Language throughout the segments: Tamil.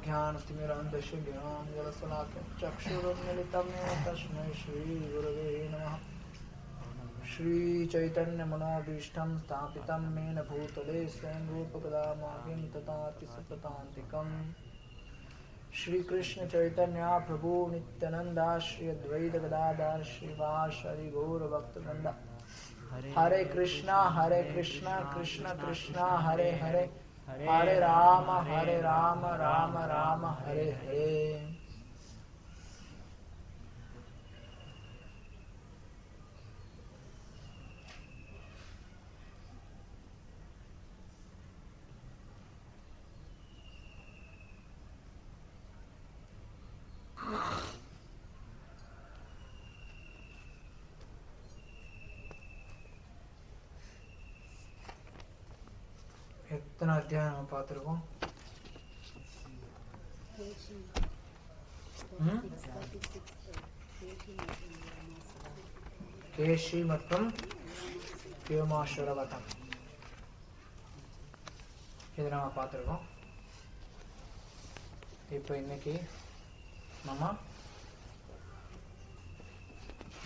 ज्ञानतिमिरान्धस्य ज्ञानाञ्जनशलाकया चक्षुरुन्मिलितं येन तस्मै श्रीगुरवे नमः। श्रीचैतन्यमनोभीष्टं स्थापितं येन भूतले स्वयं रूपकदा माहिं ददाति सपदान्तिकम्। श्रीकृष्ण चैतन्य प्रभु नित्यानंद श्री अद्वैत गदाधर श्रीवासरि गौरभक्तवृंद। हरे कृष्णा कृष्ण कृष्णा हरे हरे, हरे राम राम राम हरे हरे। எத்தனை அத்தியாயம் நம்ம பார்த்துருக்கோம்? கேஷி மற்றும் வியோமாசுர வதம் இது நம்ம பார்த்துருக்கோம். இப்போ இன்னைக்கு நம்ம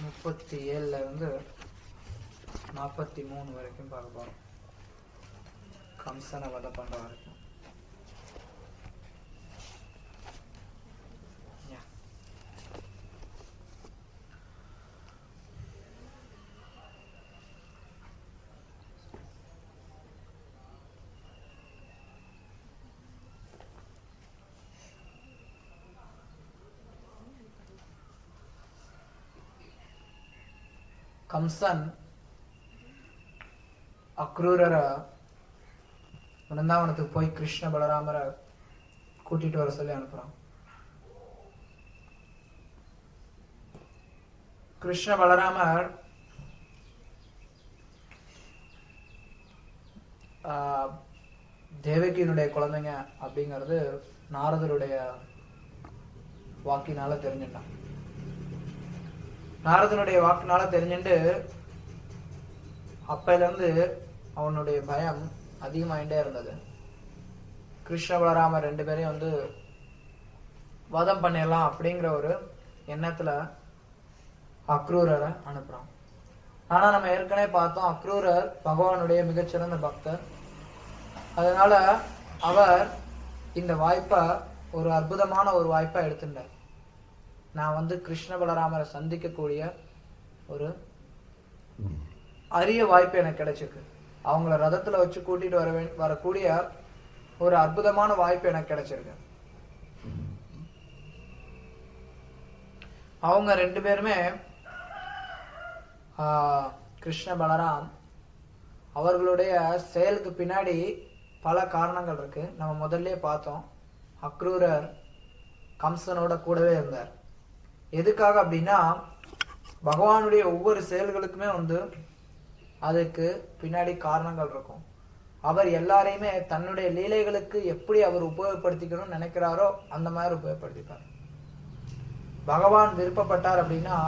37 இருந்து 43 வரைக்கும் பார்க்க போறோம். கம்சனை வதம் பண்ற வரைக்கும். கம்சன் அக்ரூரரை விருந்தாவனத்துக்கு போய் கிருஷ்ண பலராமரை கூட்டிட்டு வர சொல்லி அனுப்புறான். கிருஷ்ண பலராமர் தேவகியினுடைய குழந்தைங்க அப்படிங்கிறது நாரதருடைய வாக்கினால தெரிஞ்சுட்டான். நாரதனுடைய வாக்கினால தெரிஞ்சுட்டு அப்பையில இருந்து அவனுடைய பயம் அதிகமாயிட்டே இருந்தது. கிருஷ்ண பலராமர் 2 பேரையும் வதம் பண்ணிடலாம் அப்படிங்கிற ஒரு எண்ணத்துல அக்ரூரரை அனுப்புறான். ஆனா நம்ம ஏற்கனவே பார்த்தோம், அக்ரூரர் பகவானுடைய மிகச்சிறந்த பக்தர். அதனால அவர் இந்த வாய்ப்பை ஒரு அற்புதமான ஒரு வாய்ப்பா எடுத்துட்டார். நான் கிருஷ்ண பலராமரை சந்திக்கக்கூடிய ஒரு அரிய வாய்ப்பு எனக்கு கிடைச்சிருக்கு. அவங்கள ரதத்துல வச்சு கூட்டிட்டு வரக்கூடிய ஒரு அற்புதமான வாய்ப்பு எனக்கு கிடைச்சிருக்கு. அவங்க 2 பேருமே கிருஷ்ண பலராம் அவர்களுடைய செயலுக்கு பின்னாடி பல காரணங்கள் இருக்கு. நம்ம முதல்ல பார்த்தோம், அக்ரூரர் கம்சனோட கூடவே இருந்தார். எதுக்காக அப்படின்னா, பகவானுடைய ஒவ்வொரு செயல்களுக்குமே அதுக்கு பின்னாடி காரணங்கள் இருக்கும். அவர் எல்லாரையுமே தன்னுடைய லீலைகளுக்கு எப்படி அவர் உபயோகப்படுத்திக்கணும்னு நினைக்கிறாரோ அந்த மாதிரி உபயோகப்படுத்திப்பார். பகவான் விருப்பப்பட்டார் அப்படின்னா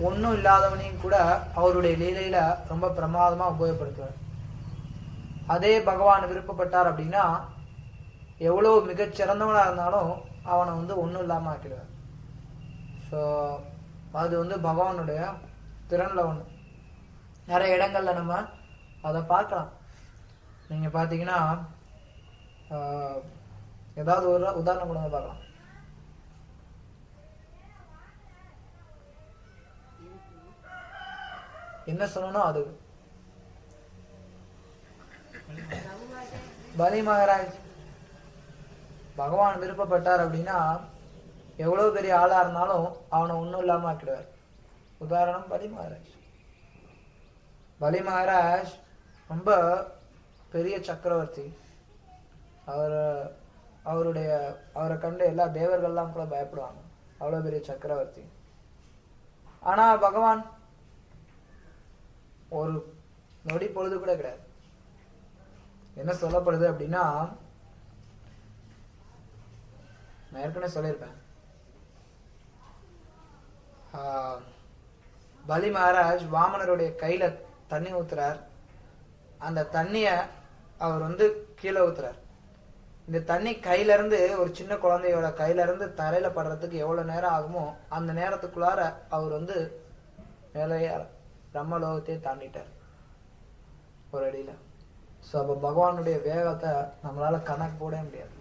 ஒன்னும் இல்லாதவனையும் கூட அவருடைய லீலையில ரொம்ப பிரமாதமா உபயோகப்படுத்துவார். அதே பகவான் விருப்பப்பட்டார் அப்படின்னா எவ்வளவு மிகச்சிறந்தவனா இருந்தாலும் அவனை ஒன்னும் இல்லாம ஆக்கிடுவார். ஸோ அது பகவானுடைய திறன்ல ஒண்ணு. நிறைய இடங்கள்ல நம்ம அதை பார்க்கலாம். நீங்க பாத்தீங்கன்னா ஏதாவது ஒரு உதாரணம் கூட பார்க்கலாம். என்ன சொல்லணும், அது பலி மகாராஜ் பகவான் விருப்பப்பட்டார் அப்படின்னா எவ்வளவு பெரிய ஆளா இருந்தாலும் அவனை ஒன்னும் இல்லாம ஆக்கிடுவார். உதாரணம் பலி மகாராஜ். பலி மகாராஜ் ரொம்ப பெரிய சக்கரவர்த்தி. அவரை கண்டு எல்லா தேவர்கள்லாம் கூட பயப்படுவாங்க. அவ்வளவு பெரிய சக்கரவர்த்தி. ஆனா பகவான் ஒரு நொடி பொழுது கூட கிடையாது. என்ன சொல்லப்படுது அப்படின்னா, நான் ஏற்கனவே சொல்லியிருப்பேன், பலி மகாராஜ் வாமனருடைய கையில தண்ணி ஊத்துறார். அந்த தண்ணிய அவர் கீழே ஊத்துறார். இந்த தண்ணி கையில இருந்து ஒரு சின்ன குழந்தையோட கையில இருந்து தரையில படுறதுக்கு எவ்வளவு நேரம் ஆகுமோ அந்த நேரத்துக்குள்ளார அவர் மேலேயே பிரம்மலோகத்தையே தாண்டிட்டார் ஒரு அடியில. சோ அப்ப பகவானுடைய வேகத்தை நம்மளால கணக்கு போட முடியாது,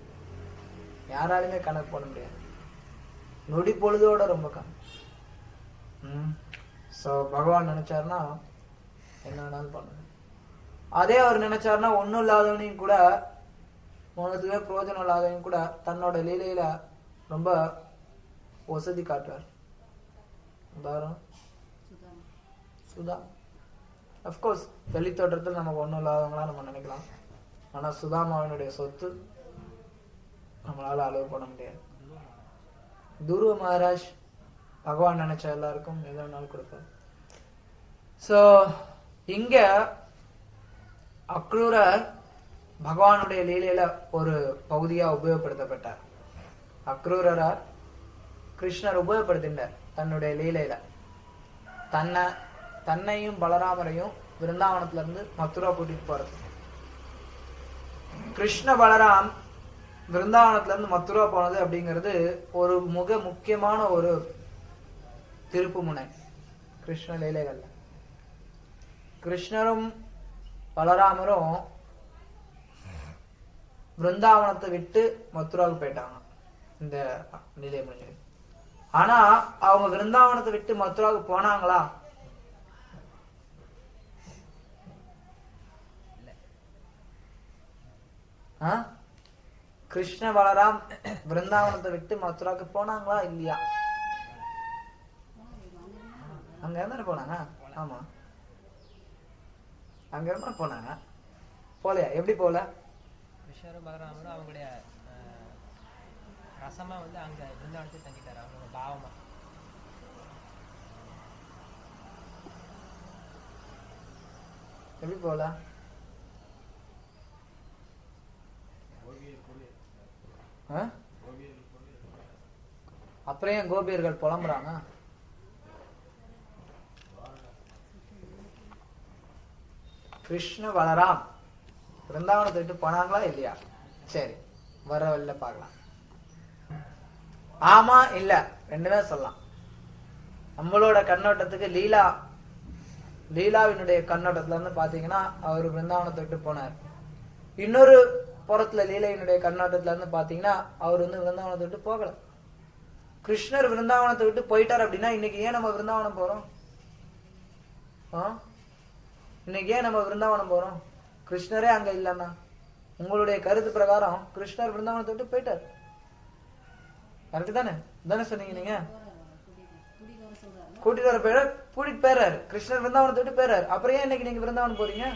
யாராலுமே கணக்கு போட முடியாது. நொடி பொழுதோட ரொம்ப கம்மி. சோ பகவான் நினைச்சாருன்னா என்ன வேணாலும் பண்ணுங்க. அதே அவர் நினைச்சாருன்னா ஒண்ணும் இல்லாதவனையும் கூட, உனக்குவே பிரயோஜனம் இல்லாதவனையும் கூட தன்னோட லீலையில ரொம்ப வசதி காட்டுவார். உதாரணம் சுதா. அப்கோர்ஸ் வெளி தோற்றத்தில் நமக்கு ஒண்ணும் இல்லாதவங்களா நம்ம நினைக்கலாம். ஆனா சுதாமாவினுடைய சொத்து நம்மளால அளவு பண்ண முடியாது. துருவ மகாராஜ் பகவான் நினைச்ச எல்லாருக்கும் எது வேணாலும் கொடுப்பார். சோ இங்க அக்ரூரர் பகவானுடைய லீலையில ஒரு பகுதியா உபயோகப்படுத்தப்பட்டார். அக்ரூரரா கிருஷ்ணர் உபயோகப்படுத்தினார் தன்னுடைய லீலையில. தன்னையும் பலராமரையும் விருந்தாவனத்துல இருந்து மதுரா கூட்டிட்டு போறது. கிருஷ்ண பலராம் விருந்தாவனத்துல இருந்து மதுரா போனது அப்படிங்கிறது ஒரு முக்கியமான ஒரு திருப்பு முனை கிருஷ்ண லீலைகள்ல. கிருஷ்ணரும் பலராமரும் விருந்தாவனத்தை விட்டு மதுராவுக்கு போயிட்டாங்க இந்த லீலை முடிஞ்சது. ஆனா அவங்க விருந்தாவனத்தை விட்டு மதுராவுக்கு போனாங்களா? கிருஷ்ண பலராம் விருந்தாவனத்தை விட்டு மதுராவுக்கு போனாங்களா இல்லையா? அங்க இருந்தா போனாங்க. ஆமா, அங்க இருந்தா போனாங்க. போலையா? எப்படி போல? கிருஷ்ணரும் பலராமரும் அவங்களுடைய ரசமா அங்க விருந்தாவனத்தை தங்கிட்டாரு. அவங்களோட பாவமா எப்படி போல? அப்புறம் ஏன் கோபியர்கள் புலம்புறாங்க? கிருஷ்ண பலராம் விருந்தாவனத்தை விட்டு போனாங்களா இல்லையா? சரி, வர வழியில பார்க்கலாம். ஆமா இல்ல ரெண்டுமே சொல்லலாம். நம்மளோட கண்ணோட்டத்துக்கு லீலாவினுடைய கண்ணோட்டத்துல இருந்து பாத்தீங்கன்னா அவர் விருந்தாவனத்தை விட்டு போனார். இன்னொரு புறத்துல லீலையினுடைய கண்ணோட்டத்துல இருந்து பாத்தீங்கன்னா அவர் விருந்தாவனத்தை விட்டு போகல. கிருஷ்ணர் விருந்தாவனத்தை விட்டு போயிட்டார் அப்படின்னா இன்னைக்கு ஏன் நம்ம விருந்தாவனம் போறோம்? இன்னைக்கு ஏன் நம்ம விருந்தாவனம் போறோம்? கிருஷ்ணரே அங்க இல்லன்னா உங்களுடைய கருத்து பிரகாரம் கிருஷ்ணர் விருந்தாவனத்தை விட்டு போயிட்டார். கரெக்ட் தானே சொன்னீங்க நீங்க? கூட்டிட்டு வர போயிட கூட்டிட்டு போயிறாரு. கிருஷ்ணர் விருந்தாவனத்தை விட்டு போயிறாரு. அப்புறம் ஏன் இன்னைக்கு நீங்க விருந்தாவனம் போறீங்க?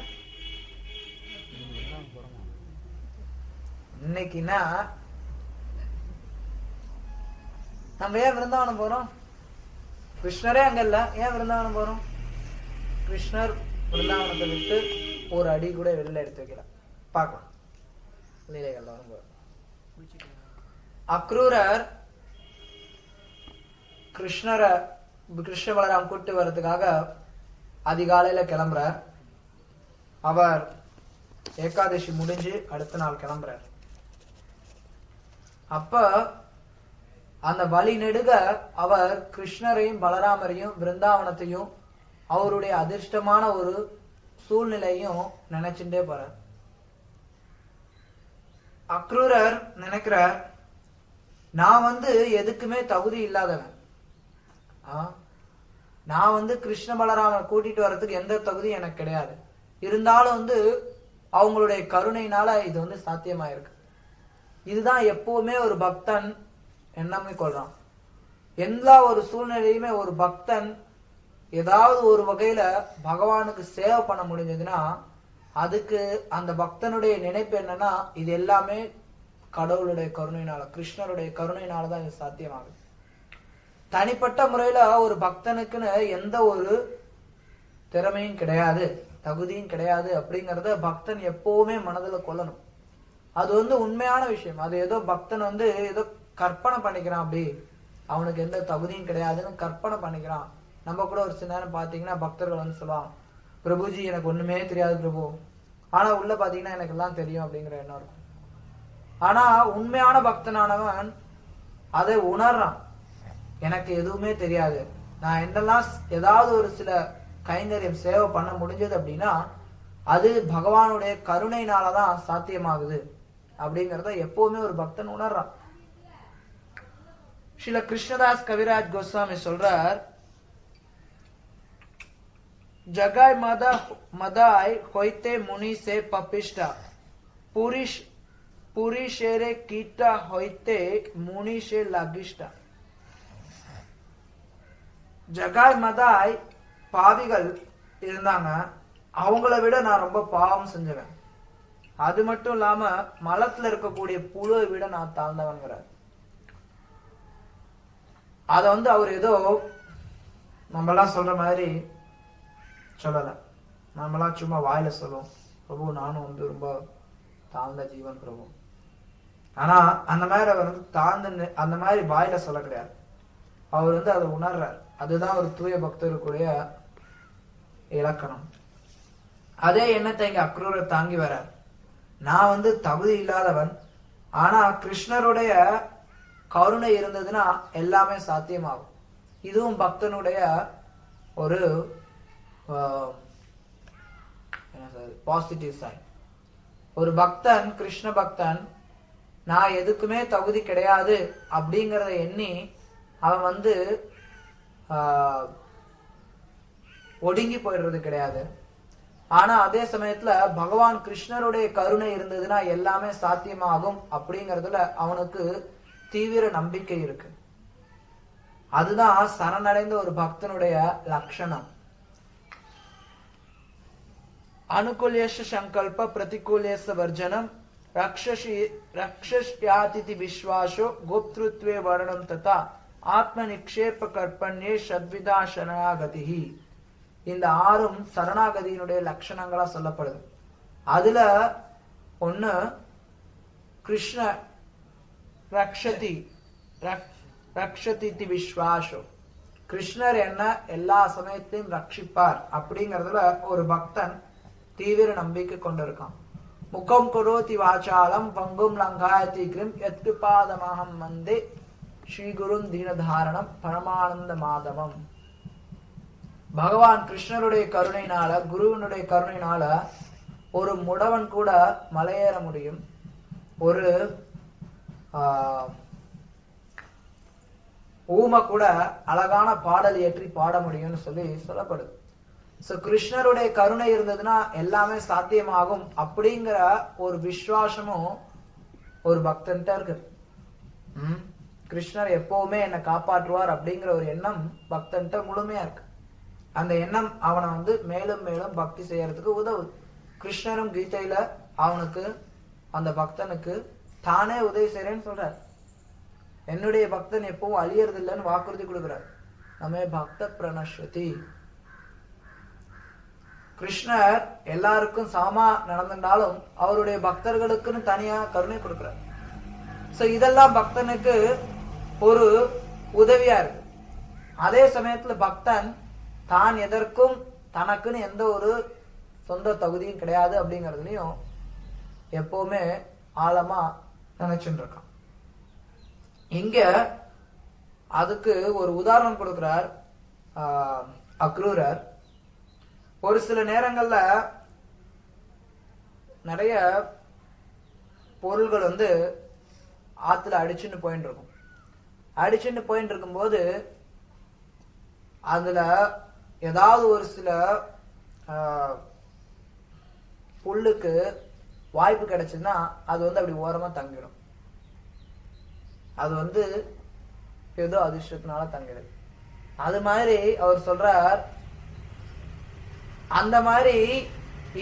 இன்னைக்குன்னா நம்ம ஏன் விருந்தாவனம் போறோம்? கிருஷ்ணரே அங்க இல்ல, ஏன் விருந்தாவனம் போறோம்? கிருஷ்ணர் விருந்தாவனத்தை விட்டு ஒரு அடி கூட வெளியில எடுத்து வைக்கல. பார்க்கலாம் லீலைகள் வரும்போது. அக்ரூரர் கிருஷ்ண பலராம் கூட்டு வர்றதுக்காக அதிகாலையில கிளம்புறார். அவர் ஏகாதசி முடிஞ்சு அடுத்த நாள் கிளம்புறார். அப்ப அந்த வழி நெடுக அவர் கிருஷ்ணரையும் பலராமரையும் விருந்தாவனத்தையும் அவருடைய அதிர்ஷ்டமான ஒரு சூழ்நிலையும் நினைச்சுட்டே போறார். அக்ரூரர் நினைக்கிறார், நான் எதுக்குமே தகுதி இல்லாதவன். நான் கிருஷ்ண பலராம கூட்டிட்டு வர்றதுக்கு எந்த தகுதியும் எனக்கு கிடையாது. இருந்தாலும் அவங்களுடைய கருணையினால இது சாத்தியமாயிருக்கு. இதுதான் எப்பவுமே ஒரு பக்தன் எண்ணமே கொள்றான். எல்லா ஒரு சூழ்நிலையுமே ஒரு பக்தன் ஏதாவது ஒரு வகையில பகவானுக்கு சேவை பண்ண முடிஞ்சதுன்னா அதுக்கு அந்த பக்தனுடைய நினைப்பு என்னன்னா, இது எல்லாமே கடவுளுடைய கருணையினால, கிருஷ்ணருடைய கருணையினாலதான் இது சாத்தியமாகுது. தனிப்பட்ட முறையில ஒரு பக்தனுக்குன்னு எந்த ஒரு திறமையும் கிடையாது, தகுதியும் கிடையாது அப்படிங்கறத பக்தன் எப்பவுமே மனதுல கொள்ளணும். அது உண்மையான விஷயம். அது ஏதோ பக்தன் ஏதோ கற்பனை பண்ணிக்கிறான், அப்படி அவனுக்கு எந்த தகுதியும் கிடையாதுன்னு கற்பனை பண்ணிக்கிறான். நம்ம கூட ஒரு சில நேரம் பாத்தீங்கன்னா பக்தர்கள் சொல்லுவான், பிரபுஜி எனக்கு ஒண்ணுமே தெரியாது பிரபு, ஆனா உள்ள பாத்தீங்கன்னா எனக்கு எல்லாம் தெரியும் அப்படிங்கிற எண்ணம் இருக்கும். ஆனா உண்மையான பக்தனானவன் அதை உணர்றான். எனக்கு எதுவுமே தெரியாது, நான் என்னெல்லாம் ஏதாவது ஒரு சில கைங்கரியம் சேவை பண்ண முடிஞ்சது அப்படின்னா அது பகவானுடைய கருணையினாலதான் சாத்தியமாகுது அப்படிங்கறத எப்பவுமே ஒரு பக்தன் உணர்றான். ஸ்ரீல கிருஷ்ணதாஸ் கவிராஜ் கோஸ்வாமி சொல்றார், ஜகாய் மதாய் ஹொய்தே முனி சே பபிஷ்டா புரிஷேரே கீட்டா ஹொய்தே முனி சே லகிஷ்டா. ஜகாய் மதாய் பாவிகள் இருந்தாங்க, அவங்கள விட நான் ரொம்ப பாவம் செஞ்சவன். அது மட்டும் இல்லாம மலத்துல இருக்கக்கூடிய புழுவை விட நான் தாழ்ந்தவன்கிறார். அத அவர் ஏதோ நம்மளாம் சொல்ற மாதிரி சொல்லல. நம்மளாம் சும்மா வாயில சொல்லுவோம், பிரபு நானும் ரொம்ப தாழ்ந்த ஜீவன் பிரபு. ஆனா அந்த மாதிரி அவர் தாழ்ந்து அந்த மாதிரி வாயில சொல்ல கிடையாது. அவர் அதை உணர்றார். அதுதான் ஒரு தூய பக்தருக்குரிய இலக்கணம். அதே எண்ணத்தை இங்க அக்ரூரர் தாங்கி வர்றார். நான் தகுதி இல்லாதவன், ஆனா கிருஷ்ணருடைய கருணை இருந்ததுன்னா எல்லாமே சாத்தியமாகும். இதுவும் பக்தனுடைய ஒரு பாசிட்டிவ் சைன். ஒரு பக்தன், கிருஷ்ண பக்தன், நான் எதுக்குமே தகுதி கிடையாது அப்படிங்கறத எண்ணி அவன் ஒடுங்கி போயிடுறது கிடையாது. ஆனா அதே சமயத்துல பகவான் கிருஷ்ணருடைய கருணை இருந்ததுன்னா எல்லாமே சாத்தியமாகும் அப்படிங்கறதுல அவனுக்கு தீவிர நம்பிக்கை இருக்கு. அதுதான் சரணடைந்த ஒரு பக்தனுடைய லட்சணம். அனுகூல்யேஷ சங்கல்ப பிரதிகூல்யேஷ வர்ஜனம் ரக்ஷஷ்யாதிதி விஸ்வாசோ கோப்த்ருத்வே வர்ணம் ததா ஆத்ம நிக்ஷேப கற்பன்யே ஷத்விதா சரணாகதி. இந்த 6ம் சரணாகதியினுடைய லட்சணங்களா சொல்லப்படுது. அதுல ஒண்ணு கிருஷ்ண ரக்ஷதி விஸ்வாசோ, கிருஷ்ணர் என்ன எல்லா சமயத்தையும் ரட்சிப்பார் அப்படிங்கறதுல ஒரு பக்தன் தீவிர நம்பிக்கை கொண்டிருக்கான். முகம் கரோதி வாசாலம் பங்கும் லங்காயதி கிரிம் யத்கிருபாதமஹம் வந்தே ஸ்ரீகுரும் தீனதாரணம் பரமானந்த மாதவம். பகவான் கிருஷ்ணருடைய கருணையினால, குருவினுடைய கருணையினால ஒரு முடவன் கூட மலையேற முடியும், ஒரு ஊமை கூட அழகான பாடல் ஏற்றி பாட முடியும்னு சொல்லப்படுது. சோ கிருஷ்ணருடைய கருணை இருந்ததுன்னா எல்லாமே சாத்தியமாகும் அப்படிங்கிற ஒரு விசுவாசமும் ஒரு பக்தன்ட்ட இருக்கு. கிருஷ்ணர் எப்பவுமே என்னை காப்பாற்றுவார் அப்படிங்கிற ஒரு எண்ணம் பக்தன்ட்ட முழுமையா இருக்கு. அந்த எண்ணம் அவனை மேலும் மேலும் பக்தி செய்யறதுக்கு உதவுது. கிருஷ்ணரும் கீதையில அவனுக்கு, அந்த பக்தனுக்கு தானே உதவி செய்யறேன்னு சொல்றார். என்னுடைய பக்தன் எப்பவும் அழியறது இல்லைன்னு வாக்குறுதி கொடுக்கிறார். நம்ம பக்த பிரணஸ்வதி. கிருஷ்ணர் எல்லாருக்கும் சமமா நடந்தாலும் அவருடைய பக்தர்களுக்குன்னு தனியா கருணை கொடுக்கிறார். சோ இதெல்லாம் பக்தனுக்கு ஒரு உதவியா இருக்கு. அதே சமயத்துல பக்தன் தான் எதற்கும் தனக்குன்னு எந்த ஒரு சொந்த தகுதியும் கிடையாது அப்படிங்கறதுலயும் எப்பவுமே ஆழமா நினைச்சுட்டு இருக்கான். இங்க அதுக்கு ஒரு உதாரணம் கொடுக்கிறார் அக்ரூரர். ஒரு சில நேரங்கள்ல நிறைய பொருள்கள் ஆத்துல அடிச்சுன்னு போயிட்டு இருக்கும். அடிச்சுன்னு போயிட்டு இருக்கும்போது அதுல ஏதாவது ஒரு சில புல்லுக்கு வாய்ப்பு கிடைச்சதுன்னா அது அப்படி ஓரமா தங்கிடும். அது ஏதோ அதிர்ஷ்டத்தினால தங்கிடுது. அது மாதிரி அவர் சொல்றார், அந்த மாதிரி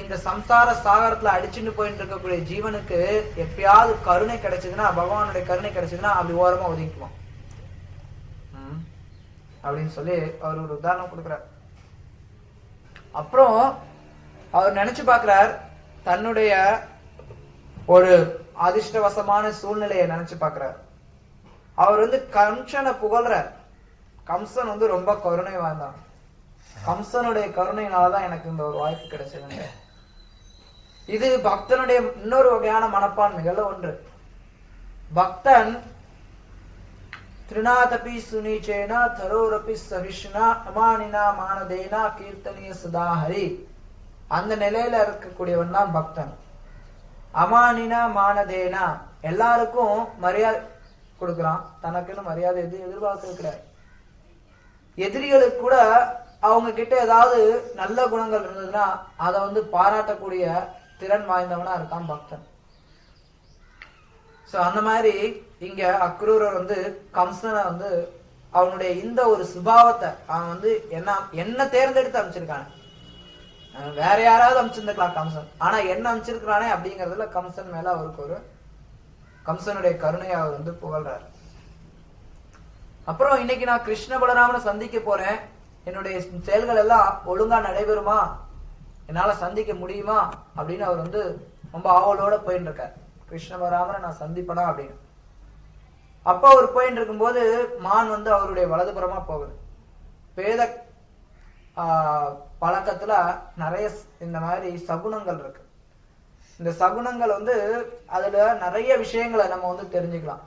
இந்த சம்சார சாகரத்துல அடிச்சுட்டு போயிட்டு இருக்கக்கூடிய ஜீவனுக்கு எப்பயாவது கருணை கிடைச்சதுன்னா, பகவானுடைய கருணை கிடைச்சதுன்னா அப்படி ஓரமா ஒதுக்குவோம் அப்படின்னு சொல்லி அவர் ஒரு உதாரணம் கொடுக்கிறார். அப்புறம் அவர் நினைச்சு பாக்குறார், தன்னுடைய ஒரு அதிர்ஷ்டவசமான சூழ்நிலையை நினைச்சு பாக்குறார். அவர் கம்சனை புகழ்றார். கம்சன் ரொம்ப கருணை வாழ்ந்தான். கம்சனுடைய கருணையினாலதான் எனக்கு இந்த ஒரு வாய்ப்பு கிடைச்சது. இது பக்தனுடைய இன்னொரு வகையான மனப்பான்மைகள்ல ஒன்று. பக்தன் திருநாதபி சுனீச்சேனா தரோரபி சகிஷ்ணா அமானினா மானதேனா கீர்த்தனிய சுதாஹரி. அந்த நிலையில இருக்கக்கூடியவன் தான் பக்தன். அமானினா மானதேனா, எல்லாருக்கும் மரியாதை கொடுக்கிறான், தனக்குன்னு மரியாதை எதுவும் எதிர்பார்க்க கிடையாது. எதிரிகளுக்கு கூட அவங்க கிட்ட ஏதாவது நல்ல குணங்கள் இருந்ததுன்னா அதை பாராட்டக்கூடிய திறன் வாய்ந்தவனா இருக்கான் பக்தன். சோ அந்த மாதிரி இங்க அக்ரூரர் கம்சனை அவனுடைய இந்த ஒரு சுபாவத்தை அவன் என்ன தேர்ந்தெடுத்து அமைச்சிருக்கான். வேற யாராவது அமைச்சிருந்துக்கலாம் கம்சன், ஆனா என்ன அமைச்சிருக்கிறானே அப்படிங்கறதுல கம்சன் மேல அவருக்கு ஒரு கம்சனுடைய கருணையை அவர் புகழ்றார். அப்புறம் இன்னைக்கு நான் கிருஷ்ண பலராமனை சந்திக்க போறேன், என்னுடைய செயல்கள் எல்லாம் ஒழுங்கா நடைபெறுமா, என்னால சந்திக்க முடியுமா அப்படின்னு அவர் ரொம்ப ஆவலோட போயிட்டு இருக்கார். கிருஷ்ண பலராமனை நான் சந்திப்பனா அப்படின்னு. அப்ப அவர் போயிட்டு இருக்கும்போது மான் அவருடைய வலதுபுறமா போகுது. வேத பழக்கத்துல நிறைய இந்த மாதிரி சகுனங்கள் இருக்கு. இந்த சகுனங்கள் அதுல நிறைய விஷயங்களை நம்ம தெரிஞ்சுக்கலாம்.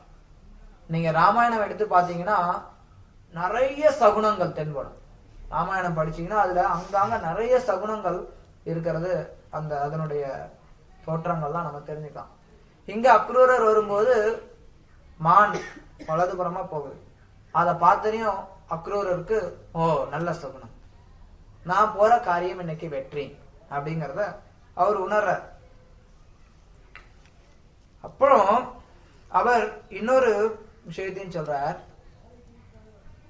நீங்க ராமாயணம் எடுத்து பாத்தீங்கன்னா நிறைய சகுனங்கள் தென்படும். ராமாயணம் படிச்சீங்கன்னா அதுல அங்காங்க நிறைய சகுனங்கள் இருக்கிறது, அதனுடைய தோற்றங்கள்லாம் நம்ம தெரிஞ்சுக்கலாம். இங்க அக்ரூரர் வரும்போது மான் வலதுபுறமா போகுது. அதை பார்த்தனையும் அக்ரூரருக்கு ஓ நல்ல சகுனம், நான் போற காரியம் இன்னைக்கு வெற்றி அப்படிங்கறத அவர் உணர்றார். அப்புறம் அவர் இன்னொரு விஷயத்தையும் சொல்றார்.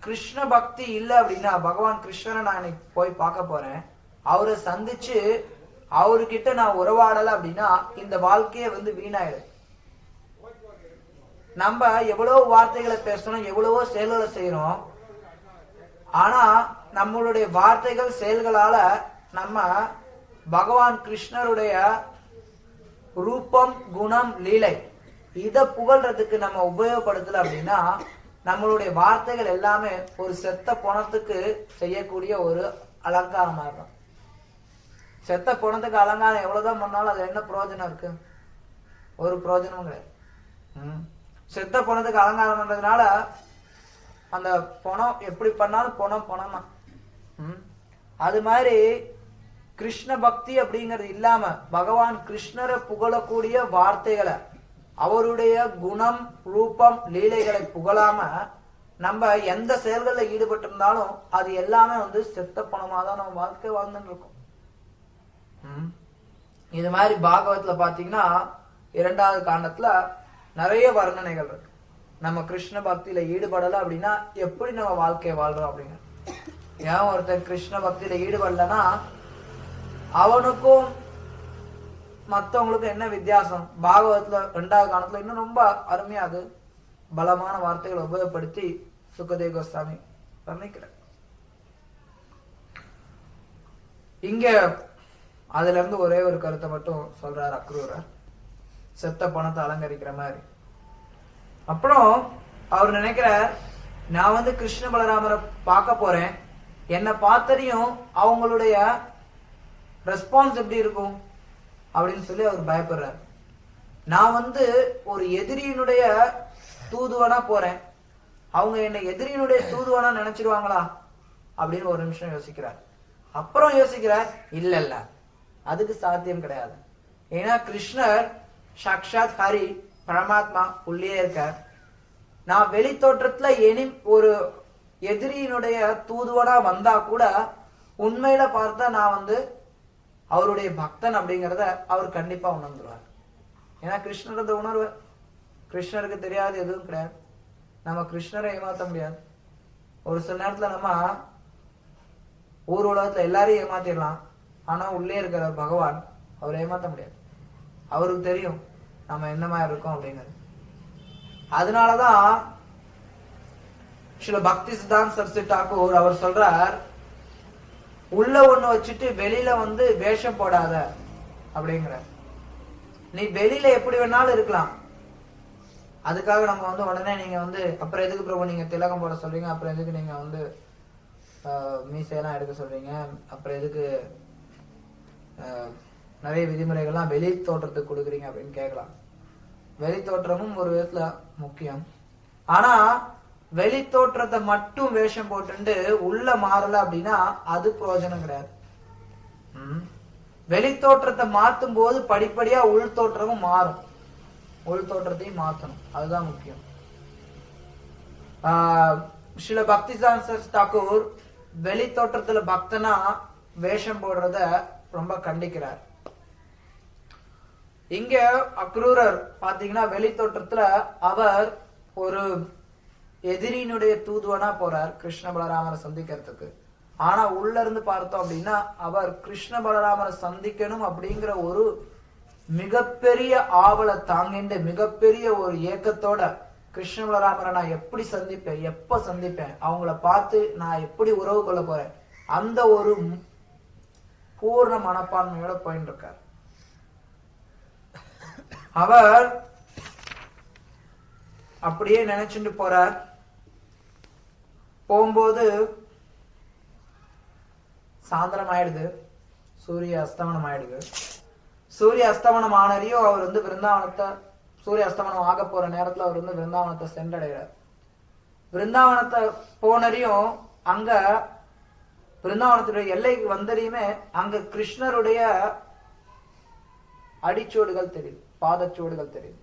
கிருஷ்ண பக்தி இல்ல அப்படின்னா பகவான் கிருஷ்ணரை நான் இன்னைக்கு போய் பார்க்க போறேன், அவரை சந்திச்சு அவர்கிட்ட நான் உறவாடல அப்படின்னா இந்த வாழ்க்கைய வீணாயிடும். நம்ம எவ்வளவு வார்த்தைகளை பேசணும், எவ்வளவோ செயல்களை செய்யறோம், ஆனா நம்மளுடைய வார்த்தைகள் செயல்களால நம்ம பகவான் கிருஷ்ணருடைய ரூபம் குணம் லீலை இத புகழ்றதுக்கு நம்ம உபயோகப்படுத்தல அப்படின்னா நம்மளுடைய வார்த்தைகள் எல்லாமே ஒரு செத்த பணத்துக்கு செய்யக்கூடிய ஒரு அலங்காரமா இருக்கும். செத்த பணத்துக்கு அலங்காரம் எவ்வளவுதான் பண்ணாலும் அது என்ன பிரயோஜனம் இருக்கு? ஒரு பிரயோஜனமும் கிடையாது. செத்த பணத்துக்கு அலங்காரம் பண்றதுனால அந்த பணம் எப்படி பண்ணாலும் பணம் பணம் தான். அது மாதிரி கிருஷ்ண பக்தி அப்படிங்கிறது இல்லாம பகவான் கிருஷ்ணரை புகழக்கூடிய வார்த்தைகளை, அவருடைய குணம் ரூபம் லீலைகளை புகழாம நம்ம எந்த செயல்களில் ஈடுபட்டு இருந்தாலும் அது எல்லாமே செத்த பணமாதான் நம்ம வாழ்க்கை வாழ்ந்துட்டு இருக்கோம். இது மாதிரி பாகவத்துல பாத்தீங்கன்னா 2வது காண்டத்துல நிறைய வர்ணனைகள் இருக்கு. நம்ம கிருஷ்ண பக்தியில ஈடுபடல அப்படின்னா எப்படி நம்ம வாழ்க்கையை வாழ்றோம் அப்படிங்க. ஏன் ஒருத்தர் கிருஷ்ண பக்தியில ஈடுபடலன்னா அவனுக்கும் மத்தவங்களுக்கும் என்ன வித்தியாசம்? பாகவத்துல 2வது காண்டத்துல இன்னும் ரொம்ப அருமையா அது பலமான வார்த்தைகளை உபயோகப்படுத்தி சுகதேவ கோஸ்வாமி வர்ணிக்கிறார். இங்க அதுல இருந்து ஒரே ஒரு கருத்தை மட்டும் சொல்றார் அக்ரூரர், செத்த பணத்தை அலங்கரிக்கிற மாதிரி. அப்புறம் அவர் நினைக்கிறார், நான் கிருஷ்ண பலராமரை பார்க்க போறேன், என்னை பார்த்தனையும் அவங்களுடைய ரெஸ்பான்ஸ் எப்படி இருக்கும் அப்படின்னு சொல்லி அவர் பயப்படுறார். நான் ஒரு எதிரியினுடைய தூதுவனா போறேன், அவங்க என்னை எதிரியினுடைய தூதுவனா நினைச்சிருவாங்களா அப்படின்னு ஒரு நிமிஷம் யோசிக்கிறார். அப்புறம் யோசிக்கிறார், இல்ல இல்ல அதுக்கு சாத்தியம் கிடையாது. ஏன்னா கிருஷ்ணர் சாக்ஷாத் ஹரி பரமாத்மா உள்ளே இருக்கார். நான் வெளி தோற்றத்துல ஒரு எதிரியினுடைய தூதுவனா வந்தா கூட உண்மையில பார்த்தா நான் அவருடைய பக்தன் அப்படிங்கறத அவர் கண்டிப்பா உணர்ந்துருவார். ஏன்னா கிருஷ்ணரது உணர்வு கிருஷ்ணருக்கு தெரியாது எதுவும் கிடையாது. நம்ம கிருஷ்ணரை ஏமாத்த முடியாது. ஒரு சில நேரத்துல நம்ம ஊர் உலகத்துல எல்லாரையும் ஏமாத்திடலாம், ஆனா உள்ளே இருக்கிற பகவான் அவரை ஏமாத்த முடியாது. அவருக்கு தெரியும் நம்ம என்ன மாதிரி இருக்கோம் அப்படிங்கிறது. அதனாலதான் ஸ்ரீல பக்தி சித்தாந்த சரஸ்வதி டாக்கூர் அவர் சொல்றார், உள்ள ஒண்ணு வச்சுட்டு வெளியில வேஷம் போடாத அப்படிங்கிற. நீ வெளியில எப்படி வேணாலும் இருக்கலாம், அதுக்காக நம்ம உடனே நீங்க அப்புறம் எதுக்கு பிரபு நீங்க திலகம் போட சொல்றீங்க, அப்புறம் எதுக்கு நீங்க மீசையெல்லாம் எடுக்க சொல்றீங்க, அப்புறம் எதுக்கு நிறைய விதிமுறைகள்லாம் வெளி தோற்றத்துக்கு கொடுக்குறீங்க அப்படின்னு கேட்கலாம். வெளி தோற்றமும் ஒரு விதத்துல முக்கியம். ஆனா வெளி தோற்றத்தை மட்டும் வேஷம் போட்டு உள்ள மாறல அப்படின்னா அது பிரயோஜனம் கிடையாது. வெளி தோற்றத்தை மாத்தும் போது படிப்படியா உள் தோற்றமும் மாறும். உள் தோற்றத்தையும் மாத்தணும், அதுதான் முக்கியம். ஸ்ரீல பக்திசாந்த தாக்கூர் வெளி தோற்றத்துல பக்தனா வேஷம் போடுறத ரொம்ப கண்டிக்கிறார். இங்க அக்ரூரர் பாத்தீங்கன்னா வெளி தோற்றத்துல அவர் ஒரு எதிரியினுடைய தூதுவனா போறார் கிருஷ்ண பலராமரை சந்திக்கிறதுக்கு. ஆனா உள்ள இருந்து பார்த்தோம் அப்படின்னா அவர் கிருஷ்ண பலராமரை சந்திக்கணும் அப்படிங்கிற ஒரு மிகப்பெரிய ஆவலை தாங்கிண்டு மிகப்பெரிய ஒரு ஏக்கத்தோட கிருஷ்ண பலராமரை நான் எப்படி சந்திப்பேன், எப்ப சந்திப்பேன், அவங்கள பார்த்து நான் எப்படி உறவு கொள்ள போறேன், அந்த ஒரு பூர்ண மனப்பான்மையோட போயிட்டு இருக்கார். அவர் அப்படியே நினைச்சுட்டு போறார். போகும்போது சாயந்தரம் ஆயிடுது, சூரிய அஸ்தமனம் ஆயிடுது. சூரிய அஸ்தமனம் ஆனரையும் அவர் விருந்தாவனத்தை, சூரிய அஸ்தமனம் ஆக போற நேரத்துல அவர் விருந்தாவனத்தை சென்றடைகிறார். விருந்தாவனத்தை போனரையும் அங்க விருந்தாவனத்துடைய எல்லைக்கு வந்தரையுமே அங்க கிருஷ்ணருடைய அடிச்சோடுகள் தெரியுது, பாதச்சோடுகள் தெரியுது.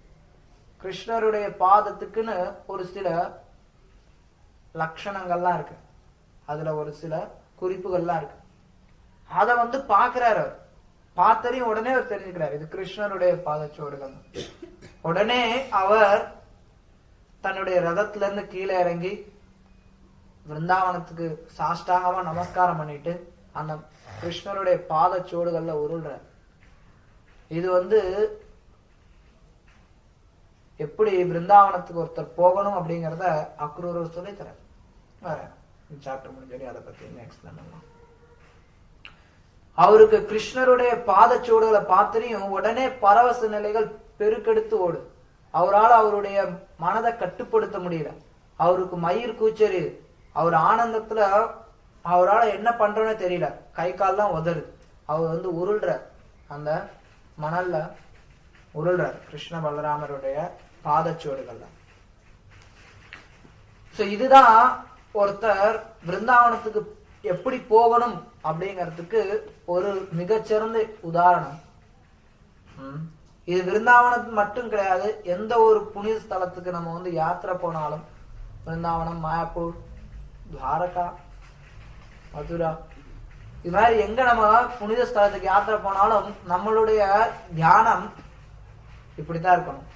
கிருஷ்ணருடைய பாதத்துக்குன்னு ஒரு சில லட்சணங்கள்லாம் இருக்கு, அதுல ஒரு சில குறிப்புகள்லாம் இருக்கு. அத பாக்குறாரு. பார்த்தரையும் உடனே அவர் தெரிஞ்சுக்கிறார் இது கிருஷ்ணருடைய பாதச்சோடுகள். உடனே அவர் தன்னுடைய ரதத்துல இருந்து கீழே இறங்கி விருந்தாவனத்துக்கு சாஷ்டாங்கமா நமஸ்காரம் பண்ணிட்டு அந்த கிருஷ்ணருடைய பாதச்சோடுகள்ல உருள்றார். இது எப்படி பிருந்தாவனத்துக்கு ஒருத்தர் போகணும் அப்படிங்கறத அக்ரூரர் சொல்லி தரார். வேற சாப்டர் முடிஞ்சு அதை பத்தி எக்ஸ்பிளைன் பண்ணலாம். அவருக்கு கிருஷ்ணருடைய பாதச்சோடுகளை பார்த்தரையும் உடனே பரவச நிலைகள் பெருக்கெடுத்து ஓடு. அவரால் அவருடைய மனதை கட்டுப்படுத்த முடியல. அவருக்கு மயிர் கூச்சரி. அவர் ஆனந்தத்துல அவரால் என்ன பண்றோன்னு தெரியல. கை கால் தான் உதறுது. அவர் உருள்ற அந்த மணல்ல உருள்றார் கிருஷ்ண பலராமருடைய பாதச்சோடுகள்ல. இதுதான் ஒருத்தர் பிருந்தாவனத்துக்கு எப்படி போகணும் அப்படிங்கிறதுக்கு ஒரு மிகச்சிறந்த உதாரணம். இது பிருந்தாவனம் மட்டும் கிடையாது, எந்த ஒரு புனித ஸ்தலத்துக்கு நம்ம யாத்திரை போனாலும், பிருந்தாவனம், மாயாப்பூர், துவாரகா, மதுரா, இது மாதிரி எங்க நம்ம புனித ஸ்தலத்துக்கு யாத்திரை போனாலும் நம்மளுடைய தியானம் இப்படித்தான் இருக்கணும்.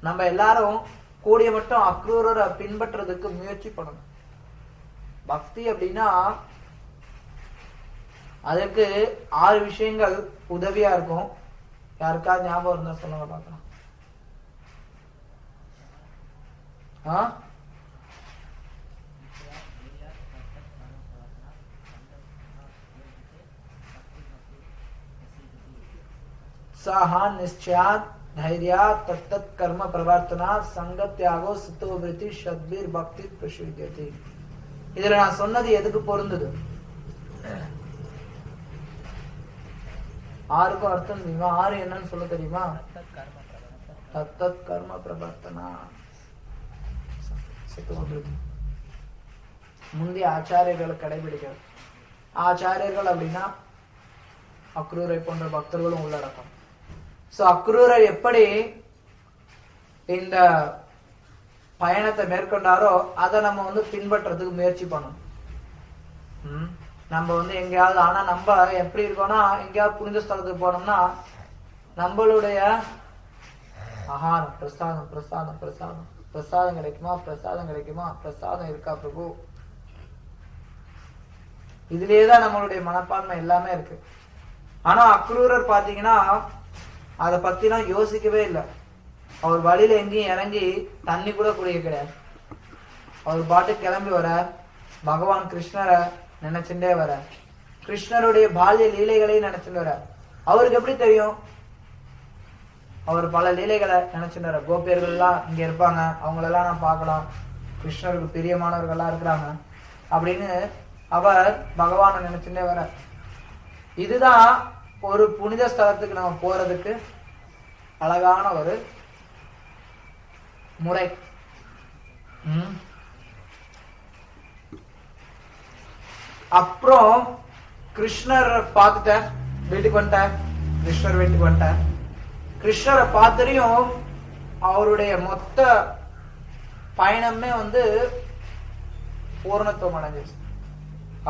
நம்ம எல்லாரும் கூடிய மட்டும் அக்ரூரரை பின்பற்றுறதுக்கு முயற்சி பண்ணணும். பக்தி அப்படின்னா அதுக்கு 6 விஷயங்கள் உதவியா இருக்கும். யாருக்காவது ஞாபகம் இருந்தா சொல்லுங்க பார்க்கலாம். सहा निश्चयात् धैर्यात् तत्तत् कर्म प्रवर्तनात् संगत त्यागो सुतो वृत्ति सद्बीर भक्ति प्रसिद्ध्यति. இதுல நான் சொன்னது எதுக்கு பொருந்தது? ஆறுக்கும் அர்த்தம் தெரியுமா? ஆறு என்னன்னு சொல்ல தெரியுமா? தத்தத் கர்ம பிரவர்த்தனா. முந்தைய ஆச்சாரியர்களை கடைபிடிக்கிறது. ஆச்சாரியர்கள் அப்படின்னா அக்ரூரை போன்ற பக்தர்களும் உள்ளடக்கம். அக்ரூரர் எப்படி இந்த பயணத்தை மேற்கொண்டாரோ அதை நம்ம பின்பற்றதுக்கு முயற்சி பண்ணணும். நம்ம எங்கேயாவது, ஆனா நம்ம எப்படி இருக்கோம்னா, எங்கேயாவது புனித ஸ்தலத்துக்கு போனோம்னா நம்மளுடைய ஆஹாரம் பிரசாதம் பிரசாதம் பிரசாதம் பிரசாதம் கிடைக்குமா, பிரசாதம் கிடைக்குமா, பிரசாதம் இருக்கா பிரபு, இதுலயேதான் நம்மளுடைய மனப்பான்மை எல்லாமே இருக்கு. ஆனா அக்ரூரர் பாத்தீங்கன்னா அத பத்திலாம் யோசிக்கவே இல்லை. அவர் வழியில எங்கேயும் இறங்கி தண்ணி கூட குடிக்க கிடையாது. அவர் பாட்டு கிளம்பி வர பகவான் கிருஷ்ணரை நினைச்சுட்டே வர, கிருஷ்ணருடைய பால்ய லீலைகளையும் நினைச்சுட்டு வர. அவருக்கு எப்படி தெரியும்? அவர் பல லீலைகளை நினைச்சுட்டு வர. கோபியர்கள் எல்லாம் இங்க இருப்பாங்க, அவங்களெல்லாம் நான் பார்க்கலாம், கிருஷ்ணருக்கு பிரியமானவர்கள்லாம் இருக்கிறாங்க அப்படின்னு அவர் பகவானை நினைச்சுட்டே வர. இதுதான் ஒரு புனித ஸ்தலத்துக்கு நம்ம போறதுக்கு அழகான ஒரு முறை. அப்புறம் கிருஷ்ணர் பார்த்துட்டார், வீட்டுக்கு வந்துட்டார். கிருஷ்ணர் வீட்டுக்கு வந்துட்டார். கிருஷ்ணரை பார்த்தரையும் அவருடைய மொத்த பயணமே பூர்ணத்துவம் அடைஞ்சிருச்சு.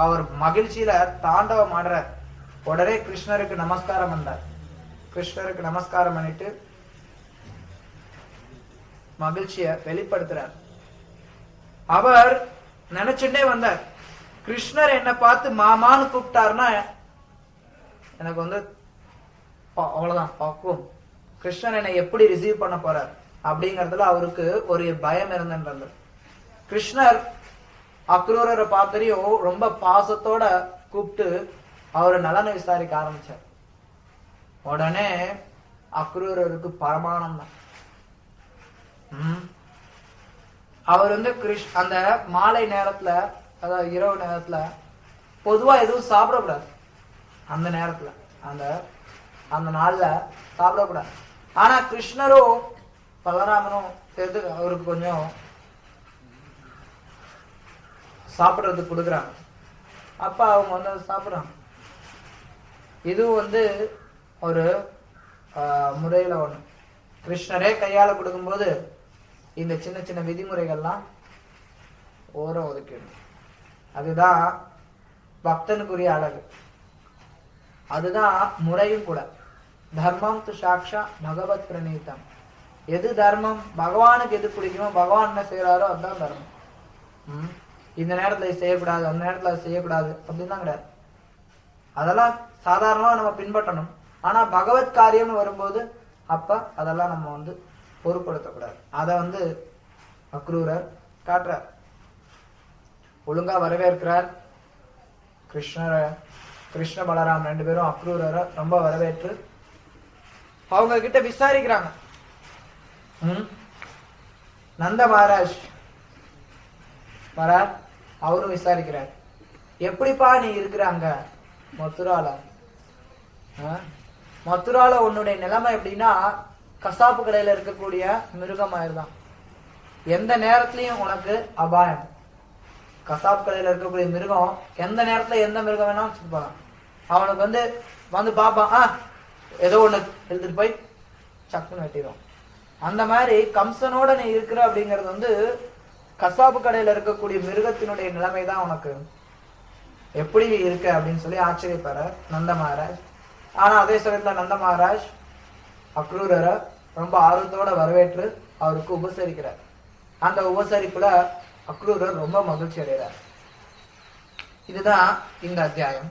அவர் மகிழ்ச்சியில தாண்டவம் ஆடுறார். உடனே கிருஷ்ணருக்கு நமஸ்காரம் பண்ணார். கிருஷ்ணருக்கு நமஸ்காரம் பண்ணிட்டு மகிழ்ச்சிய வெளிப்படுத்துறார். அவர் நினைச்சுட்டே வந்தார், கிருஷ்ணர் என்ன பார்த்து மாமான்னு கூப்பிட்டாருன்னா எனக்கு அவ்வளவுதான் பக்குவம். கிருஷ்ணர் என்னை எப்படி ரிசீவ் பண்ண போறார் அப்படிங்கறதுல அவருக்கு ஒரு பயம் இருந்தது. கிருஷ்ணர் அக்ரூரரை பார்த்தரையும் ரொம்ப பாசத்தோட கூப்பிட்டு அவரு நலனை விசாரிக்க ஆரம்பிச்சார். உடனே அக்ரூரருக்கு பரமானந்தம். அவர் அந்த மாலை நேரத்துல, அதாவது இரவு நேரத்துல பொதுவா எதுவும் சாப்பிடக்கூடாது. அந்த நேரத்துல அந்த நாள்ல சாப்பிடக்கூடாது. ஆனா கிருஷ்ணரும் பலராமனும் சேர்த்து அவருக்கு கொஞ்சம் சாப்பிடுறதுக்கு கொடுக்குறாங்க. அப்ப அவங்க சாப்பிடுறாங்க. இது ஒரு முறையில ஒண்ணு. கிருஷ்ணரே கையால கொடுக்கும்போது இந்த சின்ன சின்ன விதிமுறைகள்லாம் ஓரம் ஒதுக்கிடும். அதுதான் பக்தனுக்குரிய அழகு, அதுதான் முறையும் கூட. தர்மம் து சாக்ஷா பகவத் பிரணீதம். எது தர்மம், பகவானுக்கு எது பிடிக்குமோ, பகவான் என்ன செய்யறாரோ அதுதான் தர்மம். இந்த நேரத்துல செய்யக்கூடாது, அந்த நேரத்துல செய்யக்கூடாது அப்படின்னு தான் கிடையாது. அதெல்லாம் சாதாரணமா நம்ம பின்பற்றணும். ஆனா பகவத் காரியம்னு வரும்போது அப்ப அதெல்லாம் நம்ம பொருட்படுத்தக்கூடாது. அத அக்ரூரர் காட்டுறார். ஒழுங்கா வரவேற்கிறார் கிருஷ்ணரை. கிருஷ்ண பலராம் 2 பேரும் அக்ரூரரை ரொம்ப வரவேற்று அவங்க கிட்ட விசாரிக்கிறாங்க. நந்த மகாராஜ் வரார், அவரும் விசாரிக்கிறார். எப்படிப்பா நீ இருக்கிறாங்க மதுரால? மதுரால உன்னுடைய நிலைமை எப்படின்னா கசாப்பு கடையில இருக்கக்கூடிய மிருகம் ஆயிருதான். எந்த நேரத்திலயும் உனக்கு அபாயம். கசாப்பு கடையில இருக்கக்கூடிய மிருகம் எந்த நேரத்துல எந்த மிருகம் வேணாலும் வச்சுட்டு அவனுக்கு பாப்பான், ஏதோ ஒண்ணு எடுத்துட்டு போய் சக்குன்னு வெட்டிடும். அந்த மாதிரி கம்சனோட நீ இருக்கிற அப்படிங்கிறது கசாப்பு கடையில இருக்கக்கூடிய மிருகத்தினுடைய நிலைமைதான் உனக்கு எப்படி இருக்க அப்படின்னு சொல்லி ஆச்சரியப்படுற நந்த மகாராஜ். ஆனா அதே சமயத்துல நந்த மகாராஜ் அக்ரூரரை ரொம்ப ஆர்வத்தோட வரவேற்று அவருக்கு உபசரிக்கிறார். அந்த உபசரிப்புல அக்ரூரர் ரொம்ப மகிழ்ச்சி அடைகிறார். இதுதான் இந்த அத்தியாயம்.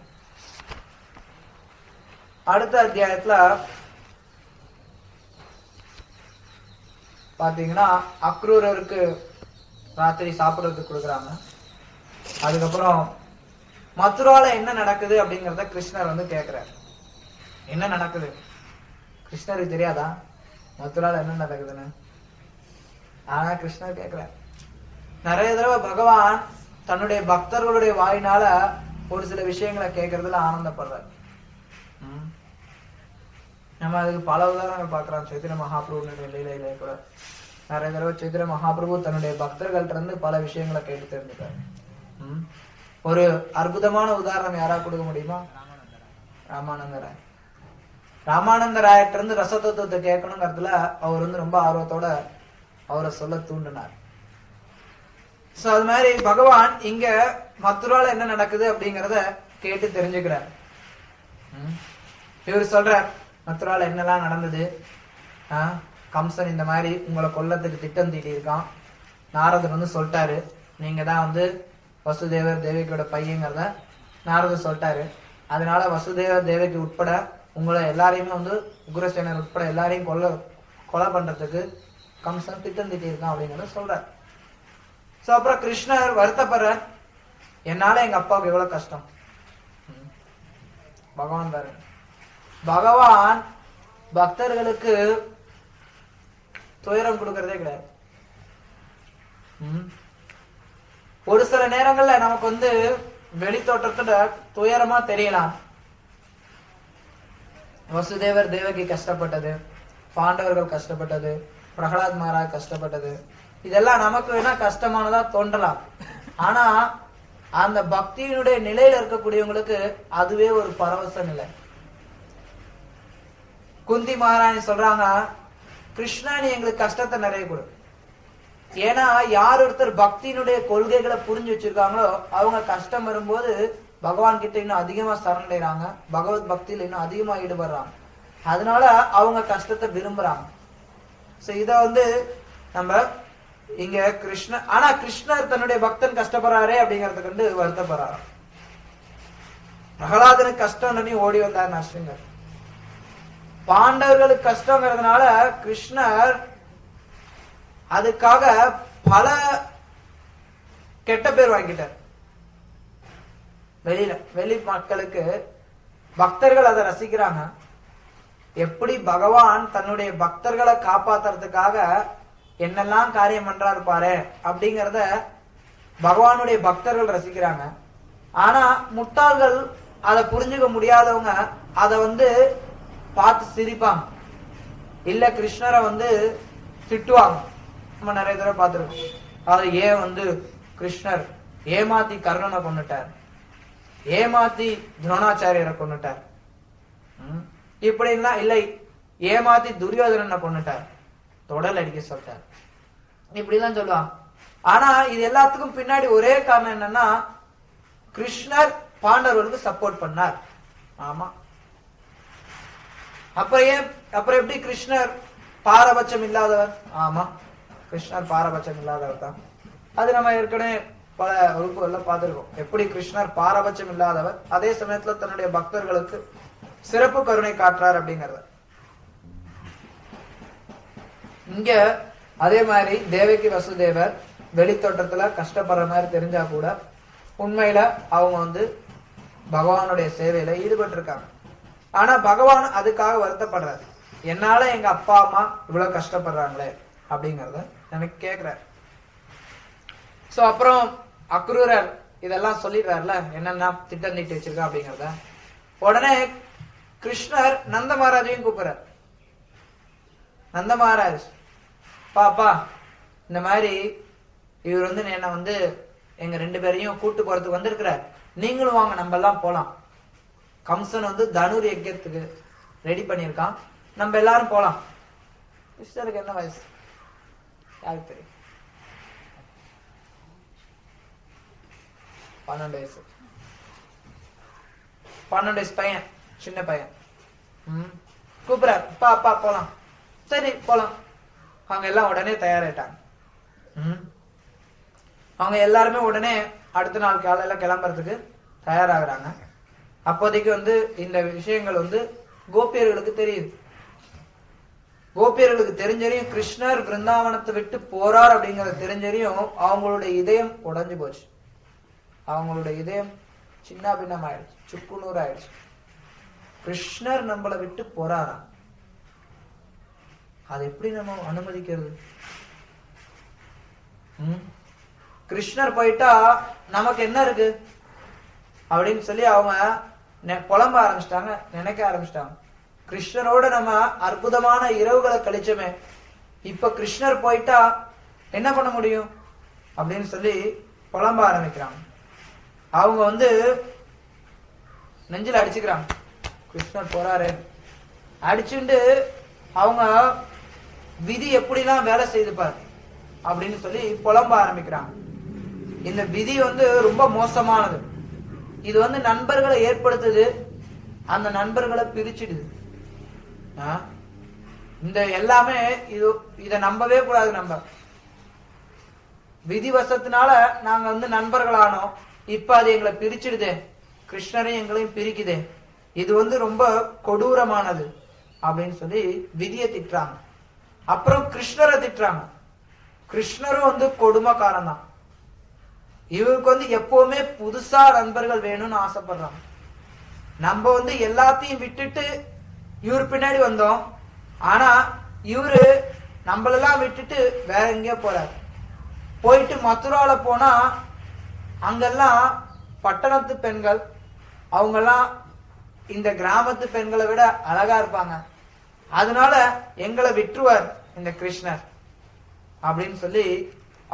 அடுத்த அத்தியாயத்துல பாத்தீங்கன்னா அக்ரூரருக்கு ராத்திரி சாப்பிடுறதுக்கு கொடுக்குறாங்க. அதுக்கப்புறம் மதுரால என்ன நடக்குது அப்படிங்கறத கிருஷ்ணர் கேக்குறாரு. என்ன நடக்குது கிருஷ்ணருக்கு தெரியாதா மதுரால என்ன நடக்குதுன்னு? ஆனா கிருஷ்ணர் கேக்குறார். நிறைய தடவை பகவான் தன்னுடைய பக்தர்களுடைய வாயினால ஒரு சில விஷயங்களை கேட்கறதுல ஆனந்தப்படுறார். நம்ம அதுக்கு பல உதாரணங்கள் பார்க்கலாம். சைத்திர மகாபிரபு லீலையில கூட நிறைய தடவை சைத்திர மகாபிரபு தன்னுடைய பக்தர்கள்ட்ட இருந்து பல விஷயங்களை கேட்டு தெரிஞ்சுக்காரு. ஒரு அற்புதமான உதாரணம் யாரா கொடுக்க முடியுமா? ராமானந்தராய். ராமானந்தராயிட்ட இருந்து ரசதத்துவத்தை கேட்கணுங்கிறதுல அவர் ரொம்ப ஆர்வத்தோட அவரை சொல்ல தூண்டினார். சோ அது மாதிரி பகவான் இங்க மதுரால என்ன நடக்குது அப்படிங்கறத கேட்டு தெரிஞ்சுக்கிறார். இவர் சொல்றார், மதுரால என்னெல்லாம் நடந்தது, கம்சன் இந்த மாதிரி உங்களை கொல்லத்துக்கு திட்டம் தீட்டி இருக்கான். நாரதர் சொல்லிட்டாரு, நீங்க தான் வசுதேவர் தேவகியோட பையங்கிறத நாரதர் சொல்லிட்டாரு. அதனால வசுதேவர் தேவகி உட்பட உங்களை எல்லாரையுமே உக்ரசேனர் உட்பட எல்லாரையும் கொலை பண்றதுக்கு கம்சன் திட்டம் தீட்டி இருக்கான் அப்படிங்கறத சொல்றார். சோ அப்புறம் கிருஷ்ணர் வருத்தப்படுற, என்னால எங்க அப்பாவுக்கு எவ்வளவு கஷ்டம். பகவான் பாரு, பகவான் பக்தர்களுக்கு துயரம் கொடுக்கறதே கிடையாது. ஒரு சில நேரங்கள்ல நமக்கு வெளி தோற்றத்துல துயரமா தெரியலாம். வசுதேவர் தேவகி கஷ்டப்பட்டது, பாண்டவர்கள் கஷ்டப்பட்டது, பிரகலாத் மகாராஜ் கஷ்டப்பட்டது, இதெல்லாம் நமக்கு வேணா கஷ்டமானதா தோன்றலாம். ஆனா அந்த பக்தியினுடைய நிலையில இருக்கக்கூடியவங்களுக்கு அதுவே ஒரு பரவச நிலை. குந்தி மகாராணி சொல்றாங்க, கிருஷ்ணா நீ எங்களுக்கு கஷ்டத்தை நிறைய கொடு. ஏன்னா யார் ஒருத்தர் பக்தியினுடைய கொள்கைகளை புரிஞ்சு வச்சிருக்காங்களோ அவங்க கஷ்டம் வரும்போது பகவான் கிட்ட இன்னும் அதிகமா சரணடைறாங்க, பகவத் பக்தியில இன்னும் அதிகமா ஈடுபடுறாங்க. அதனால அவங்க கஷ்டத்தை விரும்புறாங்க. சோ இத நம்ம இங்க ஆனா கிருஷ்ணர் தன்னுடைய பக்தன் கஷ்டப்படுறாரே அப்படிங்கறத கண்டு வருத்தப்படுறாரு. பிரகலாதனுக்கு கஷ்டம் ஓடி வந்தார் நரசிங்கர். பாண்டவர்களுக்கு கஷ்டங்கிறதுனால கிருஷ்ணர் அதுக்காக பல கெட்ட பேர் வாங்கிட்டார். வெளி மக்களுக்கு பக்தர்கள் அதை ரசிக்கிறாங்க. எப்படி பகவான் தன்னுடைய பக்தர்களை காப்பாத்துறதுக்காக என்னெல்லாம் காரியம் பண்றாரு பாரு அப்படிங்கறத பகவானுடைய பக்தர்கள் ரசிக்கிறாங்க. ஆனா முட்டாள்கள் அதை புரிஞ்சுக்க முடியாதவங்க அதை பார்த்து சிரிப்பாங்க, இல்ல கிருஷ்ணரை திட்டுவாங்க. நம்ம நிறைய தடவை பார்த்திருக்கோம். அது ஏன் கிருஷ்ணர் ஏமாத்தி கர்ணனை கொன்னுட்டார், ஏமாத்தி துரோணாச்சாரியரை கொன்னுட்டார், இப்படின்னா இல்லை ஏமாத்தி துரியோதனனை கொன்னுட்டார், தொடல் அடிக்க சொல்லிட்டார், இப்படிலாம் சொல்லுவாங்க. ஆனா இது எல்லாத்துக்கும் பின்னாடி ஒரே காரணம் என்னன்னா கிருஷ்ணர் பாண்டவர்களுக்கு சப்போர்ட் பண்ணார். ஆமா, அப்புறம் எப்படி கிருஷ்ணர் பாரபட்சம் இல்லாதவர்? ஆமா, கிருஷ்ணர் பாரபட்சம் இல்லாதவர் தான். அது நம்ம ஏற்கனவே பல வகுப்புகள்ல பார்த்திருக்கோம். எப்படி கிருஷ்ணர் பாரபட்சம் இல்லாதவர், அதே சமயத்துல தன்னுடைய பக்தர்களுக்கு சிறப்பு கருணை காட்டுறார் அப்படிங்கறத. இங்க அதே மாதிரி தேவகி வசுதேவர் வெளித்தோட்டத்துல கஷ்டப்படுற மாதிரி தெரிஞ்சா கூட உண்மையில அவங்க பகவானுடைய சேவையில ஈடுபட்டு இருக்காங்க. ஆனா பகவான் அதுக்காக வருத்தப்படுறாரு, என்னால எங்க அப்பா அம்மா இவ்வளவு கஷ்டப்படுறாங்களே அப்படிங்கறத எனக்கு கேக்குறாரு. சோ அப்புறம் அக்ரூரர் இதெல்லாம் சொல்லிடுறாருல என்னென்ன திட்டம் தீட்டி வச்சிருக்கா அப்படிங்கறத. உடனே கிருஷ்ணர் நந்த மகாராஜையும் கூப்பிடுறார். நந்த மகாராஜ், பாப்பா இந்த மாதிரி இவர் என்ன எங்க 2 பேரையும் கூட்டு போறதுக்கு வந்திருக்கிறார், நீங்களும் வாங்க நம்ம எல்லாம் போலாம். கம்சன் தனுர் யஜ்யத்துக்கு ரெடி பண்ணிருக்கான், நம்ம எல்லாரும் போலாம். கிருஷ்ணருக்கு என்ன வயசு யாருக்கு தெரியும்? 12 வயசு. 12 வயசு பையன், சின்ன பையன். கூப்பிடுறார், அப்பா போலாம். சரி போலாம். அவங்க எல்லாம் உடனே தயாராயிட்டாங்க. அவங்க எல்லாருமே உடனே அடுத்த நாள் காலையில கிளம்புறதுக்கு தயாராகிறாங்க. அப்போதைக்கு இந்த விஷயங்கள் கோபியர்களுக்கு தெரியுது. கோபியர்களுக்கு தெரிஞ்சறியும் கிருஷ்ணர் பிருந்தாவனத்தை விட்டு போறார் அப்படிங்கறது தெரிஞ்சறியும் அவங்களுடைய இதயம் உடைஞ்சு போச்சு. அவங்களுடைய இதயம் சின்ன பின்னம் ஆயிடுச்சு, சுக்குநூறு ஆயிடுச்சு. கிருஷ்ணர் நம்மளை விட்டு போறாரா, அது எப்படி நம்ம அனுமதிக்கிறது? கிருஷ்ணர் போயிட்டா நமக்கு என்ன இருக்கு அப்படின்னு சொல்லி அவங்க புலம்ப ஆரம்பிச்சிட்டாங்க, நினைக்க ஆரம்பிச்சிட்டாங்க. கிருஷ்ணரோட நம்ம அற்புதமான இரவுகளை கழிச்சோமே, இப்ப கிருஷ்ணர் போயிட்டா என்ன பண்ண முடியும் அப்படின்னு சொல்லி புலம்ப ஆரம்பிக்கிறாங்க. அவங்க நெஞ்சில அடிச்சுக்கிறாங்க, கிருஷ்ணர் போறாரு அடிச்சுட்டு. அவங்க விதி எப்படிலாம் வேலை செய்துப்பார் அப்படின்னு சொல்லி புலம்ப ஆரம்பிக்கிறாங்க. இந்த விதி ரொம்ப மோசமானது. இது நண்பர்களை ஏற்படுத்துது, அந்த நண்பர்களை பிரிச்சிடுது. இந்த எல்லாமே இத நம்பவே கூடாது. நம்ம விதிவசத்தினால நாங்க நண்பர்களானோம், இப்ப அது எங்களை பிரிச்சிடுதே, கிருஷ்ணரையும் எங்களையும் பிரிக்குதே, இது ரொம்ப கொடூரமானது அப்படின்னு சொல்லி விதியை திட்டுறாங்க. அப்புறம் கிருஷ்ணரை திட்டுறாங்க. கிருஷ்ணரும் கொடுமைக்காரன் தான். இவருக்கு எப்பவுமே புதுசா நண்பர்கள் வேணும்னு ஆசைப்படுறாங்க. நம்ம எல்லாத்தையும் விட்டுட்டு இவர் பின்னாடி வந்தோம், ஆனா இவரு நம்மளெல்லாம் விட்டுட்டு வேற எங்கேயோ போறாரு. போயிட்டு மதுரால போனா அங்கெல்லாம் பட்டணத்து பெண்கள், அவங்கெல்லாம் இந்த கிராமத்து பெண்களை விட அழகா இருப்பாங்க. அதனால எங்களை விட்டுருவார், இந்த கிருஷ்ணர் அப்படின்னு சொல்லி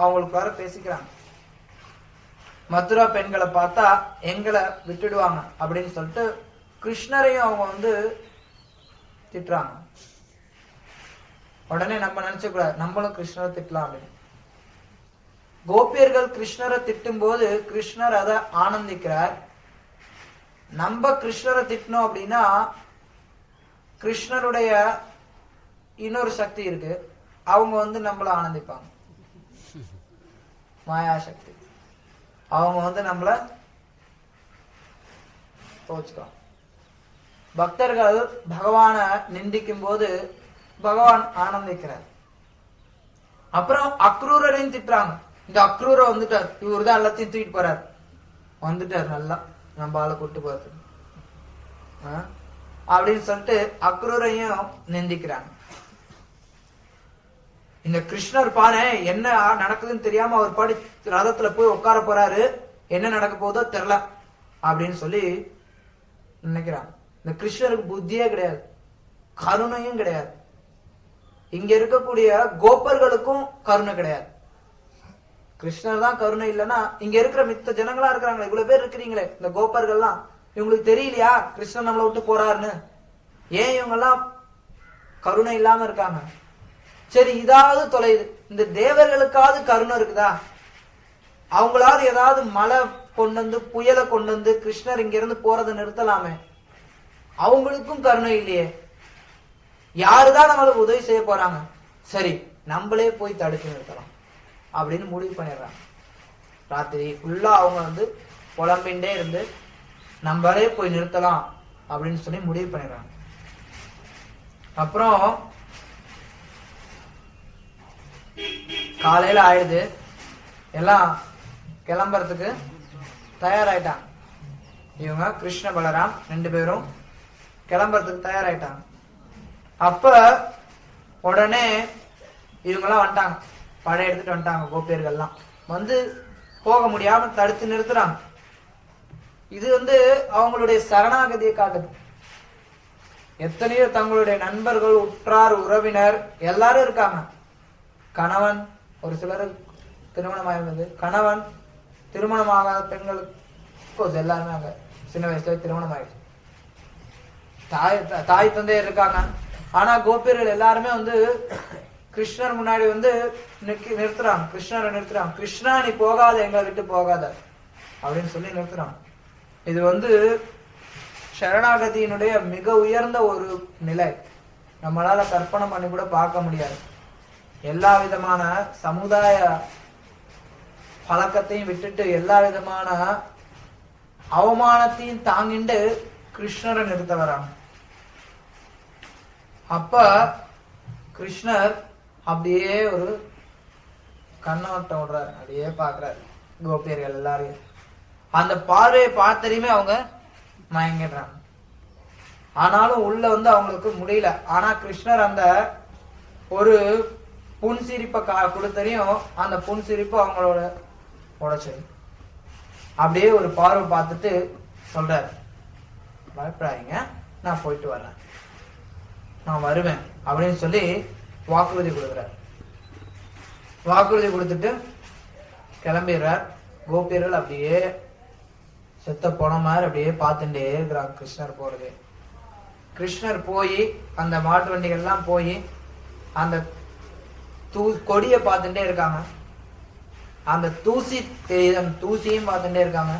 அவங்களுக்கு வர பேசிக்கிறாங்க. மதுரா பெண்களை பார்த்தா எங்களை விட்டுடுவாங்க அப்படின்னு சொல்லிட்டு கிருஷ்ணரையும் அவங்க திட்டுறாங்க. உடனே நம்ம நினைச்ச கூடாது நம்மளும் கிருஷ்ணரை திட்டலாம் அப்படின்னு. கோபியர்கள் கிருஷ்ணரை திட்டும் போது கிருஷ்ணர் அதை ஆனந்திக்கிறார். நம்ம கிருஷ்ணரை திட்டணும் அப்படின்னா கிருஷ்ணருடைய இன்னொரு சக்தி இருக்கு, அவங்க நம்மள ஆனந்திப்பாங்க. மாயா சக்தி. அவங்க நம்மள தோச்சுக்காங்க. பக்தர்கள் பகவான நிந்திக்கும் போது பகவான் ஆனந்திக்கிறார். அப்புறம் அக்ரூரையும் திட்டுறாங்க. இந்த அக்ரூரை வந்துட்டார், இவரு தான் எல்லாத்தையும் தூக்கிட்டு போறார், வந்துட்டார் நல்லா நம்ம ஆளை கூட்டு போறது அப்படின்னு சொல்லிட்டு அக்ரூரையும் நிந்திக்கிறாங்க. இந்த கிருஷ்ணர் பாரு என்ன நடக்குதுன்னு தெரியாம அவர் பாடி ரதத்துல போய் உட்கார போறாரு, என்ன நடக்க போதோ தெரியல அப்படின்னு சொல்லி நினைக்கிறாங்க. இந்த கிருஷ்ணருக்கு புத்தியே கிடையாது, கருணையும் கிடையாது. இங்க இருக்கக்கூடிய கோபர்களுக்கும் கருணை கிடையாது. கிருஷ்ணர் தான் கருணை இல்லைன்னா இங்க இருக்கிற மித்த ஜனங்களா இருக்கிறாங்களே, இவ்வளவு பேர் இருக்கிறீங்களே இந்த கோபர்கள்லாம், இவங்களுக்கு தெரியலையா கிருஷ்ணன் நம்மளை விட்டு போறாருன்னு? ஏன் இவங்க எல்லாம் கருணை இல்லாம இருக்காங்க? சரி, இதாவது தொலைது, இந்த தேவர்களுக்காவது கருணை இருக்குதா? அவங்களாவது ஏதாவது மழை கொண்டு புயலை கொண்டு கிருஷ்ணர் இங்க இருந்து போறதை நிறுத்தலாமே. அவங்களுக்கும் கருணை இல்லையே. யாருதான் நம்மளுக்கு உதவி செய்ய போறாங்க? சரி, நம்மளே போய் தடுத்து நிறுத்தலாம் அப்படின்னு முடிவு பண்ணிடுறாங்க. ராத்திரி ஃபுல்லா அவங்க புலம்பின்ண்டே இருந்து நம்மளே போய் நிறுத்தலாம் அப்படின்னு சொல்லி முடிவு பண்ணிடுறாங்க. அப்புறம் காலையில ஆயிடுது, எல்லாம் கிளம்புறதுக்கு தயாராயிட்டாங்க. இவங்க கிருஷ்ண பலராம் 2 பேரும் கிளம்புறதுக்கு தயாராயிட்டாங்க. அப்ப உடனே இவங்கெல்லாம் வந்துட்டாங்க, படம் எடுத்துட்டு வந்துட்டாங்க. கோபியர்கள்லாம் போக முடியாம தடுத்து நிறுத்துறாங்க. இது அவங்களுடைய சரணாகதியை காட்டுது. எத்தனையோ தங்களுடைய நண்பர்கள், உற்றார், உறவினர் எல்லாரும் இருக்காங்க. கணவன், ஒரு சிலர் திருமணம் ஆயிருந்தது, கணவன், திருமணமாகாத பெண்களுக்கு எல்லாருமே அங்க சின்ன வயசுல திருமணம் ஆயிடுச்சு. தாய் தந்தையர் இருக்காங்க. ஆனா கோபியர்கள் எல்லாருமே கிருஷ்ணர் முன்னாடி நிறுத்துறாங்க, கிருஷ்ணரை நிறுத்துறாங்க. கிருஷ்ணா நீ போகாத, எங்களை விட்டு போகாத அப்படின்னு சொல்லி நிறுத்துறாங்க. இது சரணாகதியினுடைய மிக உயர்ந்த ஒரு நிலை. நம்மளால கற்பனை பண்ணி கூட பார்க்க முடியாது. எல்லா விதமான சமுதாய பழக்கத்தையும் விட்டுட்டு எல்லா விதமான அவமானத்தையும் தாங்கிண்டு கிருஷ்ணரை நிறுத்த வராங்க. அப்ப கிருஷ்ணர் அப்படியே ஒரு கண்ணோட்டம் விடுறாரு, அப்படியே பாக்குறாரு கோபியர்கள் எல்லாரையும். அந்த பார்வையை பார்த்தறியுமே அவங்க மயங்கிடுறாங்க. ஆனாலும் உள்ள அவங்களுக்கு முடியல. ஆனா கிருஷ்ணர் அந்த ஒரு புன்சிரிப்பை கொடுத்தறியும் அந்த புன்சிரிப்பு அவங்களோட உடைச்சது. அப்படியே ஒரு பார்வை பார்த்துட்டு சொல்றாரு, பயப்படாதீங்க, நான் போயிட்டு வர்றேன், நான் வருவேன் அப்படின்னு சொல்லி வாக்குறுதி கொடுக்கிறார். வாக்குறுதி கொடுத்துட்டு கிளம்பிடுறார். கோபியர்கள் அப்படியே செத்த போன மாதிரி அப்படியே பார்த்துட்டே இருக்கிறாங்க கிருஷ்ணர் போறது. கிருஷ்ணர் போய் அந்த மாட்டு வண்டிகள் எல்லாம் போய் அந்த கொடிய பார்த்துட்டே இருக்காங்க. அந்த தூசியும் பார்த்துட்டே இருக்காங்க.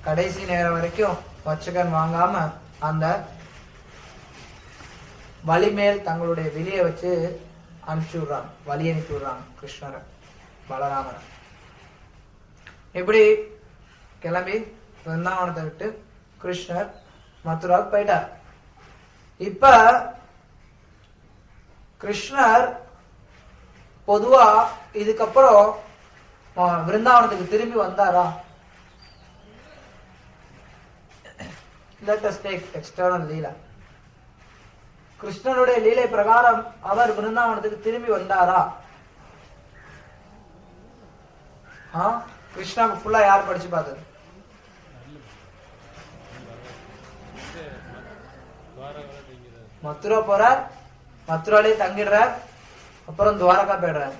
கடைசி நேரம் வரைக்கும் வச்சகன் வாங்காம அந்த வலிமேல் தங்களுடைய வெளியை வச்சு அனுப்பிச்சு விடுறாங்க, வழி அனுப்பி விடுறாங்க கிருஷ்ணரை, பலராமரை. இப்படி கிளம்பி விருந்தாவனத்தை விட்டு கிருஷ்ணர் மதுராவுக்கு போயிட்டார். இப்ப கிருஷ்ணர் பொதுவா இதுக்கப்புறம் விருந்தாவனத்துக்கு திரும்பி வந்தாரா? Let us take external லீலா. கிருஷ்ணனுடைய லீலை பிரகாரம் அவர் விருந்தாவனத்துக்கு திரும்பி வந்தாரா? கிருஷ்ணாவுக்கு ஃபுல்லா யார் படிச்சு பார்த்தது? மதுரா போறார், மதுராலே தங்கிடுறார். அப்புறம் துவாரகா போயிடுறாரு.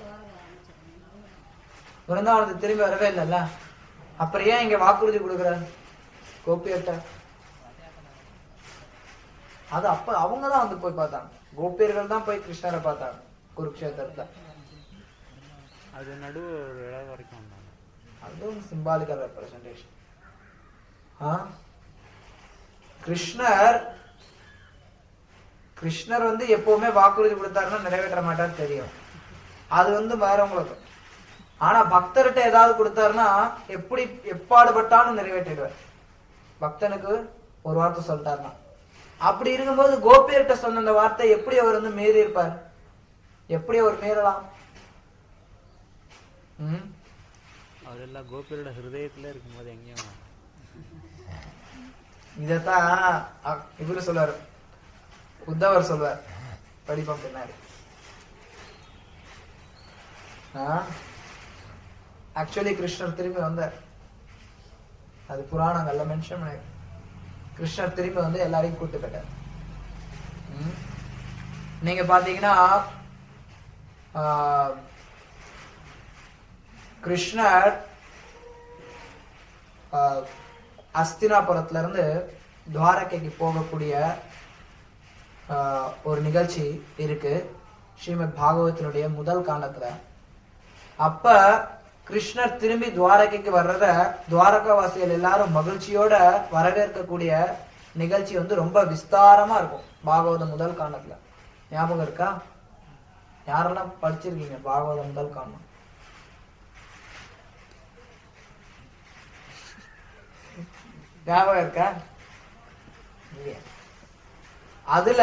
விருந்தாவனத்துக்கு திரும்பி வரவே இல்லைல்ல, அப்புறம் ஏன் இங்க வாக்குறுதி கொடுக்குறாரு கோபியர்கிட்ட? அது அப்ப அவங்கதான் வந்து போய் பார்த்தாங்க, கோபியர்கள் தான் போய் கிருஷ்ணரை பார்த்தாங்க குருக்ஷேத்திரத்துல. அது நடுவு ஒரு இடம் வரைக்கும் வந்தாங்க. அதுவும் சிம்பாலிக்கல் ரெப்ரசன்டேஷன். கிருஷ்ணர் வந்து எப்பவுமே வாக்குறுதி கொடுத்தாருன்னா நிறைவேற்ற மாட்டார் தெரியும், அது வந்து வேறவங்களுக்கு. ஆனா பக்தர்கிட்ட ஏதாவது கொடுத்தாருன்னா எப்படி எப்பாடுபட்டாலும் நிறைவேற்றிடுவார். பக்தனுக்கு ஒரு வார்த்தை சொல்லிட்டாருன்னா, அப்படி இருக்கும்போது கோபியர்கிட்ட சொன்ன அந்த வார்த்தை எப்படி அவர் வந்து மீறி இருப்பார்? எப்படி அவர் மீறலாம்? அவரெல்லாம் கோபியரோட ஹிருதயத்துல இருக்கும்போது எங்கேயும். இதத்தான் இவரு சொல்வார், உத்தவர் சொல்வார், படிப்போம் பின்னாடி. ஆக்சுவலி கிருஷ்ணர் திரும்பி வந்தார், அது புராணங்கள்ல மென்ஷன் பண்ணி. கிருஷ்ணர் திரும்பி வந்து எல்லாரையும் கூட்டு போயிட்டார். நீங்க பாத்தீங்கன்னா கிருஷ்ணர் அஸ்தினாபுரத்துல இருந்து துவாரகைக்கு போகக்கூடிய ஒரு நிகழ்ச்சி இருக்கு ஸ்ரீமத் பாகவத்தினுடைய முதல் காண்டத்துல. அப்ப கிருஷ்ணர் திரும்பி துவாரகைக்கு வர்றத துவாரகாவாசிகள் எல்லாரும் மகிழ்ச்சியோட வரவேற்கக்கூடிய நிகழ்ச்சி வந்து ரொம்ப விஸ்தாரமா இருக்கும் பாகவத முதல் காண்டத்துல. ஞாபகம் இருக்கா? யாரெல்லாம் படிச்சிருக்கீங்க பாகவத முதல் காண்டம்? ஞாபகம் இருக்கா? அதுல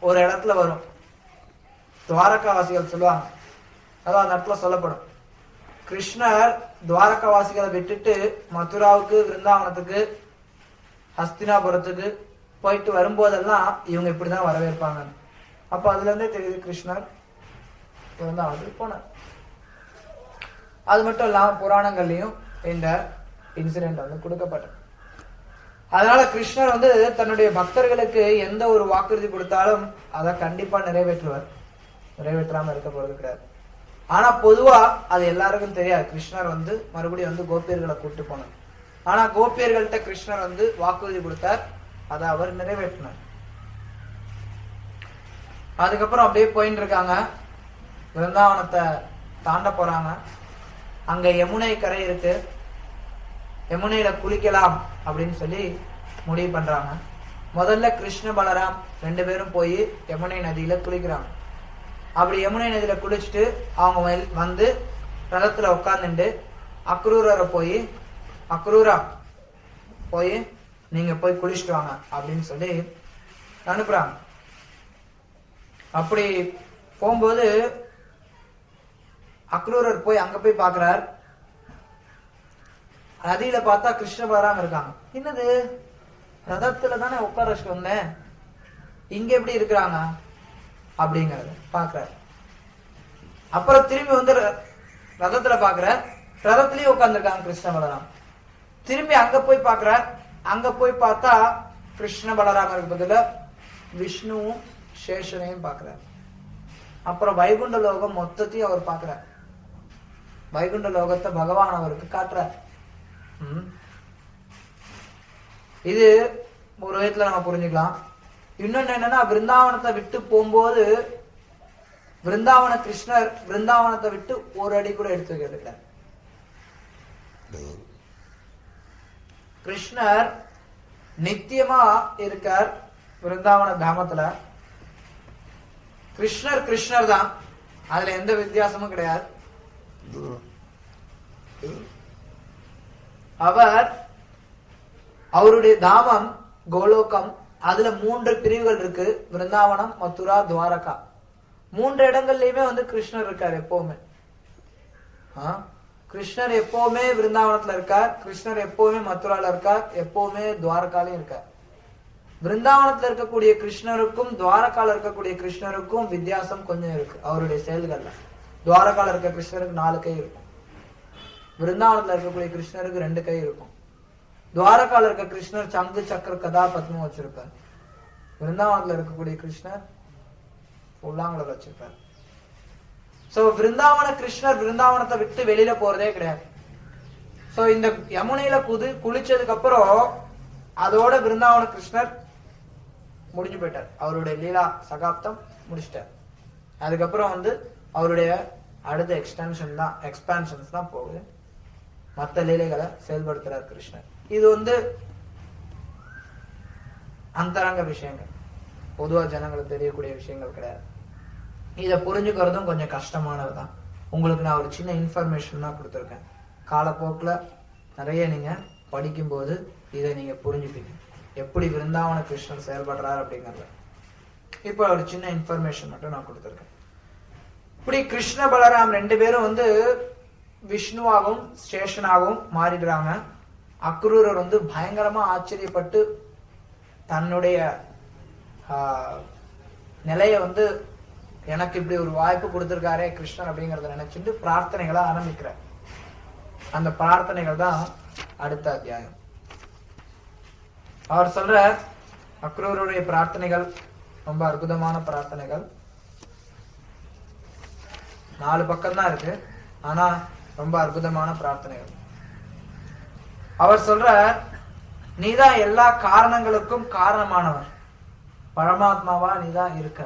ஒரு இடத்துல வரும், துவாரகாவாசிகள் சொல்லுவாங்க, அதான் அந்த இடத்துல சொல்லப்படும், கிருஷ்ணர் துவாரகாவாசிகளை விட்டுட்டு மதுராவுக்கு, விருந்தாவனத்துக்கு, ஹஸ்தினாபுரத்துக்கு போயிட்டு வரும்போதெல்லாம் இவங்க இப்படிதான் வரவேற்பாங்க. அப்ப அதுல இருந்தே தெரியுது கிருஷ்ணர் விருந்தாவனத்துக்கு போனார். அது மட்டும் இல்லாம புராணங்கள்லயும் இந்த இன்சிடென்ட் வந்து கொடுக்கப்பட்டது. அதனால கிருஷ்ணர் வந்து தன்னுடைய பக்தர்களுக்கு எந்த ஒரு வாக்குறுதி கொடுத்தாலும் அதை கண்டிப்பா நிறைவேற்றுவார், நிறைவேற்றாம இருக்க போறது கிடையாது. ஆனா பொதுவா அது எல்லாருக்கும் தெரியாது, கிருஷ்ணர் வந்து மறுபடியும் வந்து கோபியர்களை கூட்டு போனார். ஆனா கோபியர்கள்ட்ட கிருஷ்ணர் வந்து வாக்குறுதி கொடுத்தார், அதை அவர் நிறைவேற்றினார். அதுக்கப்புறம் அப்படியே போயிட்டு இருக்காங்க, விருந்தாவனத்தை தாண்ட போறாங்க. அங்க யமுனை கரை இருக்கு, யமுனையில குளிக்கலாம் அப்படின்னு சொல்லி முடிவு பண்றாங்க. முதல்ல கிருஷ்ண பலராம் 2 பேரும் போய் யமுனை நதியில குளிக்கிறாங்க. அப்படி யமுனை நதியில குளிச்சுட்டு அவங்க வந்து ரதத்துல உட்கார்ந்துட்டு அக்ரூரரை போய், அக்ரூரா போய் நீங்க போய் குளிச்சுட்டு வாங்க அப்படின்னு சொல்லி அனுப்புறாங்க. அப்படி போகும்போது அக்ரூரர் போய் அங்க போய் பாக்குறார், நதியில பார்த்தா கிருஷ்ண பலராம் இருக்காங்க. என்னது, ரதத்துல தானே உட்கார வச்சுட்டு வந்தேன், இங்க எப்படி இருக்கிறாங்க அப்படிங்கறத பாக்குறாரு. அப்புறம் திரும்பி வந்து ரதத்துல பாக்குற, ரதத்திலயும் உட்கார்ந்துருக்காங்க கிருஷ்ண பலராம். திரும்பி அங்க போய் பாக்குறார், அங்க போய் பார்த்தா கிருஷ்ண பலராமருக்கு பதிலா விஷ்ணுவும் சேஷனையும் பாக்குறார். அப்புறம் வைகுண்ட லோகம் மொத்தத்தையும் அவர் பாக்குறார். வைகுண்ட லோகத்தை பகவான் அவருக்கு காட்டுறார். இது ஒரு விதத்துல நம்ம புரிஞ்சுக்கலாம். இன்னொன்னு என்னன்னா, விருந்தாவனத்தை விட்டு போகும்போது விருந்தாவன கிருஷ்ணர் விருந்தாவனத்தை விட்டு ஒரு அடி கூட எடுத்து வைக்கிறார். கிருஷ்ணர் நித்தியமா இருக்கார் விருந்தாவன தாமத்துல. கிருஷ்ணர் கிருஷ்ணர் தான், அதுல எந்த வித்தியாசமும் கிடையாது. அவர் அவருடைய தாமம் கோலோகம், அதுல 3 பிரிவுகள் இருக்கு, விருந்தாவனம், மதுரா, துவாரகா. 3 இடங்கள்லயுமே வந்து கிருஷ்ணர் இருக்கார் எப்பவுமே. கிருஷ்ணர் எப்பவுமே விருந்தாவனத்துல இருக்கார், கிருஷ்ணர் எப்பவுமே மதுரால இருக்கார், எப்பவுமே துவாரகாலையும் இருக்கார். விருந்தாவனத்துல இருக்கக்கூடிய கிருஷ்ணருக்கும் துவாரகால இருக்கக்கூடிய கிருஷ்ணருக்கும் வித்தியாசம் கொஞ்சம் இருக்கு அவருடைய செயல்கள்ல. துவாரகால இருக்க கிருஷ்ணருக்கு 4 கை இருக்கும், விருந்தாவனத்துல இருக்கக்கூடிய கிருஷ்ணருக்கு 2 கை இருக்கும். துவாரகால இருக்க கிருஷ்ணர் சங்கு சக்கர கதா பத்மம் வச்சிருப்பார், விருந்தாவனத்துல இருக்கக்கூடிய கிருஷ்ணர் உள்ளாங்கல வச்சிருப்பார். சோ விருந்தாவன கிருஷ்ணர் விருந்தாவனத்தை விட்டு வெளியில போறதே கிடையாது. சோ இந்த யமுனையில குளிச்சதுக்கு அப்புறம் அதோட விருந்தாவன கிருஷ்ணர் முடிஞ்சு போயிட்டார். அவருடைய லீலா சகாப்தம் முடிச்சிட்டார். அதுக்கப்புறம் அவருடைய அடுத்த எக்ஸ்பான்ஷன்ஸ் தான் போகுது. மத்த லீலைகளை செயல்படுத்துறார் கிருஷ்ணர். இது அந்தரங்க விஷயங்கள், பொதுவா ஜனங்களுக்கு தெரியக்கூடிய விஷயங்கள் கிடையாது. இதை புரிஞ்சுக்கிறதும் கொஞ்சம் கஷ்டமானதுதான். உங்களுக்கு நான் ஒரு சின்ன இன்ஃபர்மேஷன் தான் கொடுத்துருக்கேன். காலப்போக்குல நிறைய நீங்க படிக்கும்போது இதை நீங்க புரிஞ்சுப்பீங்க, எப்படி விருந்தாவன கிருஷ்ணன் செயல்படுறாரு அப்படிங்கறத. இப்ப ஒரு சின்ன இன்ஃபர்மேஷன் மட்டும் நான் கொடுத்துருக்கேன். இப்படி கிருஷ்ண பலராம் ரெண்டு பேரும் விஷ்ணுவாகவும் சேஷனாகவும் மாறிடுறாங்க. அக்ரூரர் பயங்கரமா ஆச்சரியப்பட்டு தன்னுடைய நிலைய எனக்கு இப்படி ஒரு வாய்ப்பு கொடுத்திருக்காரே கிருஷ்ணன் அப்படிங்கறத நினைச்சிட்டு பிரார்த்தனைகளை ஆரம்பிக்கிறார். அந்த பிரார்த்தனைகள் தான் அடுத்த அத்தியாயம். அவர் சொல்ற அக்ரூருடைய பிரார்த்தனைகள் ரொம்ப அற்புதமான பிரார்த்தனைகள். 4 பக்கம் தான் இருக்கு, ஆனா ரொம்ப அற்புதமான பிரார்த்தனைகள். அவர் சொல்ற, நீதான் எல்லா காரணங்களுக்கும் காரணமானவர், பரமாத்மாவா நீதான் இருக்க.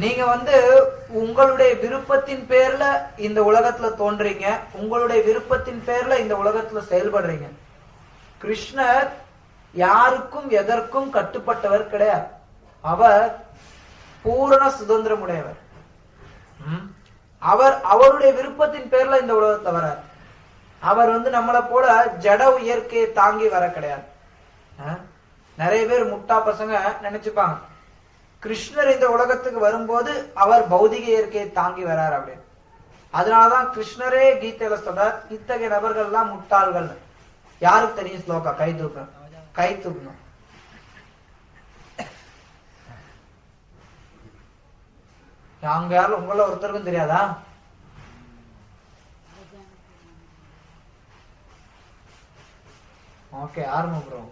நீங்க உங்களுடைய விருப்பத்தின் பேர்ல இந்த உலகத்துல தோன்றீங்க, உங்களுடைய விருப்பத்தின் பேர்ல இந்த உலகத்துல செயல்படுறீங்க. கிருஷ்ணர் யாருக்கும் எதற்கும் கட்டுப்பட்டவர் கிடையாது. அவர் பூரண சுதந்திரம் உடையவர். அவர் அவருடைய விருப்பத்தின் பேர்ல இந்த உலகத்துல வரார். அவர் நம்மளை போல ஜட இயற்கையை தாங்கி வர கிடையாது. நிறைய பேர் முட்டா பசங்க நினைச்சுப்பாங்க, கிருஷ்ணர் இந்த உலகத்துக்கு வரும்போது அவர் பௌதிக இயற்கையை தாங்கி வரார் அப்படின்னு. அதனாலதான் கிருஷ்ணரே கீதையில சொல்றார், இத்தகைய நபர்கள் எல்லாம் முட்டாள்கள். யாருக்கு தெரியும் ஸ்லோகா? கை தூக்கணும். அங்க யாரும் உங்கள ஒருத்தருக்கும் தெரியாதா? ஓகே, ஆரம்பிக்கிறோம்.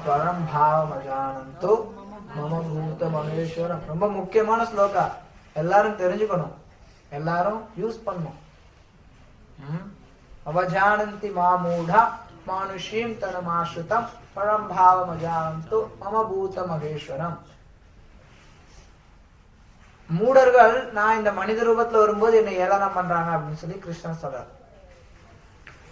பரம் பாவம் அஜானந்தோ மம பூத மகேஸ்வரம். ரொம்ப முக்கியமான ஸ்லோகா, எல்லாரும் தெரிஞ்சுக்கணும், எல்லாரும் யூஸ் பண்ணணும். அவஜானந்தி மாமூடா மானுஷீம் தனமாஸ்ருதம் பரம் பாவம் அஜானந்தோ மம பூத மகேஸ்வரம். மூடர்கள் நான் இந்த மனித ரூபத்துல வரும்போது என்னை ஏளனம் பண்றாங்க அப்படின்னு சொல்லி கிருஷ்ணன் சொல்றார்.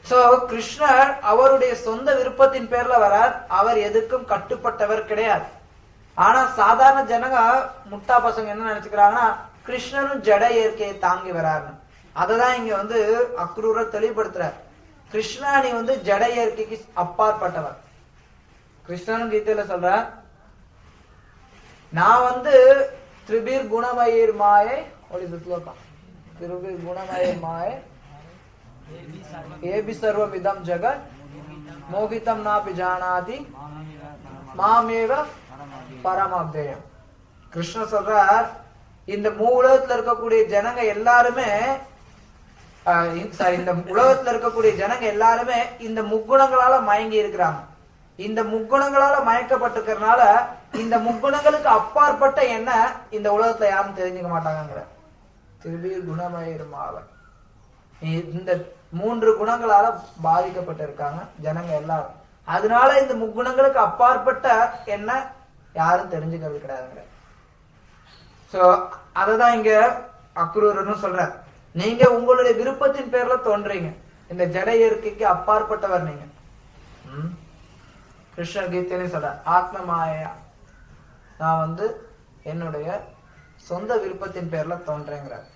சோ கிருஷ்ணர் அவருடைய சொந்த விருப்பத்தின் பேர்ல வரார். அவர் எதுக்கும் கட்டுப்பட்டவர் கிடையாது. ஆனா சாதாரண ஜனங்க முட்டா பசங்க என்ன நினைச்சுக்கிறாங்கன்னா, கிருஷ்ணரும் ஜட இயற்கையை தாங்கி வராருன்னு. அததான் இங்க அக்ரூரர் தெளிவுபடுத்துறார். கிருஷ்ணா நீ ஜட இயற்கைக்கு அப்பாற்பட்டவர். கிருஷ்ணனும் கீதையில சொல்ற, நான் திரிபீர் குணமயிர் மாயை திரிபீர் குணமயிர் மாயை ஏபி சர்வமிதம் ஜகத் மோகிதம் நாபி ஜானாதி மாமேவ பரமவ்யயம். கிருஷ்ண சொல்றார், இந்த உலகத்துல இருக்கக்கூடிய ஜனங்க எல்லாருமே இந்த உலகத்துல இருக்கக்கூடிய ஜனங்க எல்லாருமே இந்த முக்குணங்களால மயங்கி இருக்கிறாங்க. இந்த முக்குணங்களால மயக்கப்பட்டிருக்கிறதுனால இந்த முக்குணங்களுக்கு அப்பாற்பட்ட என்ன இந்த உலகத்துல யாரும் தெரிஞ்சுக்க மாட்டாங்க. திருபீர் குணமயமாவ இந்த 3 குணங்களால பாதிக்கப்பட்டிருக்காங்க ஜனங்க எல்லாரும். அதனால இந்த முக்குணங்களுக்கு அப்பாற்பட்ட என்ன யாரும் தெரிஞ்சுக்கிறது கிடையாதுங்க. சோ அததான் இங்க அக்ரூரனும் சொல்ற, நீங்க உங்களுடைய விருப்பத்தின் பேர்ல தோன்றீங்க, இந்த ஜட இயற்கைக்கு அப்பாற்பட்டவர் நீங்க. கிருஷ்ணர் கீதையிலையும் சொல்ற, ஆத்ம மாயா நான் என்னுடைய சொந்த விருப்பத்தின் பேர்ல தோன்றேங்கிறார்.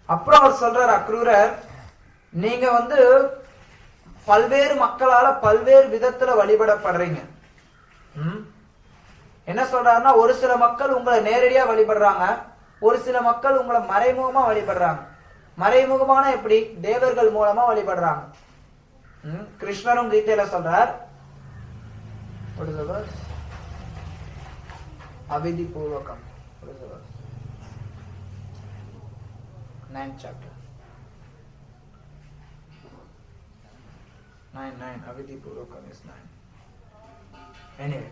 அப்புறம் அவர் சொல்றார் அக்ரூரர், நீங்க பல்வேறு மக்களால பல்வேறு விதத்துல வழிபடப்படுறீங்க. என்ன சொல்றாருன்னா, ஒரு சில மக்கள் உங்களை நேரடியா வழிபடுறாங்க, ஒரு சில மக்கள் உங்களை மறைமுகமா வழிபடுறாங்க. மறைமுகமான எப்படி? தேவர்கள் மூலமா வழிபடுறாங்க. கிருஷ்ணரும் கீதையில சொல்றார், அவிதி பூர்வகம் 9th chapter. 9 Avidhi Purvakam is 9. Anyway.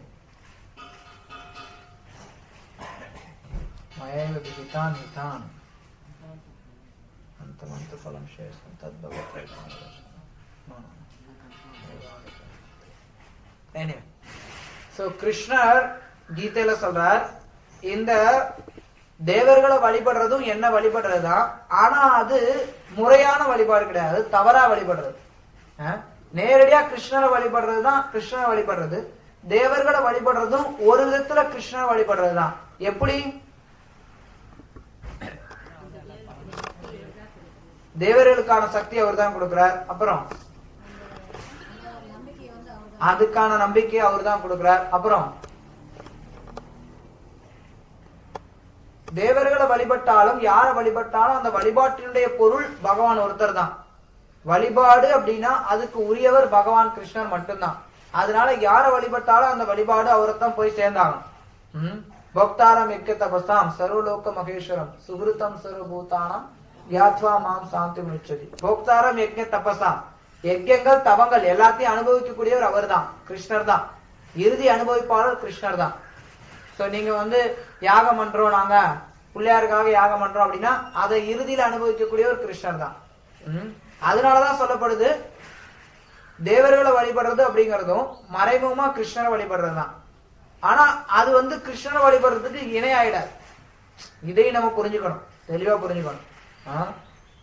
Mayeva Viditan Vitan Antamanta Phalam Shesam Tad Bhagavad. No. Anyway. So Krishna கீதையில சொல்றார், இந்த தேவர்களை வழிபடுறதும் என்ன வழிபடுறதுதான். ஆனா அது முறையான வழிபாடு கிடையாது, தவறா வழிபடுறது. நேரடியா கிருஷ்ணரை வழிபடுறதுதான் கிருஷ்ணரை வழிபடுறது. தேவர்களை வழிபடுறதும் ஒரு விதத்துல கிருஷ்ணரை வழிபடுறதுதான். எப்படி? தேவர்களுக்கான சக்தி அவர் தான் கொடுக்கிறார். அப்புறம் அதுக்கான நம்பிக்கை அவர் தான் கொடுக்கிறார். அப்புறம் தேவர்களை வழிபட்டாலும் யாரை வழிபட்டாலும் அந்த வழிபாட்டினுடைய பொருள் பகவான் ஒருத்தர் தான். வழிபாடு அப்படின்னா அதுக்கு உரியவர் பகவான் கிருஷ்ணர் மட்டும்தான். அதனால யாரை வழிபட்டாலும் அந்த வழிபாடு அவரைத்தான் போய் சேர்ந்தாகணும். பக்தாரம் எக்க தபசாம் சர்வலோக மகேஸ்வரம் சுகிருத்தம் சர்வபூதானம் யாத்வா மாம் சாந்தி முச்சதி. போக்தாரம் யஜ்ஞ தபசாம், யஜ்யங்கள் தவங்கள் எல்லாத்தையும் அனுபவிக்கக்கூடியவர் அவர் தான், கிருஷ்ணர் தான். இறுதி அனுபவிப்பாளர் கிருஷ்ணர் தான். சோ நீங்க யாகம் பண்றோம், நாங்க பிள்ளையாருக்காக யாகம் பண்றோம் அப்படின்னா அதை இறுதியில அனுபவிக்கக்கூடியவர் கிருஷ்ணர் தான். அதனாலதான் சொல்லப்படுது தேவர்களை வழிபடுறது அப்படிங்கறதும் மறைமுகமா கிருஷ்ணரை வழிபடுறது தான். ஆனா அது கிருஷ்ணரை வழிபடுறதுக்கு இணையாயிடாது. இதையும் நம்ம புரிஞ்சுக்கணும், தெளிவா புரிஞ்சுக்கணும்.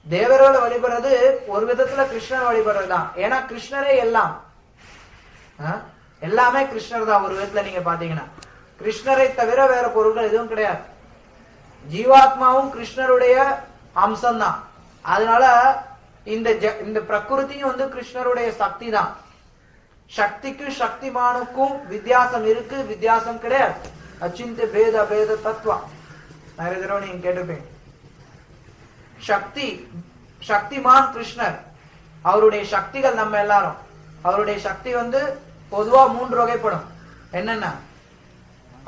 தேவர்களை வழிபடுறது ஒரு விதத்துல கிருஷ்ணர் வழிபடுறது தான். ஏன்னா கிருஷ்ணரே எல்லாம், எல்லாமே கிருஷ்ணர் தான். ஒரு விதத்துல நீங்க பாத்தீங்கன்னா கிருஷ்ணரை தவிர வேற பொருட்கள் எதுவும் கிடையாது. ஜீவாத்மாவும் கிருஷ்ணருடைய அம்சம் தான். அதனால இந்த பிரகிருதியும் கிருஷ்ணருடைய சக்தி தான். சக்திக்கும் சக்திமானுக்கும் வித்தியாசம் இருக்கு, வித்தியாசம் கிடையாது. அச்சிந்த பேத பேத தத்துவம் நிறைய தடவை நீங்க கேட்டிருப்பீங்க. சக்திமான் கிருஷ்ணர், அவருடைய சக்திகள் நம்ம எல்லாரும். அவருடைய சக்தி பொதுவா 3 வகைப்படும். என்னென்ன?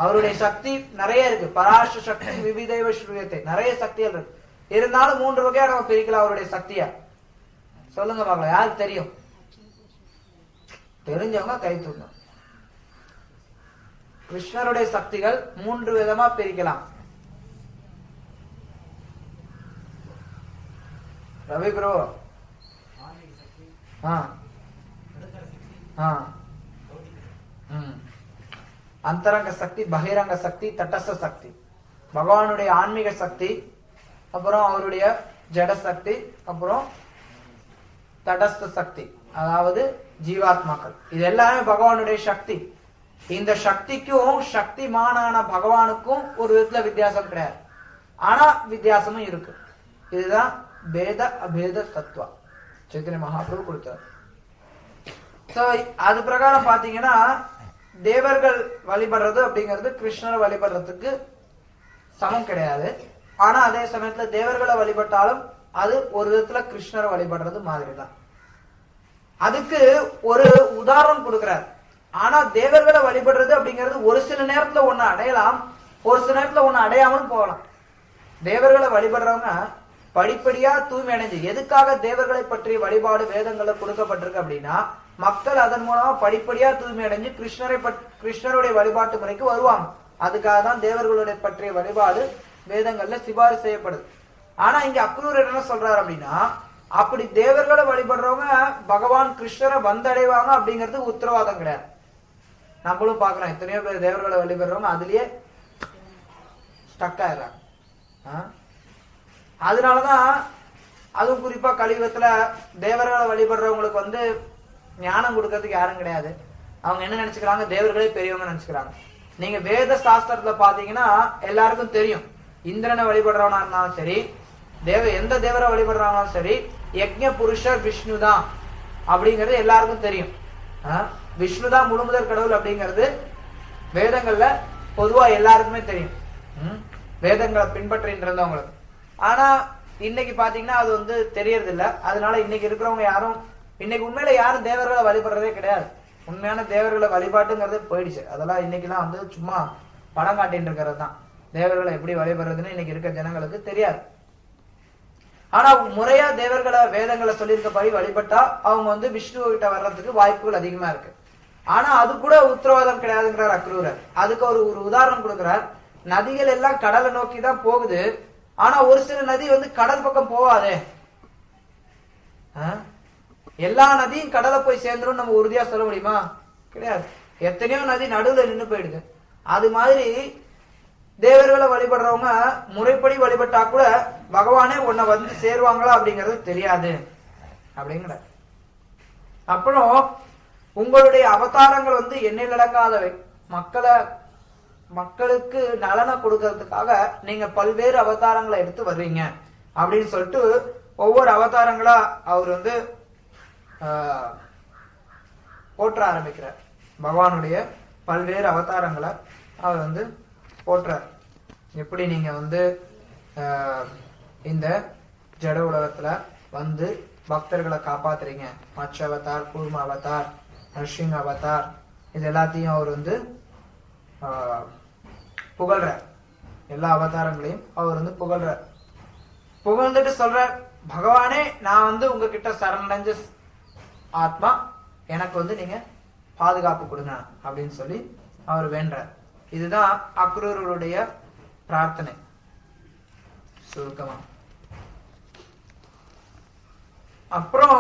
அவருடைய சக்தி நிறைய இருக்கு. பராச சக்தி, விவிதைவ ஸ்ரூயத்தை, நிறைய சக்திகள் இருக்கு. இருந்தாலும் 3 வகையா நம்ம பிரிக்கலாம் அவருடைய சக்திய. சொல்லுங்க பார்க்கலாம், யாருக்கு தெரியும்? தெரிஞ்சவங்க கை தூக்கணும். கிருஷ்ணருடைய சக்திகள் 3 விதமா பிரிக்கலாம். ரவி ப்ரோ, அந்தரங்க சக்தி, பகிரங்க சக்தி, தட்டஸ்த சக்தி. பகவானுடைய ஆன்மீக சக்தி, அப்புறம் அவருடைய ஜட சக்தி, அப்புறம் தடஸ்த சக்தி, அதாவது ஜீவாத்மாக்கள். இது எல்லாமே பகவானுடைய சக்தி. இந்த சக்திக்கும் சக்திமானான பகவானுக்கும் ஒரு விதத்துல வித்தியாசம் கிடையாது. ஆனா வித்தியாசமும் இருக்கு. இதுதான் பேத அபேத தத்துவம் சைத்தன்ய மகாபிரபு கொடுத்தார். அது பிரகாரம் பாத்தீங்கன்னா தேவர்கள் வழிபடுறது அப்படிங்கிறது கிருஷ்ணரை வழிபடுறதுக்கு சமம் கிடையாது. ஆனா அதே சமயத்துல தேவர்களை வழிபட்டாலும் அது ஒரு விதத்துல கிருஷ்ணரை வழிபடுறது மாதிரி தான். அதுக்கு ஒரு உதாரணம் கொடுக்கிறார். ஆனா தேவர்களை வழிபடுறது அப்படிங்கிறது ஒரு சில நேரத்துல ஒண்ணு அடையலாம், ஒரு சில நேரத்துல ஒண்ணு அடையாமலும் போகலாம். தேவர்களை வழிபடுறவங்க படிப்படியா தூய்மை அடைஞ்சு, எதுக்காக தேவர்களை பற்றிய வழிபாடு வேதங்களை கொடுக்கப்பட்டிருக்கு அப்படின்னா மக்கள் அதன் மூலமா படிப்படியா தூய்மை அடைஞ்சு கிருஷ்ணருடைய வழிபாட்டு முறைக்கு வருவாங்க. அதுக்காக தான் தேவர்களுடைய பற்றிய வழிபாடு வேதங்கள்ல சிபாரிசு செய்யப்படுது. ஆனா இங்க அக்ரூர் என்ன சொல்றாரு அப்படின்னா, அப்படி தேவர்களை வழிபடுறவங்க பகவான் கிருஷ்ணரை வந்தடைவாங்க அப்படிங்கிறது உத்தரவாதம் கிடையாது. நம்மளும் பாக்குறோம், எத்தனையோ பேர் தேவர்களை வழிபடுறவங்க அதுலயே ஸ்டக் ஆயிடுறாங்க. அதனாலதான் அதுவும் குறிப்பா கலியுகத்துல தேவர்களை வழிபடுறவங்களுக்கு ஞானம் கொடுக்கறதுக்கு யாரும் கிடையாது. அவங்க என்ன நினைச்சுக்கிறாங்க, தேவர்களே பெரியவங்க நினைச்சுக்கிறாங்க. நீங்க வேத சாஸ்திரத்துல பாத்தீங்கன்னா எல்லாருக்கும் தெரியும், இந்திரனை வழிபடுறவனா இருந்தாலும் சரி, எந்த தேவரை வழிபடுறாங்கனாலும் சரி, யஜ்ஞ புருஷர் விஷ்ணு தான் அப்படிங்கிறது எல்லாருக்கும் தெரியும். விஷ்ணுதான் முழுமுதற் கடவுள் அப்படிங்கிறது வேதங்கள்ல பொதுவா எல்லாருக்குமே தெரியும், வேதங்களை பின்பற்றிட்டு இருந்தவங்களுக்கு. ஆனா இன்னைக்கு பாத்தீங்கன்னா அது தெரியறது இல்ல. அதனால இன்னைக்கு இருக்கிறவங்க யாரும், இன்னைக்கு உண்மையில யாரும் தேவர்களை வழிபடுறதே கிடையாது. உண்மையான தேவர்களை வழிபாட்டுங்கிறது போயிடுச்சு. அதெல்லாம் இன்னைக்கெல்லாம் சும்மா படம் காட்டிட்டு இருக்கிறது தான். தேவர்களை எப்படி வழிபடுறதுன்னு இன்னைக்கு இருக்க ஜனங்களுக்கு தெரியாது. ஆனா முறையா தேவர்களை வேதங்களை சொல்லியிருக்கபடி வழிபட்டா அவங்க விஷ்ணு கிட்ட வர்றதுக்கு வாய்ப்புகள் அதிகமா இருக்கு. ஆனா அது கூட உத்தரவாதம் கிடையாதுங்கிறார் அக்ரூரர். அதுக்கு ஒரு உதாரணம் கொடுக்கிறார். நதிகள் எல்லாம் கடலை நோக்கி தான் போகுது, ஆனா ஒரு சில நதி கடல் பக்கம் போவாதே. எல்லா நதியும் கடலை போய் சேர்ந்துரும் நம்ம உறுதியா சொல்ல முடியுமா? கிடையாது. எத்தனையோ நதி நடுவுல நின்று போயிடுது. அது மாதிரி தேவர்களை வழிபடுறவங்க முறைப்படி வழிபட்டா கூட பகவானே உன்னை சேருவாங்களா அப்படிங்கிறது தெரியாது அப்படிங்கிற. அப்புறம் உங்களுடைய அவதாரங்கள் எண்ணிலடங்காதவை. மக்களுக்கு நலனை கொடுக்கறதுக்காக நீங்க பல்வேறு அவதாரங்களை எடுத்து வர்றீங்க அப்படின்னு சொல்லிட்டு ஒவ்வொரு அவதாரங்களா அவர் போற்ற ஆரம்பிக்கிறார். பகவானுடைய பல்வேறு அவதாரங்களை அவர் போற்றார். எப்படி நீங்க இந்த ஜட உலகத்துல பக்தர்களை காப்பாத்துறீங்க. மச்ச Avatar, Kurma Avatar, Narasinga Avatar, இது எல்லாத்தையும் அவர் புகழ்றார். எல்லா அவதாரங்களையும் அவர் புகழ்றார். புகழ்ந்துட்டு சொல்ற, பகவானே நான் உங்ககிட்ட சரணடைஞ்ச ஆத்மா, எனக்கு நீங்க பாதுகாப்பு கொடுங்க அப்படின்னு சொல்லி அவர் வேண்டார். இதுதான் அக்ரூரருடைய பிரார்த்தனை சுருக்கமா. அப்புறம்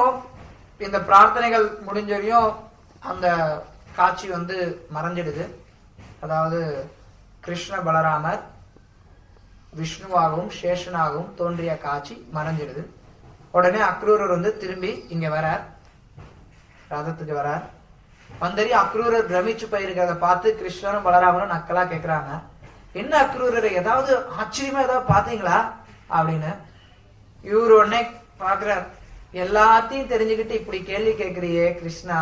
இந்த பிரார்த்தனைகள் முடிஞ்சவரையும் அந்த காட்சி மறைஞ்சிடுது. அதாவது கிருஷ்ண பலராமர் விஷ்ணுவாகவும் சேஷனாகவும் தோன்றிய காட்சி மறைஞ்சிடுது. உடனே அக்ரூரர் திரும்பி இங்க வரார், ரதத்துக்கு வரார். வந்தறிய அக்ரூரர் பிரமிச்சு போயிருக்கிறத பார்த்து கிருஷ்ணரும் பலராமரும் நக்கலா கேக்குறாங்க, என்ன அக்ரூரர் ஏதாவது ஆச்சரியமா ஏதாவது பாத்தீங்களா அப்படின்னு. இவரு உடனே பாக்குறார், எல்லாத்தையும் தெரிஞ்சுக்கிட்டு இப்படி கேள்வி கேட்கிறியே கிருஷ்ணா,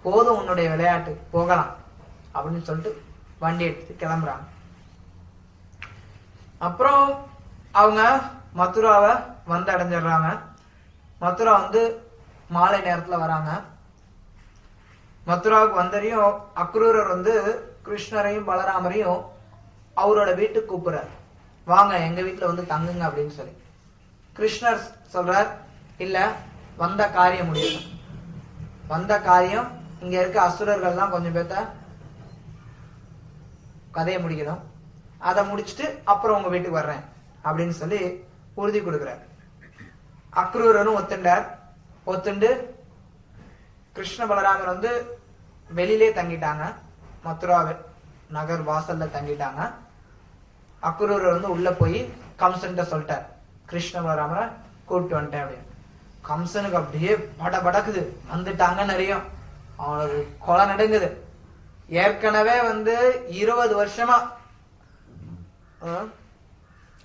போதும் உன்னுடைய விளையாட்டு, போகலாம் அப்படின்னு சொல்லிட்டு வண்டி எடுத்து கிளம்புறாங்க. அப்புறம் அவங்க மதுராவை அடைஞ்சிடுறாங்க. மதுரா மாலை நேரத்துல வராங்க. மதுராவுக்கு வந்தறியும் அக்ரூரர் கிருஷ்ணரையும் பலராமரையும் அவரோட வீட்டுக்கு கூப்பிடுறார். வாங்க எங்க வீட்டுல தங்குங்க அப்படின்னு சொல்லி. கிருஷ்ணர் சொல்றார், இல்ல, வந்த காரியம் முடியும். வந்த காரியம் இங்க இருக்க அசுரர்கள்லாம் கொஞ்சம் பேத்த கதையை முடிக்கணும். அதை முடிச்சுட்டு அப்புறம் உங்க வீட்டுக்கு வர்றேன் அப்படின்னு சொல்லி உறுதி கொடுக்கிறார். அக்ரூரரும் ஒத்துண்டார். ஒத்துண்டு கிருஷ்ண பலராமர் வெளியிலே தங்கிட்டாங்க. மதுரா நகர் வாசல்ல தங்கிட்டாங்க. அக்ரூரர் உள்ள போய் கம்சன் சொல்லிட்டார், கிருஷ்ண பலராமரை கூப்பிட்டு வந்துட்டேன் அப்படின்னு. கம்சனுக்கு அப்படியே படபடக்குது. வந்துட்டாங்க நிறைய. அவனுக்கு கொலை நடுங்குது. ஏற்கனவே 20 வருஷமா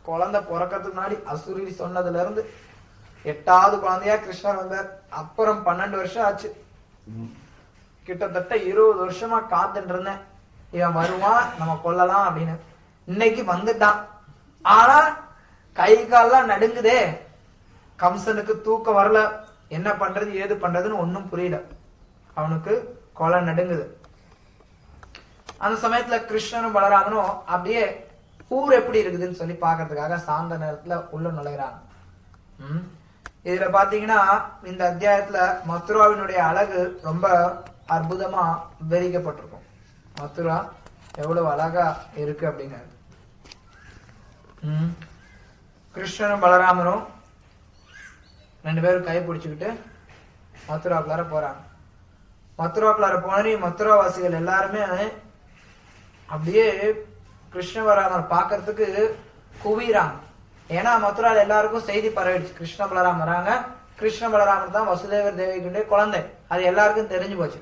குழந்தை பிறக்கிறதுக்கு முன்னாடி அசுரி சொன்னதுல இருந்து 8வது குழந்தையா கிருஷ்ணர் வந்தார். அப்புறம் 12 வருஷம் ஆச்சு. கிட்டத்தட்ட 20 வருஷமா காத்துட்டு இருந்தேன், இவன் வருவான் நம்ம கொல்லலாம் அப்படின்னு. இன்னைக்கு வந்துட்டான். ஆனா கை கால்லாம் நடுங்குதே. கம்சனுக்கு தூக்கம் வரல. என்ன பண்றது ஏது பண்றதுன்னு ஒன்னும் புரியல. அவனுக்கு கொலை நடுங்குது. அந்த சமயத்துல கிருஷ்ணனும் பலராமனும் அப்படியே ஊர் எப்படி இருக்குதுன்னு சொல்லி பாக்குறதுக்காக சாந்த நேரத்துல உள்ள நுழைகிறாங்க. இதுல பாத்தீங்கன்னா இந்த அத்தியாயத்துல மதுராவினுடைய அழகு ரொம்ப அற்புதமா விவரிக்கப்பட்டிருக்கும். மதுரா எவ்வளவு அழகா இருக்கு அப்படிங்கிறது. கிருஷ்ணனும் பலராமனும் 2 பேரும் கை பிடிச்சுக்கிட்டு மதுராக்குள்ளார போறாங்க. மதுராக்குள்ளார போனி மதுராவாசிகள் எல்லாருமே அப்படியே கிருஷ்ண பலராமர் பாக்குறதுக்கு குவிறாங்க. ஏன்னா மதுரால எல்லாருக்கும் செய்தி பரவிடுச்சு, கிருஷ்ண பலராமர் வராங்க. கிருஷ்ண பலராமர் தான் வசுதேவர் தேவிக்குடைய குழந்தை. அது எல்லாருக்கும் தெரிஞ்சு போச்சு.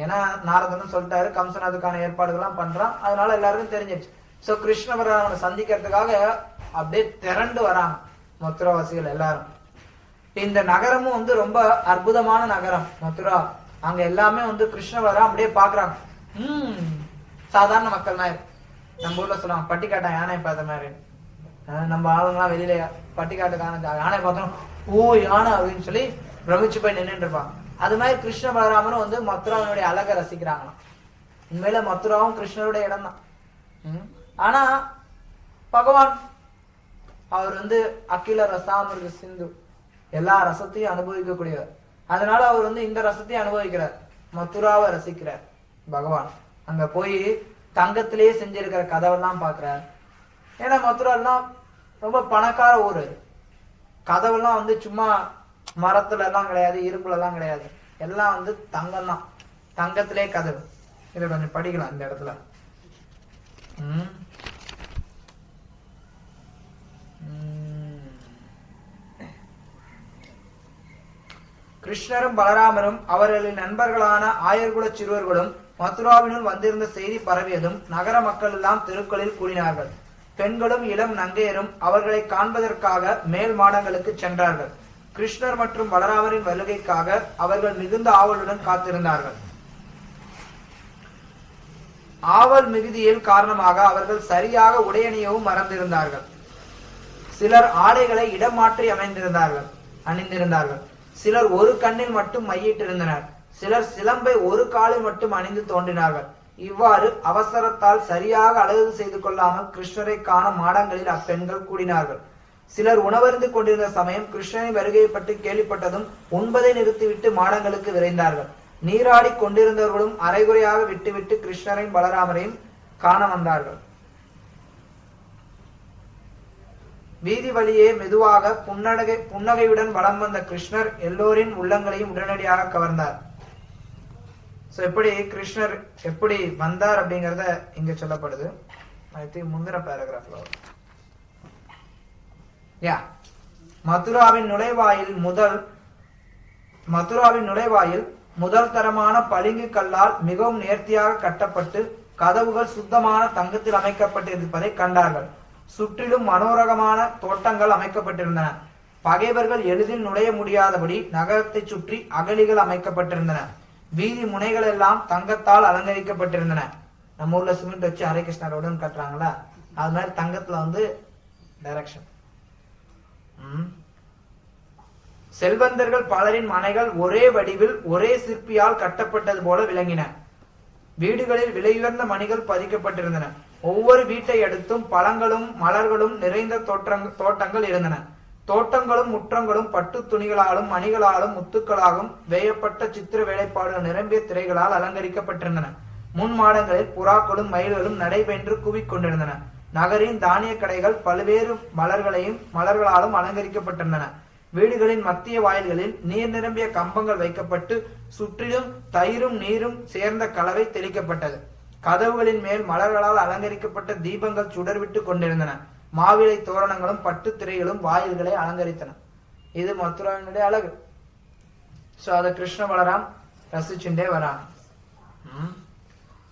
ஏன்னா நாரதனும் சொல்லிட்டாரு, கம்சன் அதுக்கான ஏற்பாடுகள்லாம் பண்றான். அதனால எல்லாருக்கும் தெரிஞ்சிருச்சு. சோ கிருஷ்ண பலராமரை சந்திக்கிறதுக்காக அப்படியே திரண்டு வராங்க மதுராவாசிகள் எல்லாரும். இந்த நகரமும் ரொம்ப அற்புதமான நகரம் மதுரா. அங்க எல்லாமே கிருஷ்ண பலராமர் அப்படியே பாக்குறாங்க. சாதாரண மக்கள் மாதிரி. நம்ம ஊர்ல சொல்லுவாங்க பட்டிக்காட்டா யானை பார்த்த மாதிரி. நம்ம ஆளுங்கெல்லாம் வெளியில பட்டிக்காட்டுக்கான யானை பார்த்தோம், ஓ யானை அப்படின்னு சொல்லி பிரமிச்சு போய் நின்றுட்டு இருப்பாங்க. அது மாதிரி கிருஷ்ண பலராமரும் மதுராவினுடைய அழகை ரசிக்கிறாங்களாம். உண்மையில மதுராவும் கிருஷ்ணருடைய இடம் தான். ஆனா பகவான் அவர் அகில ரசாமிருக சிந்து, எல்லா ரசத்தையும் அனுபவிக்கக்கூடியவர். அதனால அவர் இந்த ரசத்தையும் அனுபவிக்கிறார், மதுராவை ரசிக்கிறார் பகவான். அங்க போய் தங்கத்திலேயே செஞ்சிருக்கிற கதவெல்லாம் பாக்குறார். ஏன்னா மதுரா எல்லாம் ரொம்ப பணக்கார ஊரு, கதவெல்லாம் சும்மா மரத்துல எல்லாம் கிடையாது, இரும்புல எல்லாம் கிடையாது, எல்லாம் தங்கம் தான், தங்கத்திலே கதவு. இதை கொஞ்சம் படிக்கலாம் இந்த இடத்துல. கிருஷ்ணரும் பலராமரும் அவர்களின் நண்பர்களான ஆயர்குல சிறுவர்களும் மதுராவினுள் வந்திருந்த செய்தி பரவியதும் நகர மக்கள் எல்லாம் தெருக்களில் கூடினார்கள். பெண்களும் இளம் நங்கையரும் அவர்களை காண்பதற்காக மேல் மாடங்களுக்கு சென்றார்கள். கிருஷ்ணர் மற்றும் பலராமரின் வருகைக்காக அவர்கள் மிகுந்த ஆவலுடன் காத்திருந்தார்கள். ஆவல் மிகுதியில் காரணமாக அவர்கள் சரியாக உடையணியவும் மறந்திருந்தார்கள். சிலர் ஆடைகளை இடம் மாற்றி அணிந்திருந்தார்கள். சிலர் ஒரு கண்ணில் மட்டும் மையிட்டிருந்தனர். சிலர் சிலம்பை ஒரு காலில் மட்டும் அணிந்து தோன்றினார்கள். இவ்வாறு அவசரத்தால் சரியாக அழகு செய்து கொள்ளாமல் கிருஷ்ணரை காண மாடங்களில் அப்பெண்கள் கூடினார்கள். சிலர் உணவருந்து கொண்டிருந்த சமயம் கிருஷ்ணனின் வருகையை பற்றி கேள்விப்பட்டதும் உண்பதை நிறுத்திவிட்டு மாடங்களுக்கு விரைந்தார்கள். நீராடி கொண்டிருந்தவர்களும் அரைகுறையாக விட்டுவிட்டு கிருஷ்ணரையும் பலராமரையும் காண வந்தார்கள். வீதி வழியே மெதுவாக புன்னகையுடன் வலம் வந்த கிருஷ்ணர் எல்லோரின் உள்ளங்களையும் உடனடியாக கவர்ந்தார். எப்படி கிருஷ்ணர் எப்படி வந்தார் அப்படிங்கறத இங்க சொல்லப்படுது. முந்தின பேராகிராஃப்ல மதுராவின் நுழைவாயில் முதல் தரமான பளிங்கு கல்லால் மிகவும் நேர்த்தியாக கட்டப்பட்டு கதவுகள் சுத்தமான தங்கத்தில் அமைக்கப்பட்டிருப்பதை கண்டார்கள். சுற்றிலும் மனோரகமான தோட்டங்கள் அமைக்கப்பட்டிருந்தன. பகைவர்கள் எளிதில் நுழைய முடியாதபடி நகரத்தை சுற்றி அகழிகள் அமைக்கப்பட்டிருந்தன. வீதி முனைகள் எல்லாம் தங்கத்தால் அலங்கரிக்கப்பட்டிருந்தன. நம்ம ஊர்ல சிமெண்ட் வச்சு ஹரே கிருஷ்ணா ரோடுன்னு கட்டுறாங்களா, அது மாதிரி தங்கத்துல டைரக்ஷன். செல்வந்தர்கள் பலரின் மனைகள் ஒரே வடிவில் ஒரே சிற்பியால் கட்டப்பட்டது போல விளங்கின. வீடுகளில் விலையுயர்ந்த மணிகள் பதிக்கப்பட்டிருந்தன. ஒவ்வொரு வீட்டை அடுத்தும் பழங்களும் மலர்களும் நிறைந்த தோட்டங்கள் இருந்தன. தோட்டங்களும் முற்றங்களும் பட்டு துணிகளாலும் மணிகளாலும் முத்துக்களாலும் வேயப்பட்ட சித்திர வேலைப்பாடுகள் நிரம்பிய திரைகளால் அலங்கரிக்கப்பட்டிருந்தன. முன் மாடங்களில் புறாக்களும் மயில்களும் நடைபெற்று குவிக்கொண்டிருந்தன. நகரின் தானிய கடைகள் பல்வேறு மலர்களாலும் அலங்கரிக்கப்பட்டிருந்தன. வீடுகளின் மத்திய வாயில்களில் நீர் நிரம்பிய கம்பங்கள் வைக்கப்பட்டு சுற்றிலும் தயிரும் நீரும் சேர்ந்த கலவை தெளிக்கப்பட்டது. கதவுகளின் மேல் மலர்களால் அலங்கரிக்கப்பட்ட தீபங்கள் சுடர்விட்டு கொண்டிருந்தன. மாவிலை தோரணங்களும் பட்டு திரைகளும் வாயில்களை அலங்கரித்தன. இது மதுராவினுடைய அழகு. சோ அத கிருஷ்ண பலராம் ரசிச்சுட்டே வராங்க.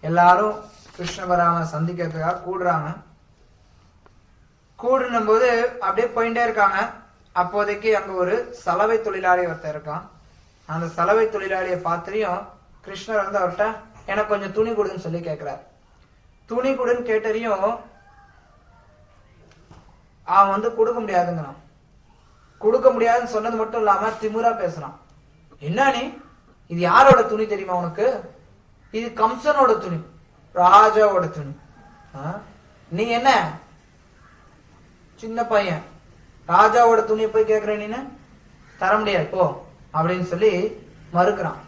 எல்லாரும் கிருஷ்ண பலராம சந்திக்கிறதுக்காக கூடுறாங்க. கூடுனும் போது அப்படியே போயிட்டே இருக்காங்க. அப்போதைக்கு அங்க ஒரு சலவை தொழிலாளி ஒருத்தர் இருக்கான். அந்த சலவை தொழிலாளியை பார்த்துறியும் கிருஷ்ணர் அவர்கிட்ட எனக்கு கொஞ்சம் துணி கொடுன்னு சொல்லி கேட்கிறார். துணி கொடுன்னு கேட்டறியும் அவன் கொடுக்க முடியாதுங்கிறான். கொடுக்க முடியாதுன்னு சொன்னது மட்டும் இல்லாம திமுறா பேசுறான். என்ன நீ, இது யாரோட துணி தெரியுமா உனக்கு? இது கம்சனோட துணி, ராஜாவோட துணி. நீ என்ன சின்ன பையன், ராஜாவோட துணியை போய் கேட்கிற, நீன்னு தர முடியாது போ அப்படின்னு சொல்லி மறுக்கிறான்.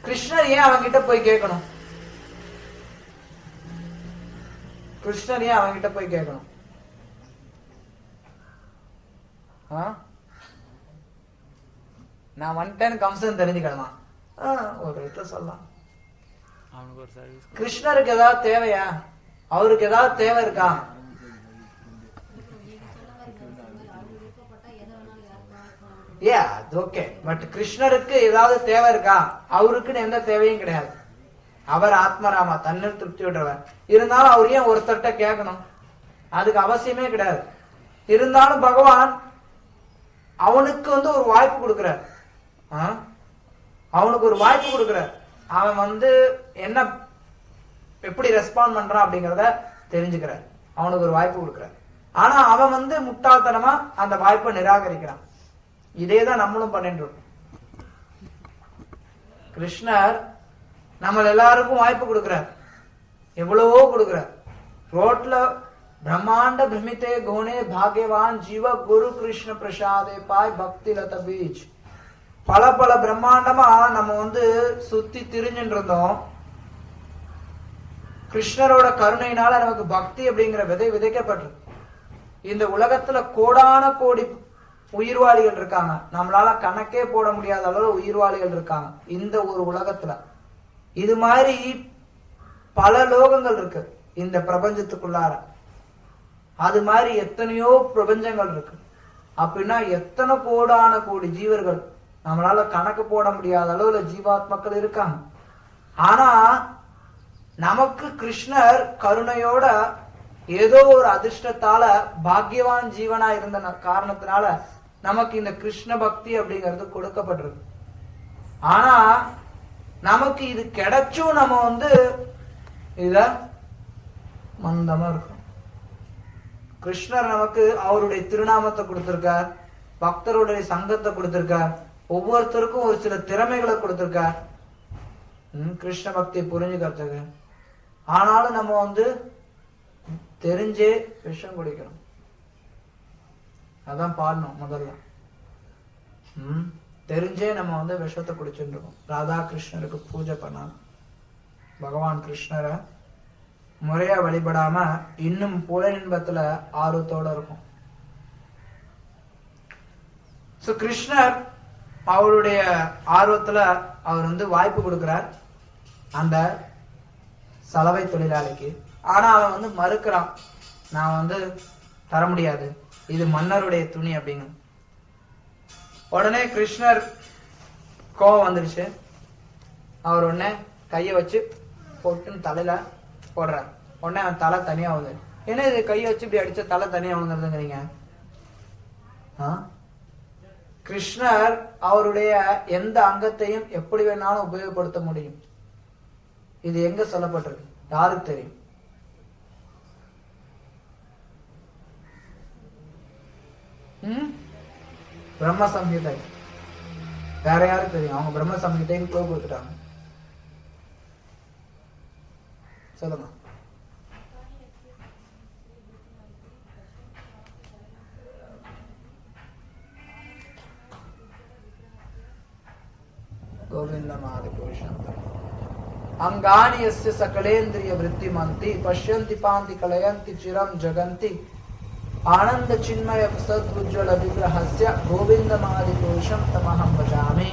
கிருஷ்ணர் ஏன் அவன்கிட்ட போய் கேட்கணும்? கிருஷ்ணர் ஏன் அவன்கிட்ட போய் கேட்கணும்? நான் வந்துட்டேன்னு கம்சன் தெரிஞ்சுக்கணுமா? ஒரு விதத்தை சொல்லலாம். கிருஷ்ணருக்கு ஏதாவது தேவையா? அவருக்கு ஏதாவது தேவை இருக்கா? ஓகே, பட் கிருஷ்ணருக்கு ஏதாவது தேவை இருக்கா? அவருக்குன்னு எந்த தேவையும் கிடையாது. அவர் ஆத்மராமா, தன்னில் திருப்தி விடுறவர். இருந்தாலும் அவர் ஏன் ஒருத்தர்கிட்ட கேட்கணும்? அதுக்கு அவசியமே கிடையாது. இருந்தாலும் பகவான் அவனுக்கு ஒரு வாய்ப்பு கொடுக்கிறார். அவனுக்கு ஒரு வாய்ப்பு கொடுக்கிறார். அவன் என்ன எப்படி ரெஸ்பாண்ட் பண்றான் அப்படிங்கறத தெரிஞ்சுக்கிறார். அவனுக்கு ஒரு வாய்ப்பு கொடுக்கிறார். ஆனா அவன் முட்டாள்தனமா அந்த வாய்ப்பை நிராகரிக்கிறான். இதேதான் நம்மளும் பண்ணிட்டு இருக்கோம். கிருஷ்ணர் நம்ம எல்லாருக்கும் வாய்ப்பு கொடுக்கிறார், எவ்வளவோ கொடுக்கிறார். ரோட்ல பிரம்மாண்ட பிரமித்தே கோணே பாக்யவான் ஜீவ குரு கிருஷ்ண பிரசாதே பாய் பக்தி லத பீஜ். பல பல பிரம்மாண்டமா நம்ம சுத்தி திரிஞ்சுட்டு இருந்தோம். கிருஷ்ணரோட கருணையினால நமக்கு பக்தி அப்படிங்கிற விதை விதைக்கப்பட்டிருக்கு. இந்த உலகத்துல கோடான கோடி உயிர்வாளிகள் இருக்காங்க. நம்மளால கணக்கே போட முடியாத அளவு உயிர்வாளிகள் இருக்காங்க இந்த ஒரு உலகத்துல. இது மாதிரி பல லோகங்கள் இருக்கு இந்த பிரபஞ்சத்துக்குள்ளார. அது மாதிரி எத்தனையோ பிரபஞ்சங்கள் இருக்கு. அப்படின்னா எத்தனை கோடான கோடி ஜீவர்கள் நம்மளால கணக்கு போட முடியாத அளவுல ஜீவாத்மக்கள் இருக்காங்க. ஆனா நமக்கு கிருஷ்ணர் கருணையோட ஏதோ ஒரு அதிர்ஷ்டத்தால பாக்யவான் ஜீவனா இருந்த காரணத்தினால நமக்கு இந்த கிருஷ்ண பக்தி அப்படிங்கிறது கொடுக்கப்பட்டிருக்கு. ஆனா நமக்கு இது கிடைச்சும் நம்ம இத மந்தமா இருக்கும். கிருஷ்ணர் நமக்கு அவருடைய திருநாமத்தை கொடுத்திருக்கார், பக்தருடைய சங்கத்தை கொடுத்திருக்கார், ஒவ்வொருத்தருக்கும் ஒரு சில திறமைகளை கொடுத்திருக்கார் கிருஷ்ண பக்தியை புரிஞ்சுக்கிறதுக்கு. ஆனாலும் நம்ம தெரிஞ்சே விஷம் குடிக்கணும். அதான் பாடணும் முதல்ல. தெரிஞ்சே நம்ம விஷத்தை குடிச்சுட்டு இருக்கோம். ராதா கிருஷ்ணருக்கு பூஜை பண்ணாம, பகவான் கிருஷ்ணரை முறையா வழிபடாம இன்னும் புலனின்பத்துல ஆர்வத்தோட இருக்கும். கிருஷ்ணர் அவருடைய ஆர்வத்துல அவர் வாய்ப்பு கொடுக்கிறார் அந்த சலவை தொழிலாளிக்கு. ஆனா அவன் மறுக்கிறான். நான் தர முடியாது, இது மன்னருடைய துணி அப்படிங்க. உடனே கிருஷ்ணர் கோவம் வந்துருச்சு. அவர் உடனே கைய வச்சு பொட்டுன்னு தலையில போடுறார். உடனே அவன் தலை தனியா வந்து, என்ன இது கைய வச்சு இப்படி அடிச்ச தலை தனியா வந்துருதுங்கிறீங்க? கிருஷ்ணர் அவருடைய எந்த அங்கத்தையும் எப்படி வேணாலும் உபயோகப்படுத்த முடியும். இது எங்க சொல்லப்பட்டிருக்கு? யாருக்கு தெரியும்? பிரம்ம சம்ஹிதை. வேற யாருக்கு தெரியும்? அவங்க பிரம்ம சம்ஹிதைன்னு க்ளோ கொடுத்துட்டாங்க. சொல்லுங்க. गोविंदमादिपुरुषं अंगानि यस्य सकलेन्द्रिय वृत्तिमन्ति पश्यन्ति पान्ति कलयन्ति चिरं जगन्ति आनंद चिन्मय सद्उज्ज्वल विग्रहस्य गोविंदमादिपुरुषं तमहं भजामि.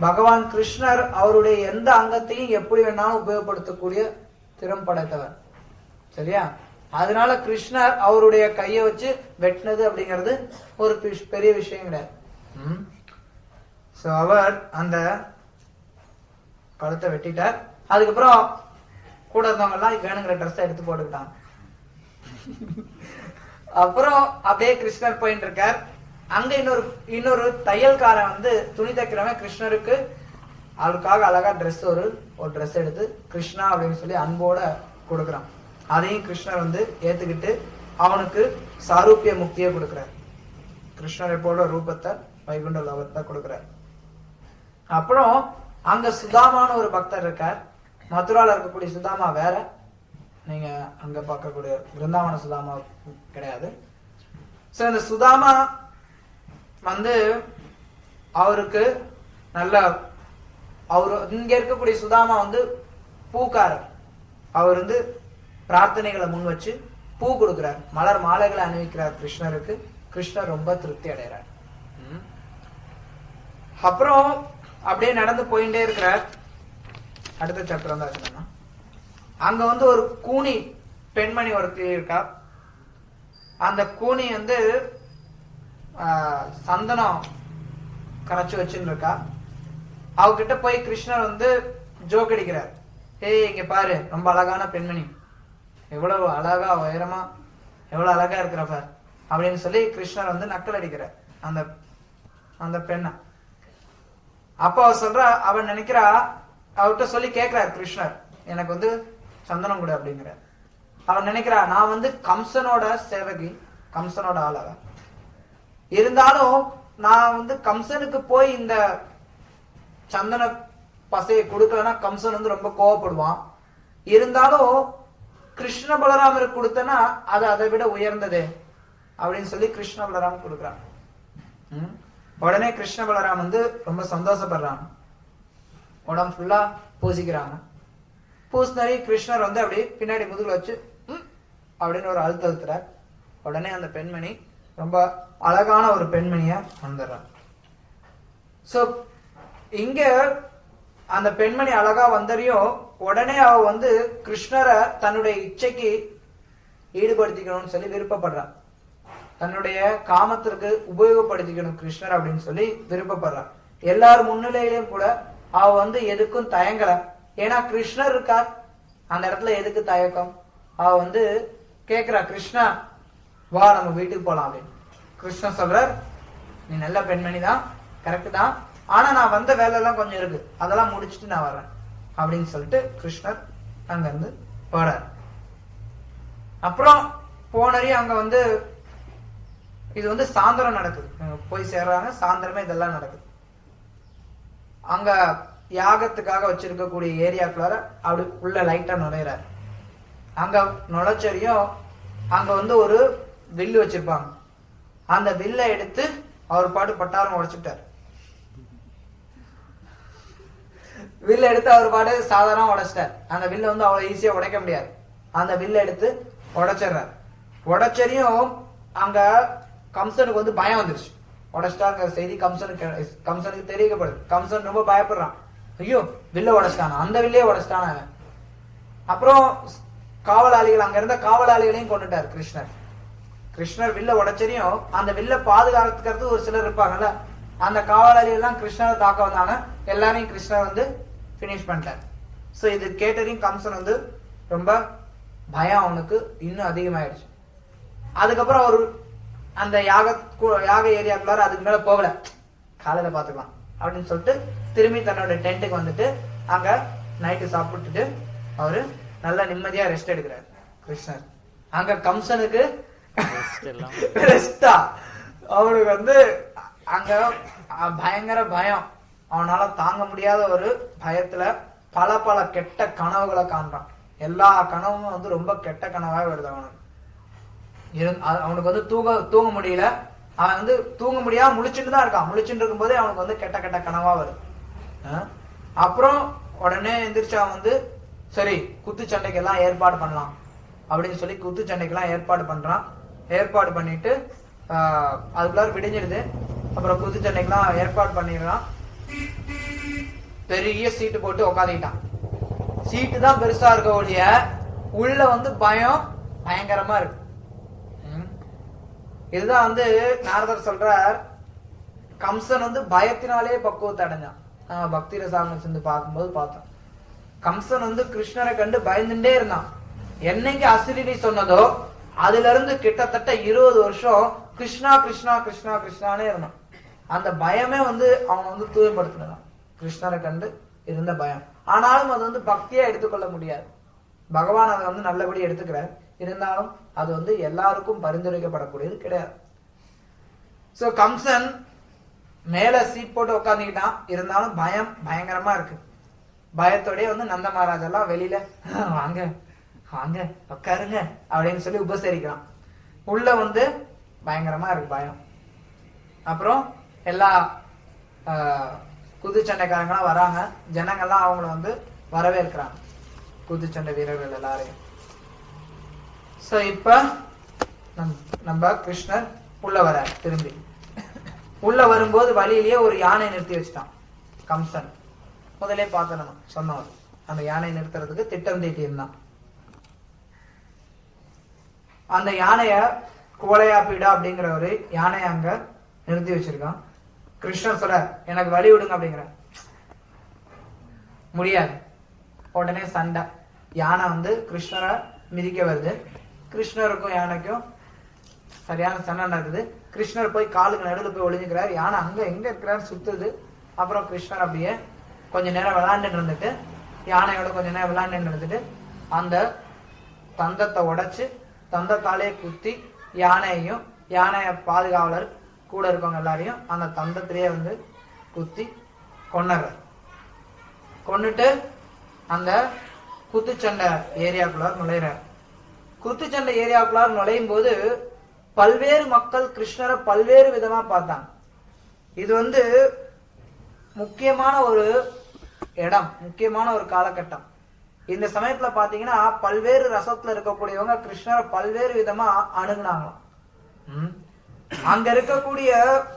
பகவான் கிருஷ்ணர் அவருடைய எந்த அங்கத்தையும் எப்படி வேணாலும் உபயோகப்படுத்தக்கூடிய திறம் படைத்தவர். சரியா? அதனால கிருஷ்ணர் அவருடைய கையை வச்சு வெட்டினது அப்படிங்கிறது ஒரு பெரிய விஷயம் கிடையாது. அவர் அந்த கழுத்தை வெட்டிட்டார். அதுக்கப்புறம் கூட இருந்தவங்க எல்லாம் வேணுங்கிற ட்ரெஸ் எடுத்து போட்டுக்கிட்டாங்க. அப்புறம் அப்படியே கிருஷ்ணர் போயிட்டு இருக்கார். அங்க இன்னொரு தையல்காரன் துணி தைக்கிறவன் கிருஷ்ணருக்கு அவருக்காக அழகா ஒரு ட்ரெஸ் எடுத்து கிருஷ்ணா அப்படின்னு சொல்லி அன்போட கொடுக்குறான். அதையும் கிருஷ்ணர் ஏத்துக்கிட்டு அவனுக்கு சாரூபிய முக்தியை கொடுக்கிறார். கிருஷ்ணரை போல ரூபத்தை வைகுண்ட லோகத்தை கொடுக்கிறார். அப்புறம் அங்க சுதாமான ஒரு பக்தர் இருக்கார். மதுரால இருக்கக்கூடிய சுதாமா வேற, நீங்க அங்க பார்க்கக்கூடிய பிருந்தாவன சுதாமா கிடையாது. இந்த சுதாமா அவருக்கு நல்ல இங்க இருக்கக்கூடிய சுதாமா பூக்காரர். அவர் பிரார்த்தனைகளை முன் வச்சு பூ கொடுக்கிறார், மலர் மாலைகளை அணிவிக்கிறார் கிருஷ்ணருக்கு. கிருஷ்ணர் ரொம்ப திருப்தி அடைகிறார். அப்புறம் அப்படியே நடந்து போயிட்டே இருக்கிறார். அடுத்த சாப்டர் தான் அங்க ஒரு கூனி பெண்மணி ஒருத்தி இருக்கா. அந்த கூனி சந்தனம் கரைச்சு வச்சுன்னு இருக்கா. அவகிட்ட போய் கிருஷ்ணர் ஜோக் அடிக்கிறார். ஏய் இங்க பாரு, ரொம்ப அழகான பெண்மணி, எவ்வளவு அழகா உயரமா எவ்வளவு அழகா இருக்கிறப்ப அப்படின்னு சொல்லி கிருஷ்ணர் நக்கல் அடிக்கிறார் அந்த பெண்ணை. அப்ப அவ சொல்றா, அவன் நினைக்கிறா, அவர்கிட்ட சொல்லி கேட்கிறார் கிருஷ்ணர், எனக்கு சந்தனம் கூட அப்படிங்கிற. அவன் நினைக்கிறா, நான் கம்சனோட சேவகி, கம்சனோட ஆளவ இருந்தாலும் நான் கம்சனுக்கு போய் இந்த சந்தன பசையை கொடுக்கலன்னா கம்சன் ரொம்ப கோவப்படுவான். இருந்தாலும் கிருஷ்ண பலராமருக்கு கொடுத்தனா அது அதை விட உயர்ந்தது அப்படின்னு சொல்லி கிருஷ்ண பலராம் கொடுக்குறான். உடனே கிருஷ்ண பலராம் வந்து ரொம்ப சந்தோஷப்படுறாங்க. உடம்பு ஃபுல்லா பூசிக்கிறாங்க. பூசினரி கிருஷ்ணர் வந்து அப்படி பின்னாடி முதுகுல வச்சு அப்படின்னு ஒரு அழுத்தழுத்துறார். உடனே அந்த பெண்மணி ரொம்ப அழகான ஒரு பெண்மணிய வந்துடுறார். சோ இங்க அந்த பெண்மணி அழகா வந்தறியும் உடனே அவ வந்து கிருஷ்ணரை தன்னுடைய இச்சைக்கு ஈடுபடுத்திக்கணும்னு சொல்லி விருப்பப்படுறான். தன்னுடைய காமத்திற்கு உபயோகப்படுத்திக்கணும் கிருஷ்ணர் அப்படின்னு சொல்லி விருப்பப்படுறான். எல்லாரும் முன்னிலையிலும் கூட அவ வந்து எதுக்கும் தயங்கல. ஏன்னா கிருஷ்ணர் இருக்கார் அந்த இடத்துல, எதுக்கு தயக்கம்? அவ வந்து கேக்குறா, கிருஷ்ணா வா நம்ம வீட்டுக்கு போலாம் அப்படின்னு. கிருஷ்ணன் சொல்றார், நீ நல்ல பெண்மணி தான், கரெக்ட் தான், ஆனா நான் வந்த வேலை எல்லாம் கொஞ்சம் இருக்கு, அதெல்லாம் முடிச்சுட்டு நான் வர்றேன் அப்படின்னு சொல்லிட்டு கிருஷ்ணர் அங்க இருந்து போறார். அப்புறம் போனரையும் அங்க வந்து இது வந்து சாயந்தரம் நடக்குது, போய் சேர்றாங்க, சாயந்தரமே இதெல்லாம் நடக்குது. அங்க யாகத்துக்காக வச்சிருக்கக்கூடிய ஏரியாக்குள்ளார அப்படி உள்ள லைட்டா நுழையிறாரு. அங்க நுழைச்சரியும் அங்க வந்து ஒரு வில்லு வச்சிருப்பாங்க. அந்த வில்லை எடுத்து அவர் பாட்டு பட்டாரம் உடைச்சுட்டார். வில்ல எடுத்து அவர் பாட்டு சாதாரண உடைச்சிட்டார். அந்த வில்ல வந்து அவ்வளவு ஈஸியா உடைக்க முடியாது. அந்த வில்ல எடுத்து உடைச்சிடுறார். உடைச்சரியும் அங்க கம்சனுக்கு வந்து பயம் வந்துருச்சு. உடைச்சிட்டாங்கிற செய்தி கம்சனுக்கு தெரியப்படுது. கம்சன் ரொம்ப பயப்படுறான். ஐயோ வில்ல உடைச்சிட்டானா, அந்த வில்லையே உடைச்சிட்டான. அப்புறம் காவலாளிகள், அங்க இருந்த காவலாளிகளையும் கொண்டுட்டார் கிருஷ்ணர். கிருஷ்ணர் வில்ல உடைச்சரியும் அந்த வில்ல பாதுகாத்துக்கிறது ஒரு சிலர் இருப்பாங்கல்ல, அந்த காவலாளிகள் எல்லாம் கிருஷ்ணரை தாக்க வந்தாங்க. எல்லாரையும் கிருஷ்ணர் வந்து பினிஷ் பண்ணிட்டார். சோ இது கேட்டதையும் கம்சன் வந்து ரொம்ப பயம் அவனுக்கு இன்னும் அதிகமாயிடுச்சு. அதுக்கப்புறம் ஒரு அந்த யாக ஏரியாக்குள்ளார அதுக்கு மேல போகல, காலையில பாத்துக்கலாம் அப்படின்னு சொல்லிட்டு திரும்பி தன்னோட டென்ட்டுக்கு வந்துட்டு அங்க நைட்டு சாப்பிட்டுட்டு அவரு நல்ல நிம்மதியா ரெஸ்ட் எடுக்கிறார் கிருஷ்ணர். அங்க கம்சனுக்கு ரெஸ்டா, அவனுக்கு வந்து அங்க பயங்கர பயம். அவனால தாங்க முடியாத ஒரு பயத்துல பல பல கெட்ட கனவுகளை காண்றான். எல்லா கனவும் வந்து ரொம்ப கெட்ட கனவா வருது அவனுக்கு. அவனுக்கு வந்து தூங்க முடியல. அவன் வந்து தூங்க முடியாம முழிச்சுட்டு தான் இருக்கான். முழிச்சுட்டு இருக்கும் போதே அவனுக்கு வந்து கெட்ட கெட்ட கனவா வருது. அப்புறம் உடனே எந்திரிச்சு அவன் வந்து சரி குத்துச்சண்டைக்கு எல்லாம் ஏற்பாடு பண்ணலாம் அப்படின்னு சொல்லி குத்துச்சண்டைக்கு எல்லாம் ஏற்பாடு பண்றான். ஏற்பாடு பண்ணிட்டு அதுக்குள்ளார விடிஞ்சிடுது. அப்புறம் குத்துச்சண்டைக்கெல்லாம் ஏற்பாடு பண்ணிடுறான். பெரிய சீட்டு போட்டு உக்காந்துக்கிட்டான். சீட்டு தான் பெருசா இருக்க ஒழிய உள்ள வந்து பயம் பயங்கரமா இருக்கு. இதுதான் வந்து நாரதர் சொல்றார், கம்சன் வந்து பயத்தினாலே பக்குவத்தை அடைஞ்சான். பக்தி ரசாயன சிந்து பார்க்கும்போது பார்த்தோம், கம்சன் வந்து கிருஷ்ணரை கண்டு பயந்துட்டே இருந்தான். என்னைக்கு அசிரிடி சொன்னதோ அதுல இருந்து கிட்டத்தட்ட 20 வருஷம் கிருஷ்ணா கிருஷ்ணா கிருஷ்ணா கிருஷ்ணானே இருந்தான். அந்த பயமே வந்து அவன் வந்து தூய்மைப்படுத்தினான், கிருஷ்ணரை கண்டு இருந்த பயம். ஆனாலும் அது வந்து பக்தியா எடுத்துக்கொள்ள முடியாது. பகவான் அதை வந்து நல்லபடி எடுத்துக்கிறார். இருந்தாலும் அது வந்து எல்லாருக்கும் பரிந்துரைக்கப்படக்கூடியது கிடையாது. சோ கம்சன் மேல சீட் போட்டு உட்காந்துக்கிட்டான். இருந்தாலும் பயம் பயங்கரமா இருக்கு. பயத்தோடய வந்து நந்த மகாராஜ் எல்லாம் வெளியில வாங்க வாங்க உட்காருங்க அப்படின்னு சொல்லி உபசரிக்கிறான். உள்ள வந்து பயங்கரமா இருக்கு பயம். அப்புறம் எல்லா குத்துச்சண்டைக்காரங்களாம் வராங்க. ஜனங்கள்லாம் அவங்கள வந்து வரவேற்கிறாங்க, குத்துச்சண்டை வீரர்கள் எல்லாரையும். சோ இப்ப நம்ம கிருஷ்ணர் உள்ள வர திரும்பி உள்ள வரும்போது வழியிலேயே ஒரு யானை நிறுத்தி வச்சுட்டான் கம்சன். முதலே பார்த்தோம் சொன்னோம், அந்த யானை நிறுத்துறதுக்கு திட்டம் தீட்டி இருந்தான். அந்த யானைய கோலையாப்பீடா அப்படிங்கிற ஒரு யானைய அங்க நிறுத்தி வச்சிருக்கான். கிருஷ்ணர் சொல்ற எனக்கு வழி விடுங்க அப்படிங்கிற, முடியாது. உடனே சண்டை. யானை வந்து கிருஷ்ணரை மிதிக்க வருது. கிருஷ்ணருக்கும் யானைக்கும் சரியான சண்டை நடக்குது. கிருஷ்ணர் போய் காலுக்கு நடுவில் போய் ஒளிஞ்சுக்கிறார். யானை அங்க எங்க இருக்கிறாரு சுத்துது. அப்புறம் கிருஷ்ணர் அப்படியே கொஞ்ச நேரம் விளையாண்டுட்டு இருந்துட்டு, யானையோட கொஞ்ச நேரம் விளையாண்டுட்டு இருந்துட்டு அந்த தந்தத்தை உடைச்சு தந்தத்தாலே குத்தி யானையையும் யானைய பாதுகாவலர் கூட இருக்கவங்க எல்லாரையும் அந்த தந்தத்திலேயே வந்து குத்தி கொன்னுறார். கொன்னுட்டு அந்த குத்துச்சண்டை ஏரியாக்குள்ள நுழையிறார். குத்துச்சண்டை ஏரியாவுக்குள்ளார நுழையும் போது பல்வேறு மக்கள் கிருஷ்ணரை பல்வேறு விதமா பார்த்தாங்க. இது முக்கியமான ஒரு இடம், முக்கியமான ஒரு காலகட்டம். இந்த சமயத்துல பாத்தீங்கன்னா பல்வேறு ரசத்துல இருக்கக்கூடியவங்க கிருஷ்ணரை பல்வேறு விதமா அணுகுனாங்களாம். அங்க இருக்கக்கூடிய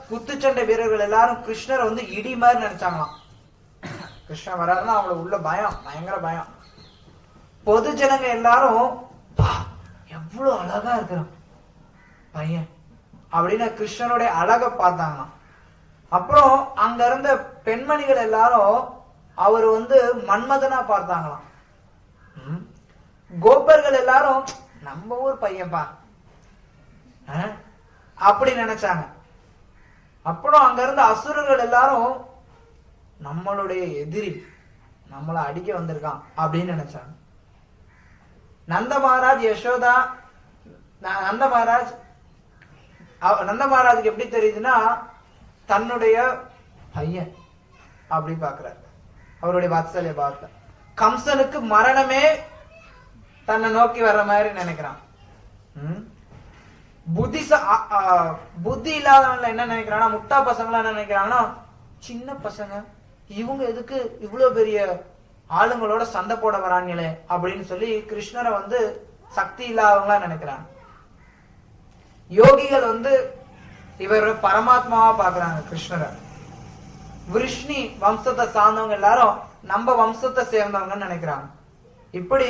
குத்துச்சண்டை வீரர்கள் எல்லாரும் கிருஷ்ணரை இடி மாதிரி நினைச்சாங்களாம். கிருஷ்ணன் வராருன்னா அவங்களுக்கு உள்ள பயம், பயங்கர பயம். பொது ஜனங்க எல்லாரும் எவ்வளவு அழகா இருக்கிறான் பையன் அப்படின்னு கிருஷ்ணனுடைய அழகை பார்த்தாங்களாம். அப்புறம் அங்க இருந்த பெண்மணிகள் எல்லாரும் அவர் மன்மதனா பார்த்தாங்களாம். கோபர்கள் எல்லாரும் நம்ம ஊர் பையன்பா அப்படி நினைச்சாங்க. அப்புறம் அங்க இருந்த அசுரர்கள் எல்லாரும் நம்மளுடைய எதிரி, நம்மளை அடிக்க வந்திருக்கான் அப்படின்னு நினைச்சாங்க. நந்த மகாராஜ் யசோதா, நந்த மகாராஜுக்கு எப்படி தெரியுதுன்னா தன்னுடைய பையன் அப்படி பாக்குறாரு. அவருடைய வாத்சல்ய பாவத்தை கம்சனுக்கு மரணமே தன்னை நோக்கி வர்ற மாதிரி நினைக்கிறான். புத்தி இல்லாதவன்ல என்ன நினைக்கிறான்னா, முட்டா பசங்களா என்ன நினைக்கிறாங்கன்னா, சின்ன பசங்க இவங்க எதுக்கு இவ்வளவு பெரிய ஆளுங்களோட சண்டை போட வராங்களே அப்படின்னு சொல்லி கிருஷ்ணரை சக்தி இல்லாதவங்களா நினைக்கிறாங்க. யோகிகள் இவர் பரமாத்மாவா பாக்குறாங்க கிருஷ்ணரை. விஷ்ணு வம்சத்தை சார்ந்தவங்க எல்லாரும் நம்ம வம்சத்தை சேர்ந்தவங்கன்னு நினைக்கிறாங்க. இப்படி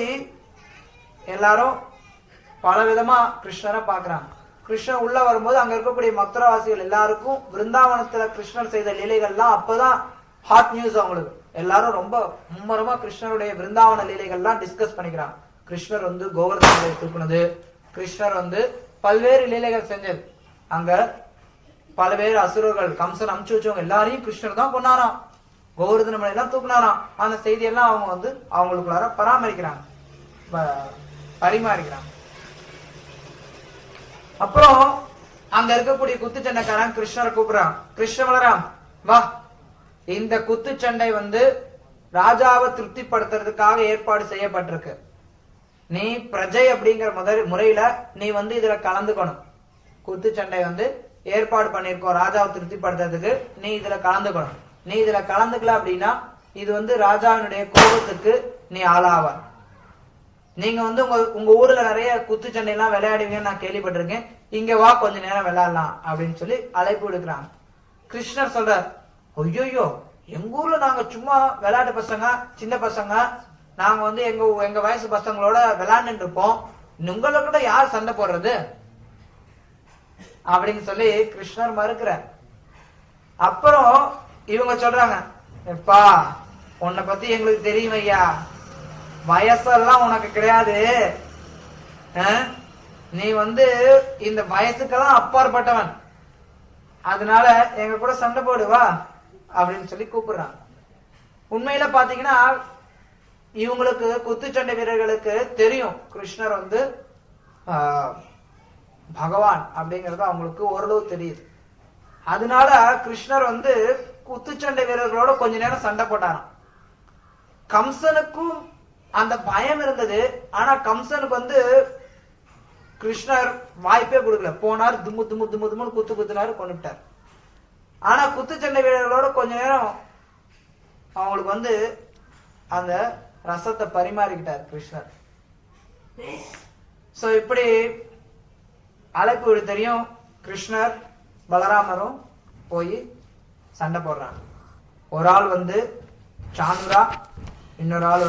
எல்லாரும் பல விதமா கிருஷ்ணரை பாக்குறாங்க. கிருஷ்ணர் உள்ள வரும்போது அங்க இருக்கக்கூடிய மதுரவாசிகள் எல்லாருக்கும் பிருந்தாவனத்துல கிருஷ்ணர் செய்த லீலைகள்லாம் அப்பதான் ஹாட் நியூஸ். அவங்களுக்கு எல்லாரும் ரொம்ப மும்மரமா கிருஷ்ணருடைய பிருந்தாவன லீலைகள்லாம் டிஸ்கஸ் பண்ணிக்கிறாங்க. கிருஷ்ணர் கோவர்தனத்தை தூக்குனது, கிருஷ்ணர் பல்வேறு லீலைகள் செஞ்சது. அங்க பல்வேறு அசுரர்கள் கம்சன் அமுச்சு வச்சவங்க எல்லாரையும் கிருஷ்ணர் தான் கொண்டாராம். கோவர்தன மலை எல்லாம் தூக்குனாராம். அந்த செய்தியெல்லாம் அவங்க அவங்களுக்குள்ளார பரிமாறிக்கிறாங்க. அப்புறம் அங்க இருக்கக்கூடிய குத்துச்சண்டைக்காரன் கிருஷ்ணரை கூப்பிடுறான். கிருஷ்ண வளராம் வா, இந்த குத்துச்சண்டை ராஜாவை திருப்திப்படுத்துறதுக்காக ஏற்பாடு செய்யப்பட்டிருக்கு. நீ பிரஜை அப்படிங்கிற முறையில நீ இதுல கலந்துக்கணும். குத்துச்சண்டை ஏற்பாடு பண்ணிருக்கோம் ராஜாவை திருப்திப்படுத்துறதுக்கு, நீ இதுல கலந்துக்கணும். நீ இதுல கலந்துக்கல அப்படின்னா இது ராஜாவினுடைய கோபத்துக்கு நீ ஆளாவ. நீங்க உங்க ஊர்ல நிறைய குத்துச்சண்டை எல்லாம் விளையாடுவீங்கன்னு நான் கேள்விப்பட்டிருக்கேன். இங்க வா, கொஞ்ச நேரம் விளையாடலாம் அப்படின்னு சொல்லி அழைப்பு விடுக்கிறாங்க. கிருஷ்ணர் சொல்றார், ஐயோ எங்க ஊர்ல நாங்க சும்மா விளையாட்டு பசங்க, சின்ன பசங்க, நாங்க எங்க வயசு பசங்களோட விளையாண்டுட்டு இருப்போம். உங்களை கூட யார் சண்டை போடுறது அப்படின்னு சொல்லி கிருஷ்ணர் மறுக்கிறார். அப்புறம் இவங்க சொல்றாங்க, எப்பா உன்னை பத்தி எங்களுக்கு தெரியும் ஐயா, வயசெல்லாம் உனக்கு கிடையாது, நீ இந்த வயசுக்கெல்லாம் அப்பாற்பட்டவன், அதனால எங்க கூட சண்டை போடுவா அப்படின்னு சொல்லி கூப்பிடுறாங்க. உண்மையில பாத்தீங்கன்னா இவங்களுக்கு குத்துச்சண்டை வீரர்களுக்கு தெரியும் கிருஷ்ணர் பகவான் அப்படிங்கறது அவங்களுக்கு ஓரளவு தெரியுது. அதனால கிருஷ்ணர் குத்துச்சண்டை வீரர்களோட கொஞ்ச நேரம் சண்டை போட்டாராம். கம்சனுக்கும் அந்த பயம் இருந்தது. ஆனா கம்சனுக்கு கிருஷ்ணர் வாய்ப்பே கொடுக்கல. போனார், தும்மு தும்மு தும்மு தும்முன்னு குத்துனாரு, கொண்டுட்டார். ஆனா குத்துச்சண்டை வீரர்களோட கொஞ்ச நேரம் அவங்களுக்கு அந்த ரசத்தை பரிமாறிக்கிட்டார் கிருஷ்ணர். சோ இப்படி அழைப்பு தெரியும். கிருஷ்ணர் பலராமரும் போய் சண்டை போடுறாங்க. ஒரு ஆள் சானுரா, இன்னொரு ஆள்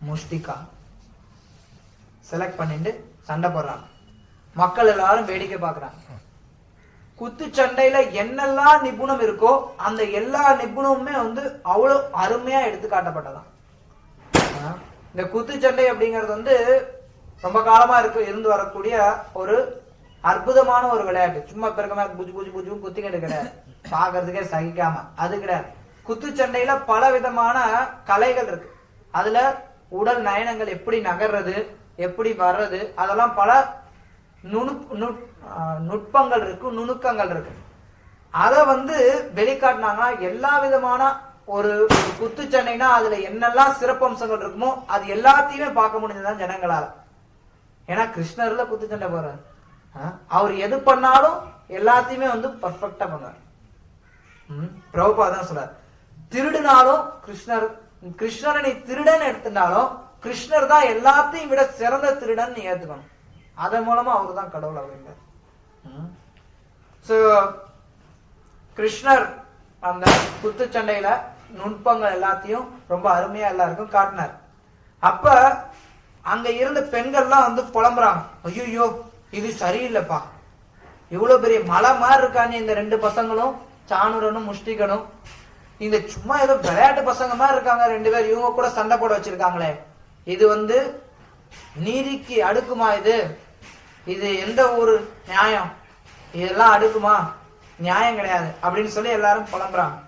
முஷ்டிகா செலக்ட் பண்ணிட்டு சண்டை போடுறாங்க. மக்கள் எல்லாரும் வேடிக்கை பாக்குறாங்க. குத்துச்சண்டையில என்னெல்லாம் நிபுணம் இருக்கோ அந்த எல்லா நிபுணமுமே அவ்வளவு அருமையா எடுத்து காட்டப்பட்டதான். இந்த குத்துச்சண்டை அப்படிங்கிறது ரொம்ப காலமா இருந்து வரக்கூடிய ஒரு அற்புதமான ஒரு விளையாட்டு. சும்மா பிறக்கமா புஜு புஜு புஜு குத்திக்கிட்டு கிடையாது, பாக்குறதுக்கே சகிக்காம அது கிடையாது. குத்துச்சண்டையில பல விதமான கலைகள் இருக்கு. அதுல உடல் நயனங்கள் எப்படி நகர்றது, எப்படி வர்றது, அதெல்லாம் பல நுட்பங்கள் இருக்கு, நுணுக்கங்கள் இருக்கு. அத வெளிக்காட்டினாங்கன்னா எல்லா விதமான ஒரு குத்துச்சண்டைனா அதுல என்னெல்லாம் சிறப்பம்சங்கள் இருக்குமோ அது எல்லாத்தையுமே பார்க்க முடிஞ்சதுதான் ஜனங்களால. ஏன்னா கிருஷ்ணர்ல குத்துச்சண்டை போறாரு. அவர் எது பண்ணாலும் எல்லாத்தையுமே வந்து பர்ஃபெக்டா பண்ணுவார். பிரபுபாதான் சொல்றார், திருடினாலும் கிருஷ்ணரை நீ திருடன் எடுத்துட்டாலும் கிருஷ்ணர் தான் எல்லாத்தையும் விட சிறந்த திருடன் நீ ஏத்துக்கணும். அதன் மூலமா அவரு தான் கடவுள் அப்படிங்க. கிருஷ்ணர் அந்த குத்துச்சண்டையில நுட்பங்கள் எல்லாத்தையும் ரொம்ப அருமையா எல்லாருக்கும் காட்டினார். அப்ப அங்க இருந்த பெண்கள்லாம் வந்து புலம்புறாங்க, ஐயோ இது சரியில்லைப்பா, இவ்வளவு பெரிய மலை மாதிரி இருக்காங்க இந்த ரெண்டு பசங்களும், சாணூரனும் முஷ்டிகனும், இந்த சும்மா ஏதோ விளையாட்டு பசங்க மாதிரி இருக்காங்க ரெண்டு பேர், இவங்க கூட சண்டை போட வச்சிருக்காங்களே, இது வந்து நீதிக்கு அடுக்குமா? இது எந்த ஒரு நியாயம்? இதெல்லாம் அடுக்குமா? நியாயம் கிடையாது அப்படின்னு சொல்லி எல்லாரும் புலம்புறாங்க.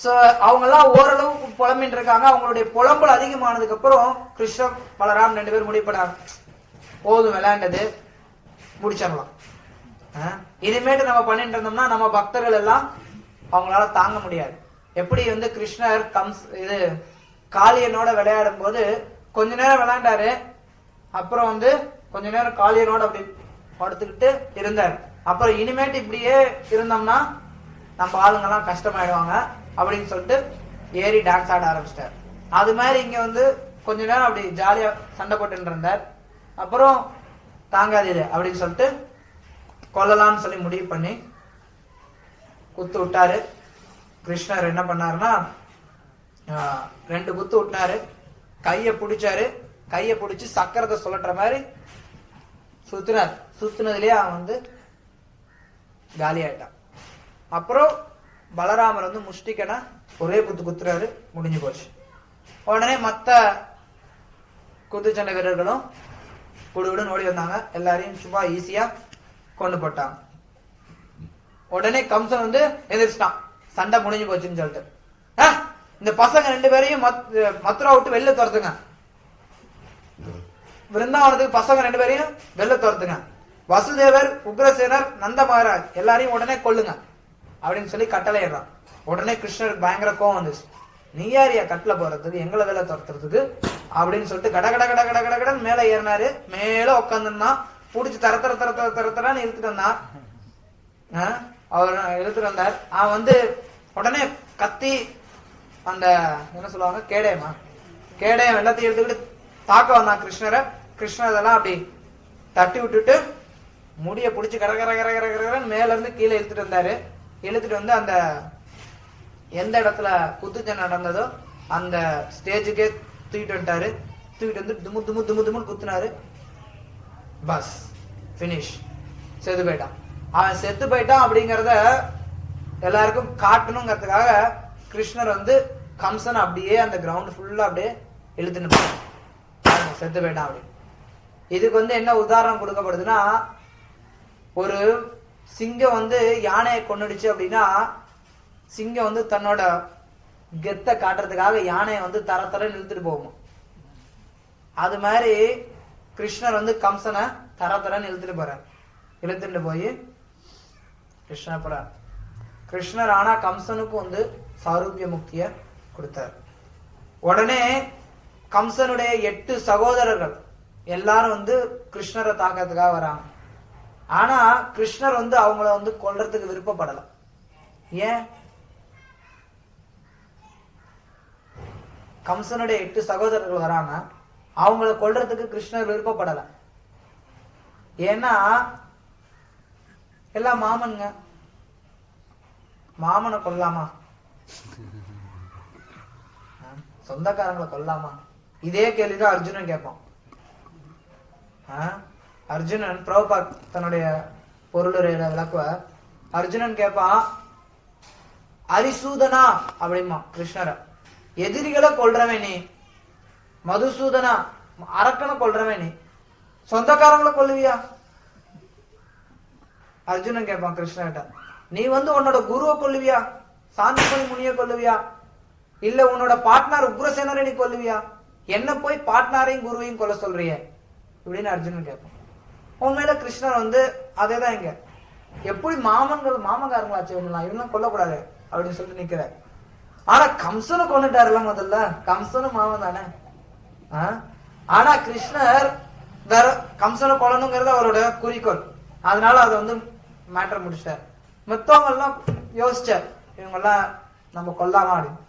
சோ அவங்க எல்லாம் ஓரளவுக்கு புலம்பின்னு இருக்காங்க. அவங்களுடைய புலம்பல் அதிகமானதுக்கு அப்புறம் கிருஷ்ண பலராம் ரெண்டு பேரும் முடிப்படாங்க, போதும் விளையாண்டது, முடிச்சிடலாம். இனிமேட்டு நம்ம பண்ணிட்டு இருந்தோம்னா நம்ம பக்தர்கள் எல்லாம் அவங்களால தாங்க முடியாது. எப்படி வந்து கிருஷ்ணர் காளியனோட விளையாடும் போது கொஞ்ச நேரம் விளையாண்டாரு, அப்புறம் வந்து கொஞ்ச நேரம் காளியனோட அப்படி படுத்துக்கிட்டு இருந்தாரு. அப்புறம் இனிமேட்டு இப்படியே இருந்தோம்னா நம்ம ஆளுங்க எல்லாம் கஷ்டமாயிடுவாங்க அப்படின்னு சொல்லிட்டு ஏறி டான்ஸ் ஆட ஆரம்பிச்சிட்டார். அது மாதிரி இங்க வந்து கொஞ்ச நேரம் அப்படி ஜாலியா சண்டை போட்டு இருந்தார். அப்புறம் தாங்காதீது அப்படின்னு சொல்லிட்டு கொல்லலாம்னு சொல்லி முடிவு பண்ணி குத்து விட்டாரு. கிருஷ்ணர் என்ன பண்ணாருன்னா 2 குத்து விட்டாரு, கைய பிடிச்சாரு, கைய பிடிச்சு சக்கரத்தை சுழற்ற மாதிரி சுத்தினார். சுத்தினதுலயே அவன் வந்து காலி ஆயிட்டான். அப்புறம் பலராமர் வந்து முஷ்டிகனை ஒரே குத்து குத்துறாரு, முடிஞ்சு போச்சு. உடனே மத்த குத்துச்சண்டை வீரர்களும் குடுகுடுன்னு ஓடி வந்தாங்க, எல்லாரையும் சும்மா ஈஸியா கொண்டு போட்டாங்க. உடனே கம்சன் வந்து எதிர்ச்சிட்டான், சண்டை முடிஞ்சு போச்சுன்னு சொல்லிட்டு, இந்த பசங்க 2 பேரையும் மதுரா விட்டு வெளில துரத்துங்க, விருந்தாவனத்துக்கு பசங்க 2 பேரையும் வெளில துரத்துங்க, வசுதேவர், உக்ரசேனர், நந்த மகாராஜ் எல்லாரையும் உடனே கொல்லுங்க அப்படின்னு சொல்லி கட்டளை இடுறான். உடனே கிருஷ்ணருக்கு பயங்கர கோவம் வந்துச்சு, நீ யாரியா கட்டளை போறதுக்கு, எங்களை வேலை துரத்துறதுக்கு அப்படின்னு சொல்லிட்டு கட கட கட கட கட கடன்னு மேல ஏறினாரு. மேல உட்காந்துன்னா புடிச்சு தர தர தர தர தர தரான்னு இழுத்துட்டு வந்தான். அவர் இழுத்துட்டு வந்தார். அவன் வந்து உடனே கத்தி அந்த என்ன சொல்லுவாங்க, கேடயம் எல்லாத்தையும் எடுத்துக்கிட்டு தாக்க வந்தான் கிருஷ்ணரை. கிருஷ்ணர் அதெல்லாம் அப்படி தட்டி விட்டுட்டு முடிய புடிச்சு கர கர கர கர கரன்னு மேல இருந்து கீழே இழுத்துட்டு வந்தாரு. இழுத்துட்டு வந்து அந்த எந்த இடத்துல குத்துச்சண்டை நடந்ததோ அந்த ஸ்டேஜுக்கே தூக்கிட்டு வந்துட்டாரு. தூக்கிட்டு வந்து துமு துமு துமு துமுன்னு குத்துனாரு. பஸ் பினிஷ், செத்து போயிட்டான். அவன் செத்து போயிட்டான் அப்படிங்கறத எல்லாருக்கும் காட்டணுங்கிறதுக்காக கிருஷ்ணர் வந்து கம்சன் அப்படியே அந்த கிரவுண்ட் ஃபுல்லா அப்படியே இழுத்துன்னு போயிட்டான், செத்து போயிட்டான் அப்படின்னு. இதுக்கு வந்து என்ன உதாரணம் கொடுக்கப்படுதுன்னா, ஒரு சிங்கம் வந்து யானையை கொன்னுடுச்சு அப்படின்னா சிங்கம் வந்து தன்னோட கெத்தை காட்டுறதுக்காக யானையை வந்து தர தரன்னு இழுத்துட்டு போகுமா. அது மாதிரி கிருஷ்ணர் வந்து கம்சனை தர தரன்னு இழுத்துட்டு போறார். இழுத்துட்டு போய் கிருஷ்ணர் போறார். கிருஷ்ணர் ஆனா கம்சனுக்கும் வந்து சாரூபிய முக்திய கொடுத்தார். உடனே கம்சனுடைய 8 சகோதரர்கள் எல்லாரும் வந்து கிருஷ்ணரை தாக்கிறதுக்காக வராங்க. ஆனா கிருஷ்ணர் வந்து அவங்கள வந்து கொல்றதுக்கு விருப்பப்படல. ஏன்? கம்சனுடைய 8 சகோதரர்கள் வராங்க, அவங்கள கொல்றதுக்கு கிருஷ்ணர் விருப்பப்படல. ஏன்னா எல்லாம் மாமனுங்க, மாமனை கொல்லாமா, சொந்தக்காரங்களை கொல்லாமா? இதே கேள்விதான் அர்ஜுனன் கேட்பான். அர்ஜுனன் பிரபுபாத் தன்னுடைய பொருளுரையில விளக்குவ அர்ஜுனன் கேட்பான், அரிசூதனா அப்படிமா கிருஷ்ணர, எதிரிகளை கொல்றவன் நீ, மதுசூதனா அரக்கனை கொல்றவன் நீ, சொந்தக்காரங்களை கொல்லுவியா? அர்ஜுனன் கேட்பான் கிருஷ்ணர்கிட்ட, நீ வந்து உன்னோட குருவை கொல்லுவியா, சாந்திமணி முனிய கொல்லுவியா, இல்ல உன்னோட பார்ட்னர் உக்ரசேனரை நீ கொல்லுவியா, என்ன போய் பார்ட்னரையும் குருவையும் கொல்ல சொல்றிய இப்படின்னு அர்ஜுனன் கேட்பான். உண்மையில கிருஷ்ணர் வந்து அதேதான் இங்க, எப்படி மாமங்காரங்களாச்சு இவங்க கொல்லக்கூடாது அப்படின்னு சொல்லிட்டு நிக்கிறார். ஆனா கம்சனை கொண்டுட்டாருல, முதல்ல கம்சனும் மாமன் தானே. ஆனா கிருஷ்ணர் வேற கம்சனை கொல்லணுங்கிறது அவரோட குறிக்கோள். அதனால அதை வந்து மேட்டர் முடிச்சார். மத்தவங்க எல்லாம் யோசிச்சார், இவங்க எல்லாம் நம்ம கொல்லாமா அப்படின்னு.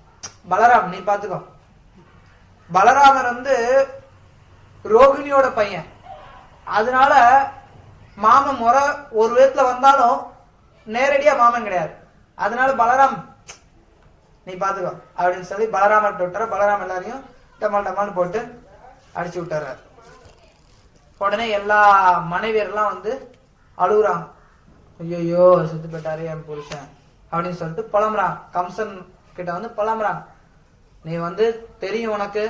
பலராம் நீ பாத்துக்கோ. பலராமர் வந்து ரோகிணியோட பையன், அதனால மாமன் முறை ஒரு விதத்துல வந்தாலும் நேரடியா மாமன் கிடையாது. அதனால பலராம் நீ பாத்துக்கோ அப்படின்னு சொல்லி பலராமர் விட்டார. பலராம் எல்லாரையும் டமால் டமால் போட்டு அடிச்சு விட்டாரு. உடனே எல்லா மனைவியர்லாம் வந்து அழுகுறாங்க, ஐயோ செத்து போயிட்டாரு என் புருஷன் அப்படின்னு சொல்லிட்டு புலம்புறான். கம்சன் கிட்ட வந்து புலம்புறான், நீ வந்து தெரியும் உனக்கு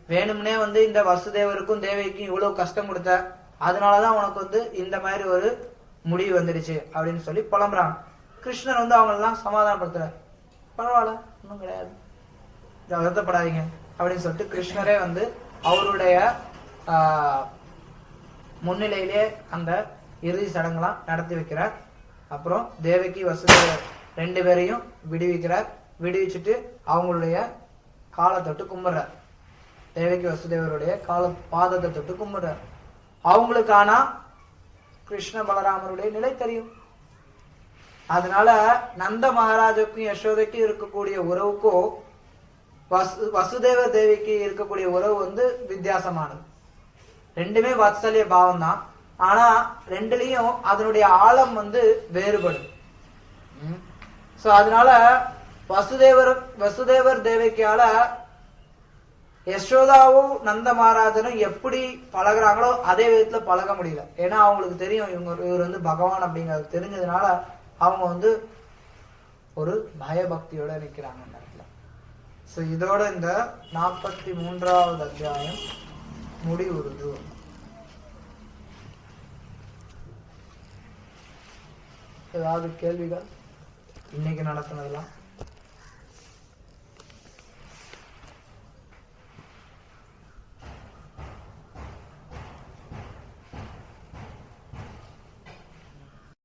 வேணும்னே வந்து இந்த வசுதேவருக்கும் தேவிக்கும் இவ்வளவு கஷ்டம் கொடுத்த, அதனாலதான் உனக்கு வந்து இந்த மாதிரி ஒரு முடிவு வந்துடுச்சு அப்படின்னு சொல்லி புலம்புறான். கிருஷ்ணர் வந்து அவங்க எல்லாம் சமாதானப்படுத்துற, பரவாயில்ல ஒன்றும் கிடையாது, வருத்தப்படாதீங்க அப்படின்னு சொல்லிட்டு கிருஷ்ணரே வந்து அவருடைய முன்னிலையிலே அந்த இறுதி சடங்குலாம் நடத்தி வைக்கிறார். அப்புறம் தேவகி வசுதேவர் 2 பேரையும் விடுவிக்கிறார். விடுவிச்சுட்டு அவங்களுடைய காலை தொட்டு கும்பிடுறார். தேவகி வசுதேவருடைய பாதத்தை தொட்டு கும்பிடுறார். அவங்களுக்கு ஆனா கிருஷ்ண பலராமருடைய நிலை தெரியும். அதனால நந்த மகாராஜுக்கும் யசோதைக்கும் இருக்கக்கூடிய உறவுக்கும் வசுதேவ தேவிக்கு இருக்கக்கூடிய உறவு வந்து வித்தியாசமானது. ரெண்டுமே வாத்சல்ய பாவம் தான், ஆனா ரெண்டுலயும் அதனுடைய ஆழம் வந்து வேறுபடும். சோ அதனால வசுதேவர் தேவிக்கால யசோதாவும் நந்த மகாராஜனும் எப்படி பழகுறாங்களோ அதே விதத்துல பழக முடியல. ஏன்னா அவங்களுக்கு தெரியும் இவர் வந்து பகவான் அப்படிங்கிறது தெரிஞ்சதுனால அவங்க வந்து ஒரு பயபக்தியோட நிக்கிறாங்க இந்த இடத்துல. சோ இதோட இந்த 43வது அத்தியாயம் முடிவுறுது. ஏதாவது கேள்விகள் இன்னைக்கு நடத்தினதெல்லாம்?